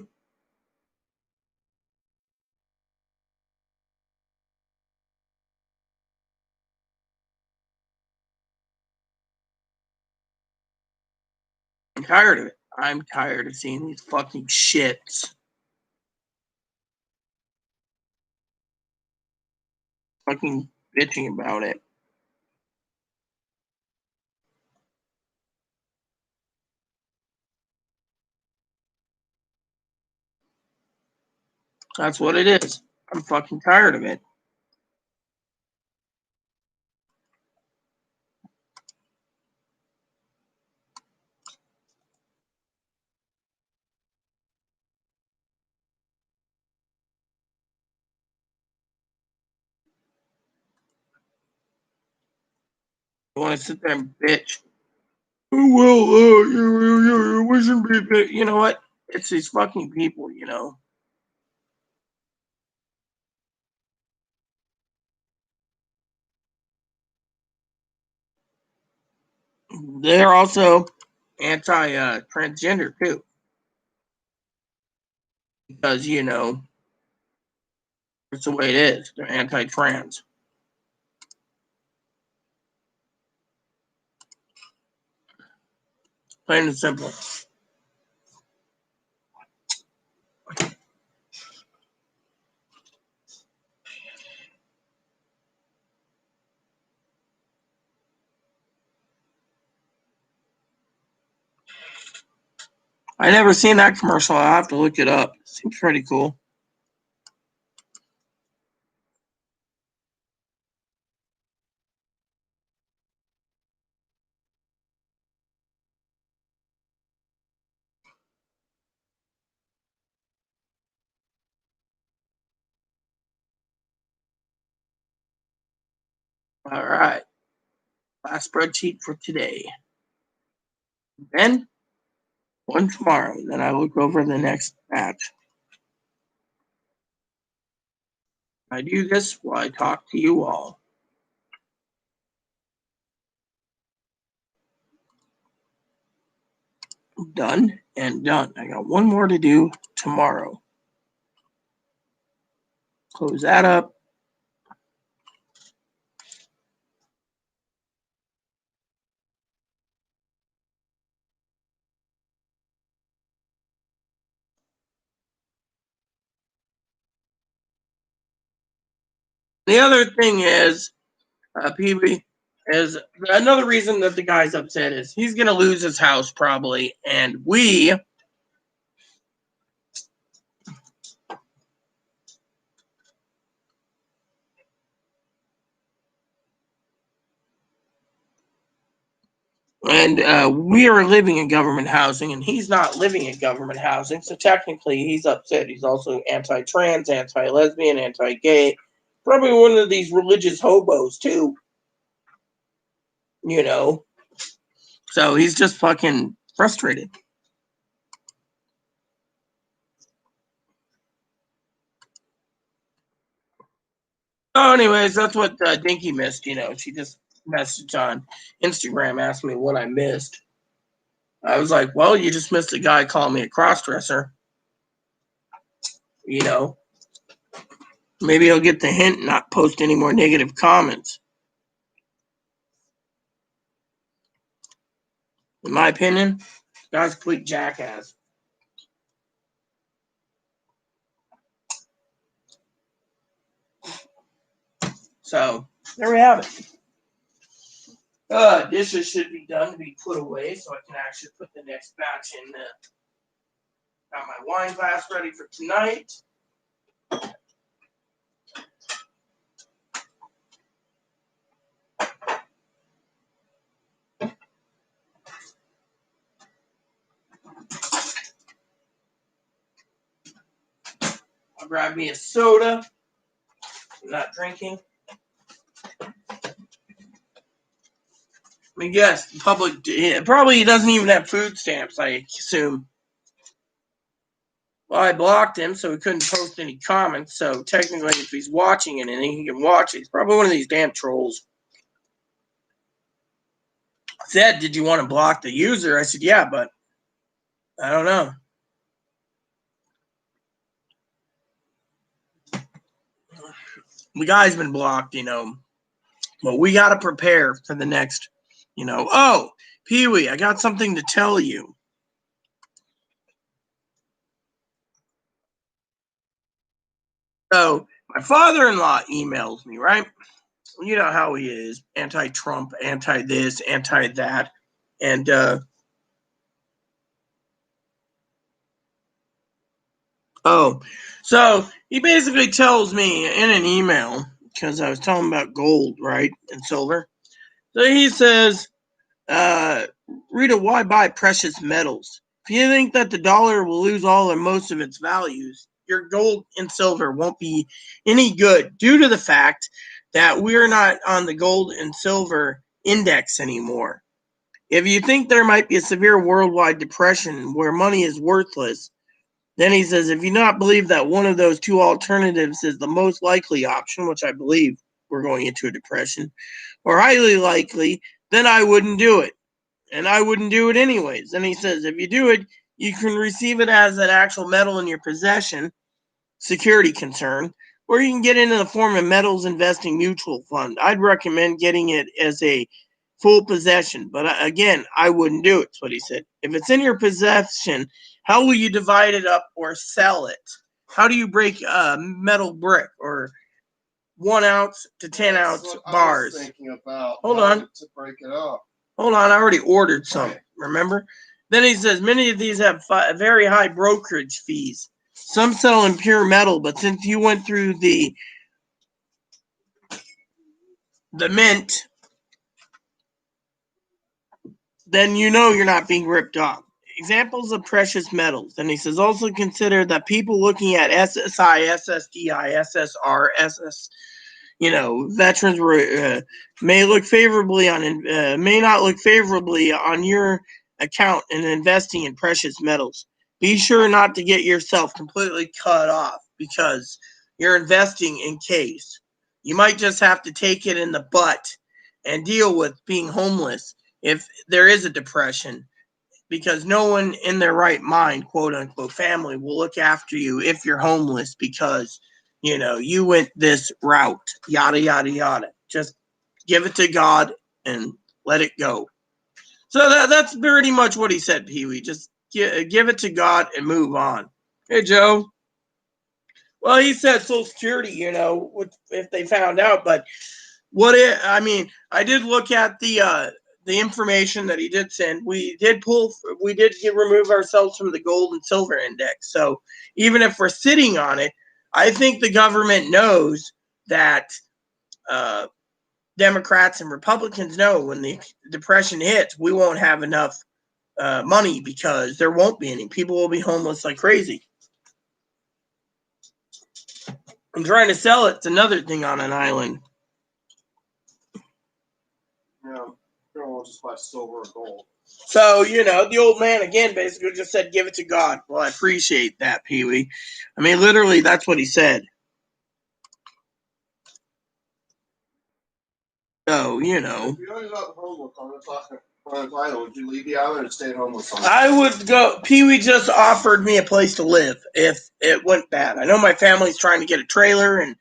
I'm tired of it. I'm tired of seeing these fucking shits. Fucking bitching about it. That's what it is. I'm fucking tired of it. I want to sit there and bitch. Oh, well, we shouldn't be. You know what? It's these fucking people, you know. they're also anti-transgender too, because it's the way it is. They're anti-trans. Plain and simple. I never seen that commercial. I'll have to look it up. Seems pretty cool. All right. Last spreadsheet for today. Then one tomorrow. Then I look over the next batch. I do this while I talk to you all. Done and done. I got one more to do tomorrow. Close that up. The other thing is, Pee-wee, is another reason that the guy's upset is he's going to lose his house probably, and we are living in government housing, and he's not living in government housing, so technically he's upset. He's also anti-trans, anti-lesbian, anti-gay, probably one of these religious hobos too, so he's just fucking frustrated. So anyways, that's what Dinky missed. She just messaged on Instagram, asked me what I missed. I was like, well, you just missed a guy calling me a crossdresser. Maybe he'll get the hint and not post any more negative comments. In my opinion, the guy's a complete jackass. So, there we have it. Dishes should be done to be put away so I can actually put the next batch in. Got my wine glass ready for tonight. I'll grab me a soda. I'm not drinking. I mean, yes, the public probably doesn't even have food stamps, I assume. Well, I blocked him, so he couldn't post any comments. So technically, if he's watching anything, he can watch it. He's probably one of these damn trolls. Said, did you want to block the user? I said, yeah, but I don't know. The guy's been blocked, but we got to prepare for the next, Oh, Pee-wee, I got something to tell you. So my father-in-law emails me, right? You know how he is, anti-Trump, anti-this, anti-that. And so he basically tells me in an email, because I was telling him about gold, right, and silver. So he says, Rita, why buy precious metals? If you think that the dollar will lose all or most of its values, your gold and silver won't be any good due to the fact that we're not on the gold and silver index anymore. If you think there might be a severe worldwide depression where money is worthless, then he says, if you not believe that one of those two alternatives is the most likely option, which I believe we're going into a depression, or highly likely, then I wouldn't do it. and I wouldn't do it anyways. And he says, if you do it, you can receive it as an actual metal in your possession, security concern, or you can get it in the form of metals investing mutual fund. I'd recommend getting it as a full possession, but again, I wouldn't do it. That's what he said. If it's in your possession, how will you divide it up or sell it? How do you break a metal brick or 1 ounce to 10 ounce That's what bars? I was thinking about. Hold how on. to break it up. Hold on, I already ordered some. Right. Remember? Then he says many of these have very high brokerage fees. Some sell in pure metal, but since you went through the mint, then you know you're not being ripped off. Examples of precious metals. And he says also consider that people looking at SSI, SSDI, SSR, SS, veterans may look favorably on may not look favorably on your account in investing in precious metals. Be sure not to get yourself completely cut off because you're investing in case. You might just have to take it in the butt and deal with being homeless if there is a depression, because no one in their right mind, quote unquote, family will look after you if you're homeless because, you went this route, yada, yada, yada. Just give it to God and let it go. So that's pretty much what he said, Pee Wee. Just give it to God and move on. Hey, Joe. Well, he said Social Security, if they found out, but I did look at the information that he did send. We did remove ourselves from the gold and silver index. So even if we're sitting on it, I think the government knows that Democrats and Republicans know when the depression hits, we won't have enough money because there won't be any. People will be homeless like crazy. I'm trying to sell it. It's another thing on an island. Yeah. We'll just buy silver or gold. So, the old man, again, basically just said, give it to God. Well, I appreciate that, Pee Wee. I mean, literally, that's what he said. So, If you know about the homeless on the island, would you leave the island or stay homeless on it? I would go. Pee Wee just offered me a place to live if it went bad. I know my family's trying to get a trailer, and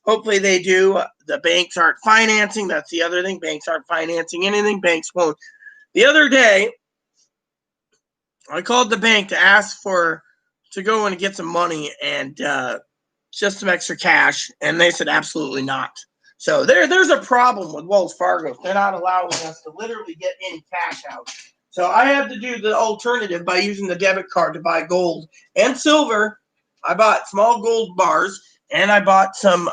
hopefully they do. The banks aren't financing. That's the other thing. Banks aren't financing anything. Banks won't. The other day, I called the bank to ask to go and get some money and just some extra cash, and they said absolutely not. So there's a problem with Wells Fargo. They're not allowing us to literally get any cash out. So I had to do the alternative by using the debit card to buy gold and silver. I bought small gold bars, and I bought some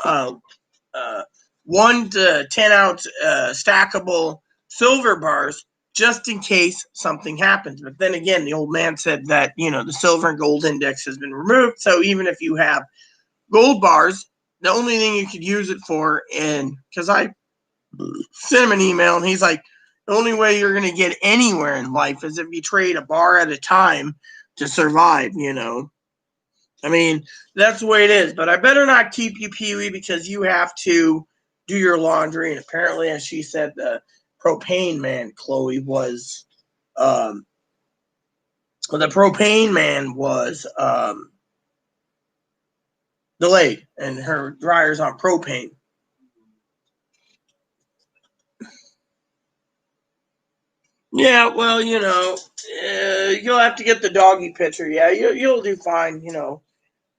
1 to 10 ounce stackable silver bars just in case something happens. But then again, the old man said that, the silver and gold index has been removed. So even if you have gold bars, the only thing you could use it for, and because I sent him an email and he's like, the only way you're going to get anywhere in life is if you trade a bar at a time to survive, I mean, that's the way it is. But I better not keep you, Pee Wee, because you have to do your laundry. And apparently, as she said, the propane man, Chloe, was delayed, and her dryer's on propane. Yeah, well, you'll have to get the doggy picture. Yeah, you'll do fine.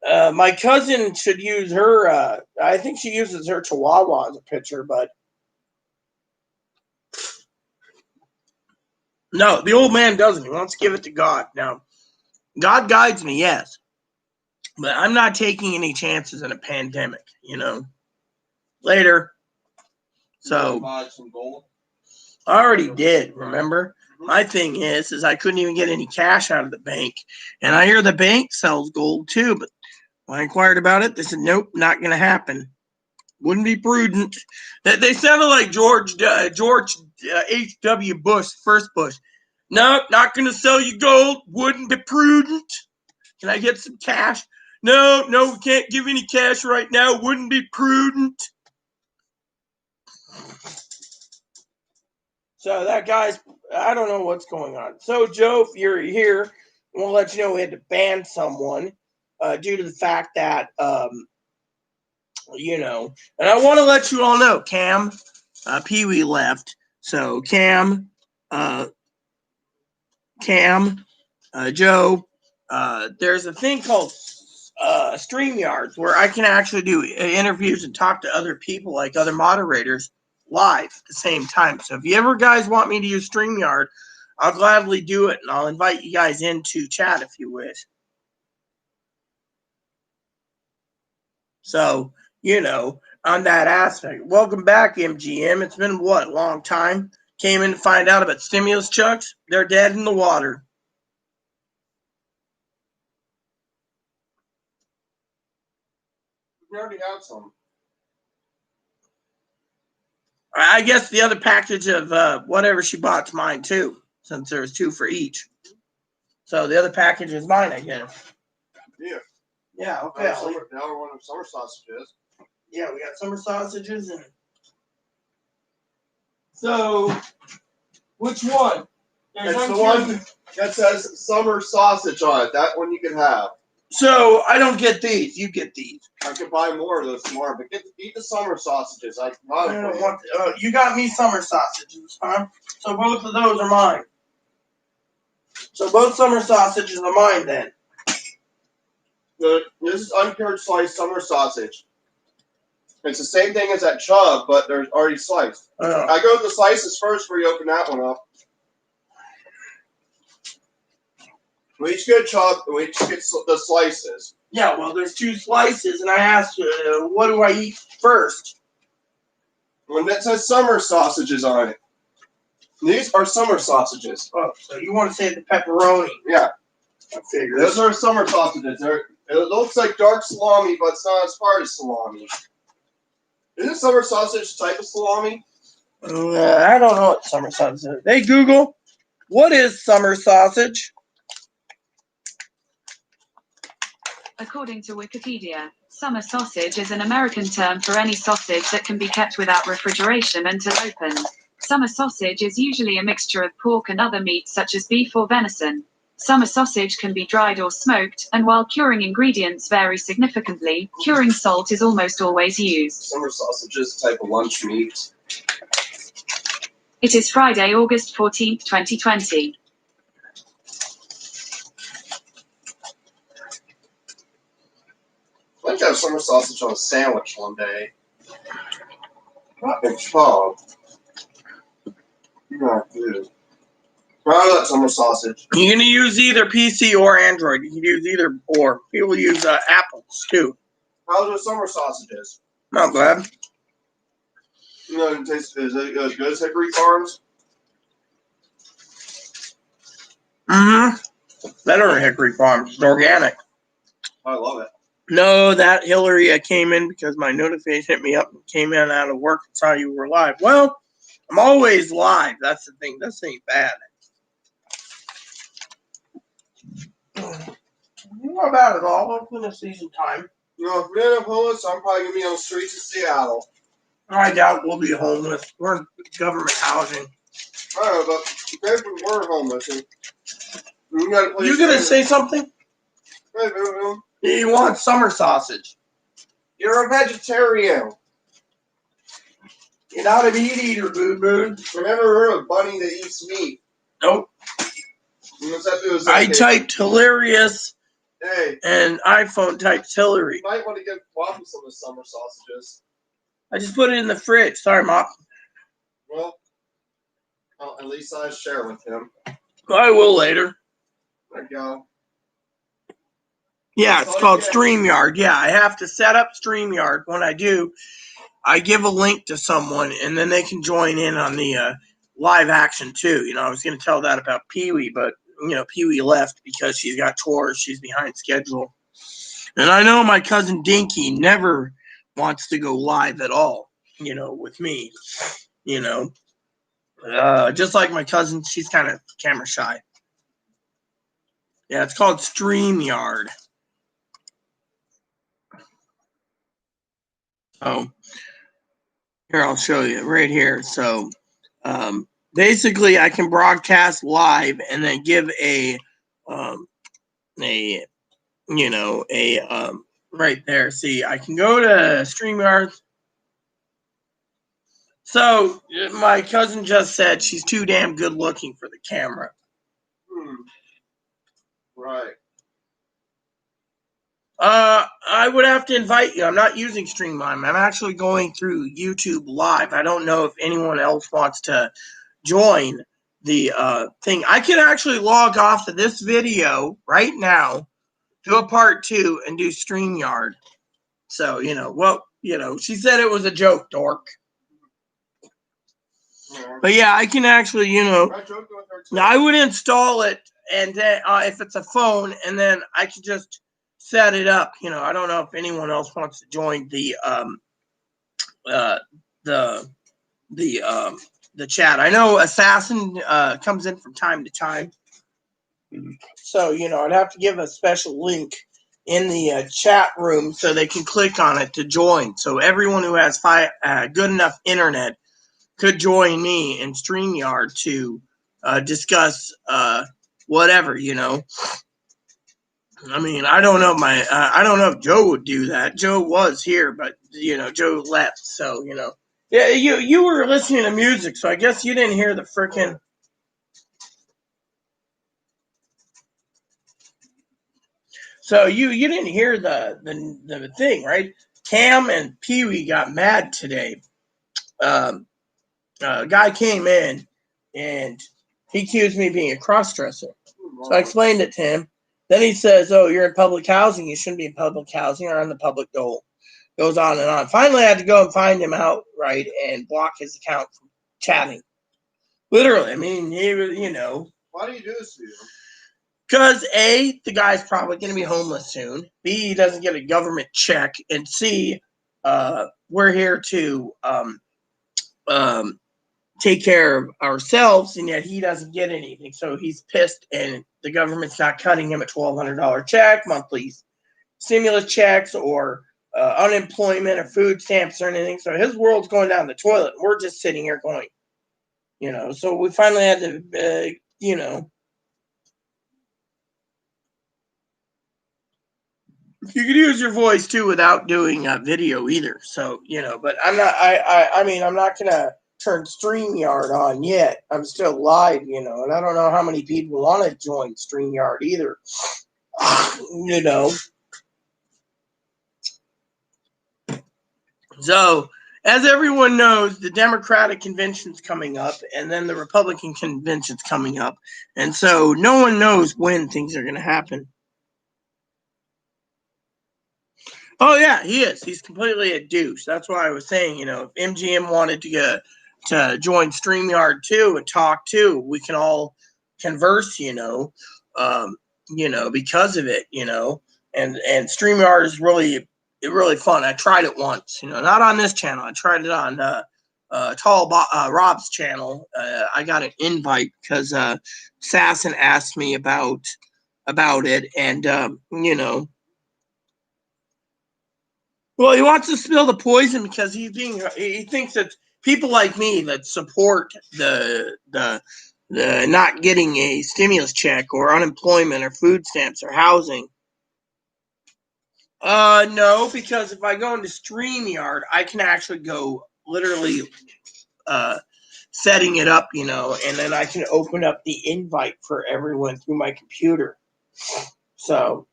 My cousin should use her. I think she uses her Chihuahua as a picture, but no, the old man doesn't. He wants to give it to God. Now, God guides me, yes, but I'm not taking any chances in a pandemic. Later. So buy some gold. I already did. Remember, my thing is I couldn't even get any cash out of the bank, and I hear the bank sells gold too. But when I inquired about it, they said nope, not going to happen. Wouldn't be prudent. They sounded like George H.W. Bush, first Bush. Nope, not going to sell you gold. Wouldn't be prudent. Can I get some cash? No, we can't give any cash right now. Wouldn't be prudent. So that guy's I don't know what's going on. So, Joe, if you're here, I want to let you know we had to ban someone due to the fact that, you know, and I want to let you all know, Cam, Pee Wee left. So, Cam, Joe, there's a thing called StreamYards where I can actually do interviews and talk to other people, like other moderators, live at the same time. So if you ever guys want me to use StreamYard, I'll gladly do it, and I'll invite you guys into chat if you wish. So, you know, on that aspect, welcome back, MGM. It's been what, a long time? Came in to find out about stimulus checks. They're dead in the water. We already have some. I guess the other package of whatever she bought's mine too, since there's 2 for each. So the other package is mine, I guess. Yeah. Yeah, okay. Now we're one of summer sausages. Yeah, we got summer sausages and. So, which one? It's the one that says summer sausage on it. That one you can have. So I don't get these. You get these. I could buy more of those tomorrow, but eat the summer sausages. I don't want. You got me summer sausages, huh? So both of those are mine. So both summer sausages are mine then. This is uncured sliced summer sausage. It's the same thing as that Chubb, but they're already sliced. I go with the slices first before you open that one up. We each get Chubb, and we each get the slices. Yeah, well, there's 2 slices, and I asked, what do I eat first? When it says summer sausages on it. These are summer sausages. Oh, so you want to say the pepperoni? Yeah. I figured. Those are summer sausages. It looks like dark salami, but it's not as hard as salami. Isn't summer sausage a type of salami? I don't know what summer sausage is. Hey, Google, what is summer sausage? According to Wikipedia, summer sausage is an American term for any sausage that can be kept without refrigeration until opened. Summer sausage is usually a mixture of pork and other meats such as beef or venison. Summer sausage can be dried or smoked, and while curing ingredients vary significantly, curing salt is almost always used. Summer sausage is a type of lunch meat. It is Friday, August 14th, 2020. I'd like to have summer sausage on a sandwich one day. Not in Chubb. Not good. Try that summer sausage. You're going to use either PC or Android. You can use either or. People use Apples too. How's the summer sausages? Not bad. You know, it tastes, is it as good as Hickory Farms? Better than Hickory Farms. It's organic. I love it. No, that Hillary came in because my notification hit me up and came in out of work and saw you were live. Well, I'm always live. That's the thing. This ain't bad. Not bad at all. Hopefully this season time. You know, if we end up homeless, I'm probably going to be on the streets of Seattle. I doubt we'll be homeless. We're in government housing. I don't know, but if we were homeless, you got a place. You gonna say something? Hey, You want summer sausage. you're a vegetarian. You're not a meat eater, boo-boo. I never heard of a bunny that eats meat. Nope. I typed hilarious Hey, and iPhone types Hillary. you might want to give Waffle some of the summer sausages. I just put it in the fridge. Sorry, Mom. Well, at least I share with him. I will later. There you go. Yeah, it's called StreamYard. Yeah, I have to set up StreamYard. When I do, I give a link to someone, and then they can join in on the live action too. You know, I was going to tell that about Pee Wee, but you know, Pee Wee left because she's got chores. She's behind schedule. And I know my cousin Dinky never wants to go live at all, you know, with me. You know, just like my cousin, she's kind of camera shy. Yeah, it's called StreamYard. Oh, here, I'll show you right here. So, basically I can broadcast live and then give a right there. See, I can go to StreamYard. So my cousin just said she's too damn good looking for the camera. Right. I would have to invite you. I'm not using StreamYard. I'm actually going through YouTube Live. I don't know if anyone else wants to join the thing. I can actually log off of this video right now, do a part 2, and do StreamYard. So, she said it was a joke, dork. But yeah, I can actually, I would install it, and then if it's a phone, and then I could just set it up. I don't know if anyone else wants to join the chat. I know Assassin comes in from time to time, so I'd have to give a special link in the chat room so they can click on it to join. So everyone who has good enough internet could join me in StreamYard to discuss whatever. I mean, I don't know I don't know if Joe would do that. Joe was here, but Joe left. So yeah, you were listening to music, so I guess you didn't hear the frickin'. So you didn't hear the thing, right? Cam and Pee Wee got mad today. A guy came in and he accused me of being a cross-dresser. So I explained it to him. Then he says, "Oh, you're in public housing. You shouldn't be in public housing or on the public dole." Goes on and on. Finally, I had to go and find him out, right, and block his account from chatting. Literally, I mean, he was, Why do you do this to you? Because A, the guy's probably going to be homeless soon. B, he doesn't get a government check. And C, we're here to take care of ourselves, and yet he doesn't get anything. So he's pissed, and the government's not cutting him a $1,200 check, monthly stimulus checks, or unemployment or food stamps or anything. So his world's going down the toilet. We're just sitting here going, so we finally had to, you could use your voice too without doing video either. So, but I'm not, I mean, I'm not going to turn StreamYard on yet. I'm still live, and I don't know how many people want to join StreamYard either. So, as everyone knows, the Democratic convention's coming up, and then the Republican convention's coming up. And so no one knows when things are going to happen. Oh, yeah, he is. He's completely a douche. That's why I was saying, if MGM wanted to join StreamYard too and talk too, we can all converse, because of it, and StreamYard is really fun. I tried it once, not on this channel. I tried it on Rob's channel. I got an invite because Sasson asked me about it, and well, he wants to spill the poison because he thinks that people like me that support the not getting a stimulus check or unemployment or food stamps or housing. No, because if I go into StreamYard, I can actually go literally setting it up, and then I can open up the invite for everyone through my computer. So,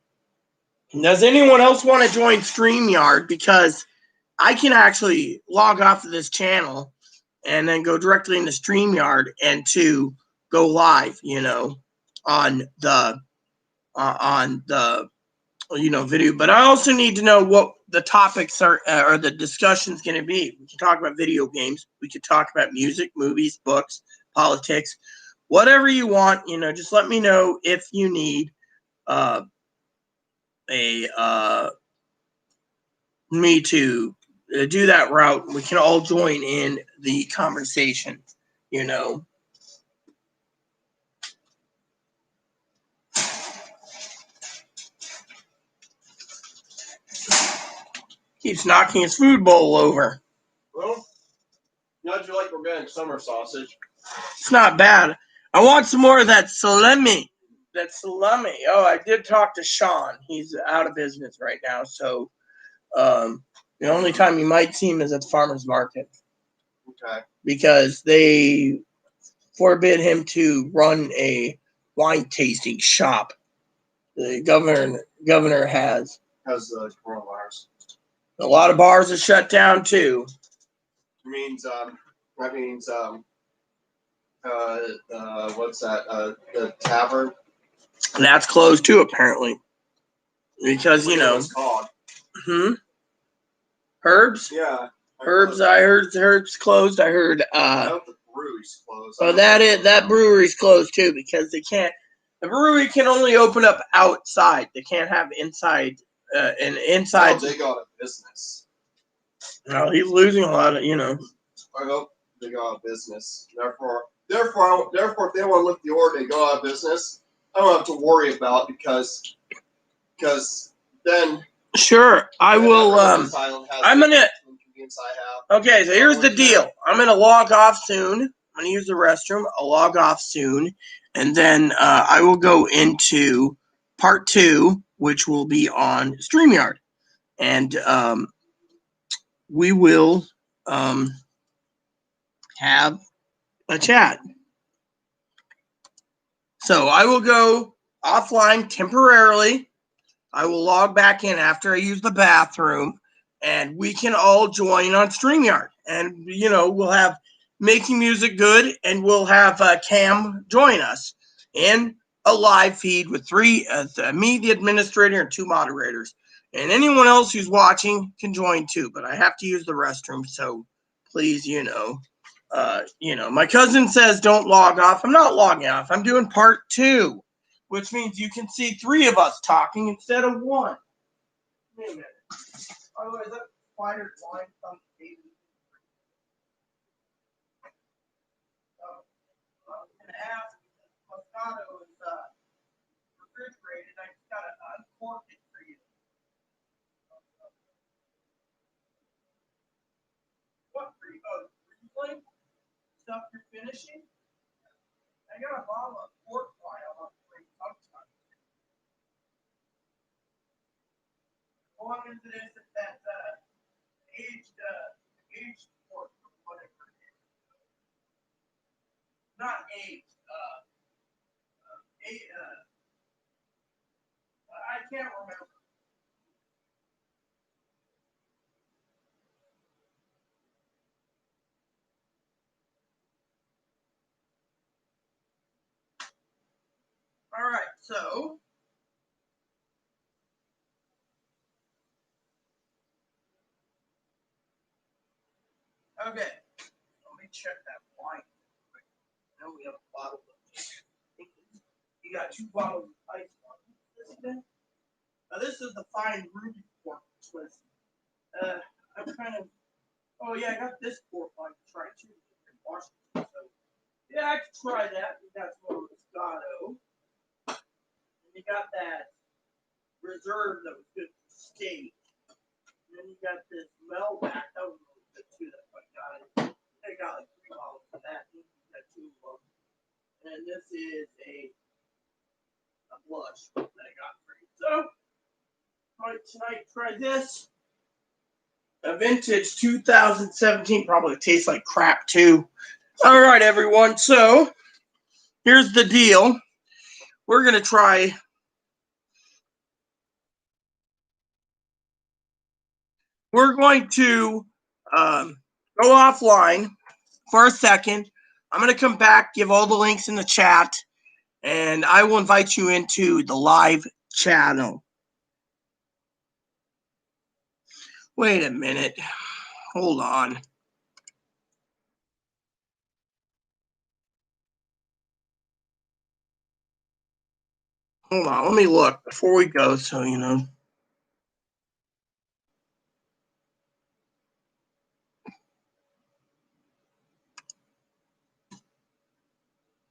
does anyone else want to join StreamYard? Because I can actually log off of this channel and then go directly into StreamYard and to go live, on the video. But I also need to know what the topics are or the discussion's going to be. We can talk about video games. We could talk about music, movies, books, politics, whatever you want. Just let me know if you need me to do that route. We can all join in the conversation. Keeps knocking his food bowl over. Well, How'd you like organic summer sausage? It's not bad. I want some more of that salami. That salami. Oh, I did talk to Sean. He's out of business right now, so the only time you might see him is at the farmer's market Okay. because they forbid him to run a wine tasting shop. The governor has. Has the coronavirus. A lot of bars are shut down too. That means what's that? The tavern. And that's closed too, apparently. Because, I forget what it's called. Herbs? Yeah. Herbs, I heard Herbs closed. I heard I hope the brewery's closed. well that brewery's closed too because the brewery can only open up outside. They can't have inside inside. Oh, they go out of business. No, he's losing a lot of, I hope they go out of business. Therefore, if they want to lift the order, they go out of business. I don't have to worry about it because then. Sure, I will. I'm gonna. Okay, so here's the deal. I'm gonna log off soon. I'm gonna use the restroom. I'll log off soon, and then I will go into part 2, which will be on StreamYard, and we will have a chat. So I will go offline temporarily. I will log back in after I use the bathroom, and we can all join on StreamYard. And, we'll have Making Music Good, and we'll have Cam join us in a live feed with 3, me, the administrator, and 2 moderators. And anyone else who's watching can join too, but I have to use the restroom, so please, my cousin says don't log off. I'm not logging off. I'm doing part 2. Which means you can see 3 of us talking instead of 1. Wait a minute. Oh, is that spider blind on the table? Oh, I was going to ask because Moscato is refrigerated. I just got to uncork it for you. What for you? Oh, Riesling? Stuff you're finishing? I got a bottle of port wine on the way sometime. How long is it if that's aged port or whatever it is? Not aged. I can't remember. All right, so okay, let me check that wine. Now we have a bottle of. You got 2 bottles of ice water. Now this is the fine ruby port twist. I'm kind of. Oh yeah, I got this port wine to try too in Washington. So yeah, I could try that. We got some Moscato. And you got that reserve that was good for steak. And then you got this Melback. That was really good too. That's what I got it. I got like 3 bottles of that. You got 2 of them. And this is a blush that I got for you. So, tonight, try this. A vintage 2017. Probably tastes like crap too. All right, everyone. So, here's the deal. We're going to try. We're going to go offline for a second. I'm going to come back, give all the links in the chat, and I will invite you into the live channel. Wait a minute. Hold on. Hold on. Let me look before we go so you know.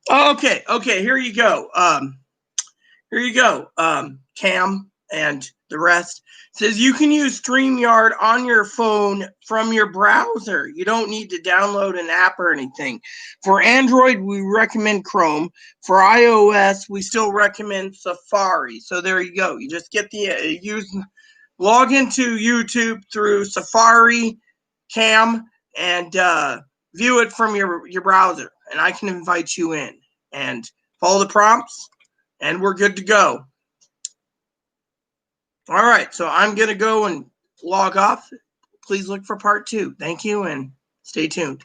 Okay, here you go. Cam, and the rest. It says you can use StreamYard on your phone from your browser. You don't need to download an app or anything. For Android, we recommend Chrome. For iOS, we still recommend Safari. So there you go. You just get the log into YouTube through Safari Cam and view it from your browser, and I can invite you in and follow the prompts, and we're good to go. All right, so I'm going to go and log off. Please look for part 2. Thank you, and stay tuned.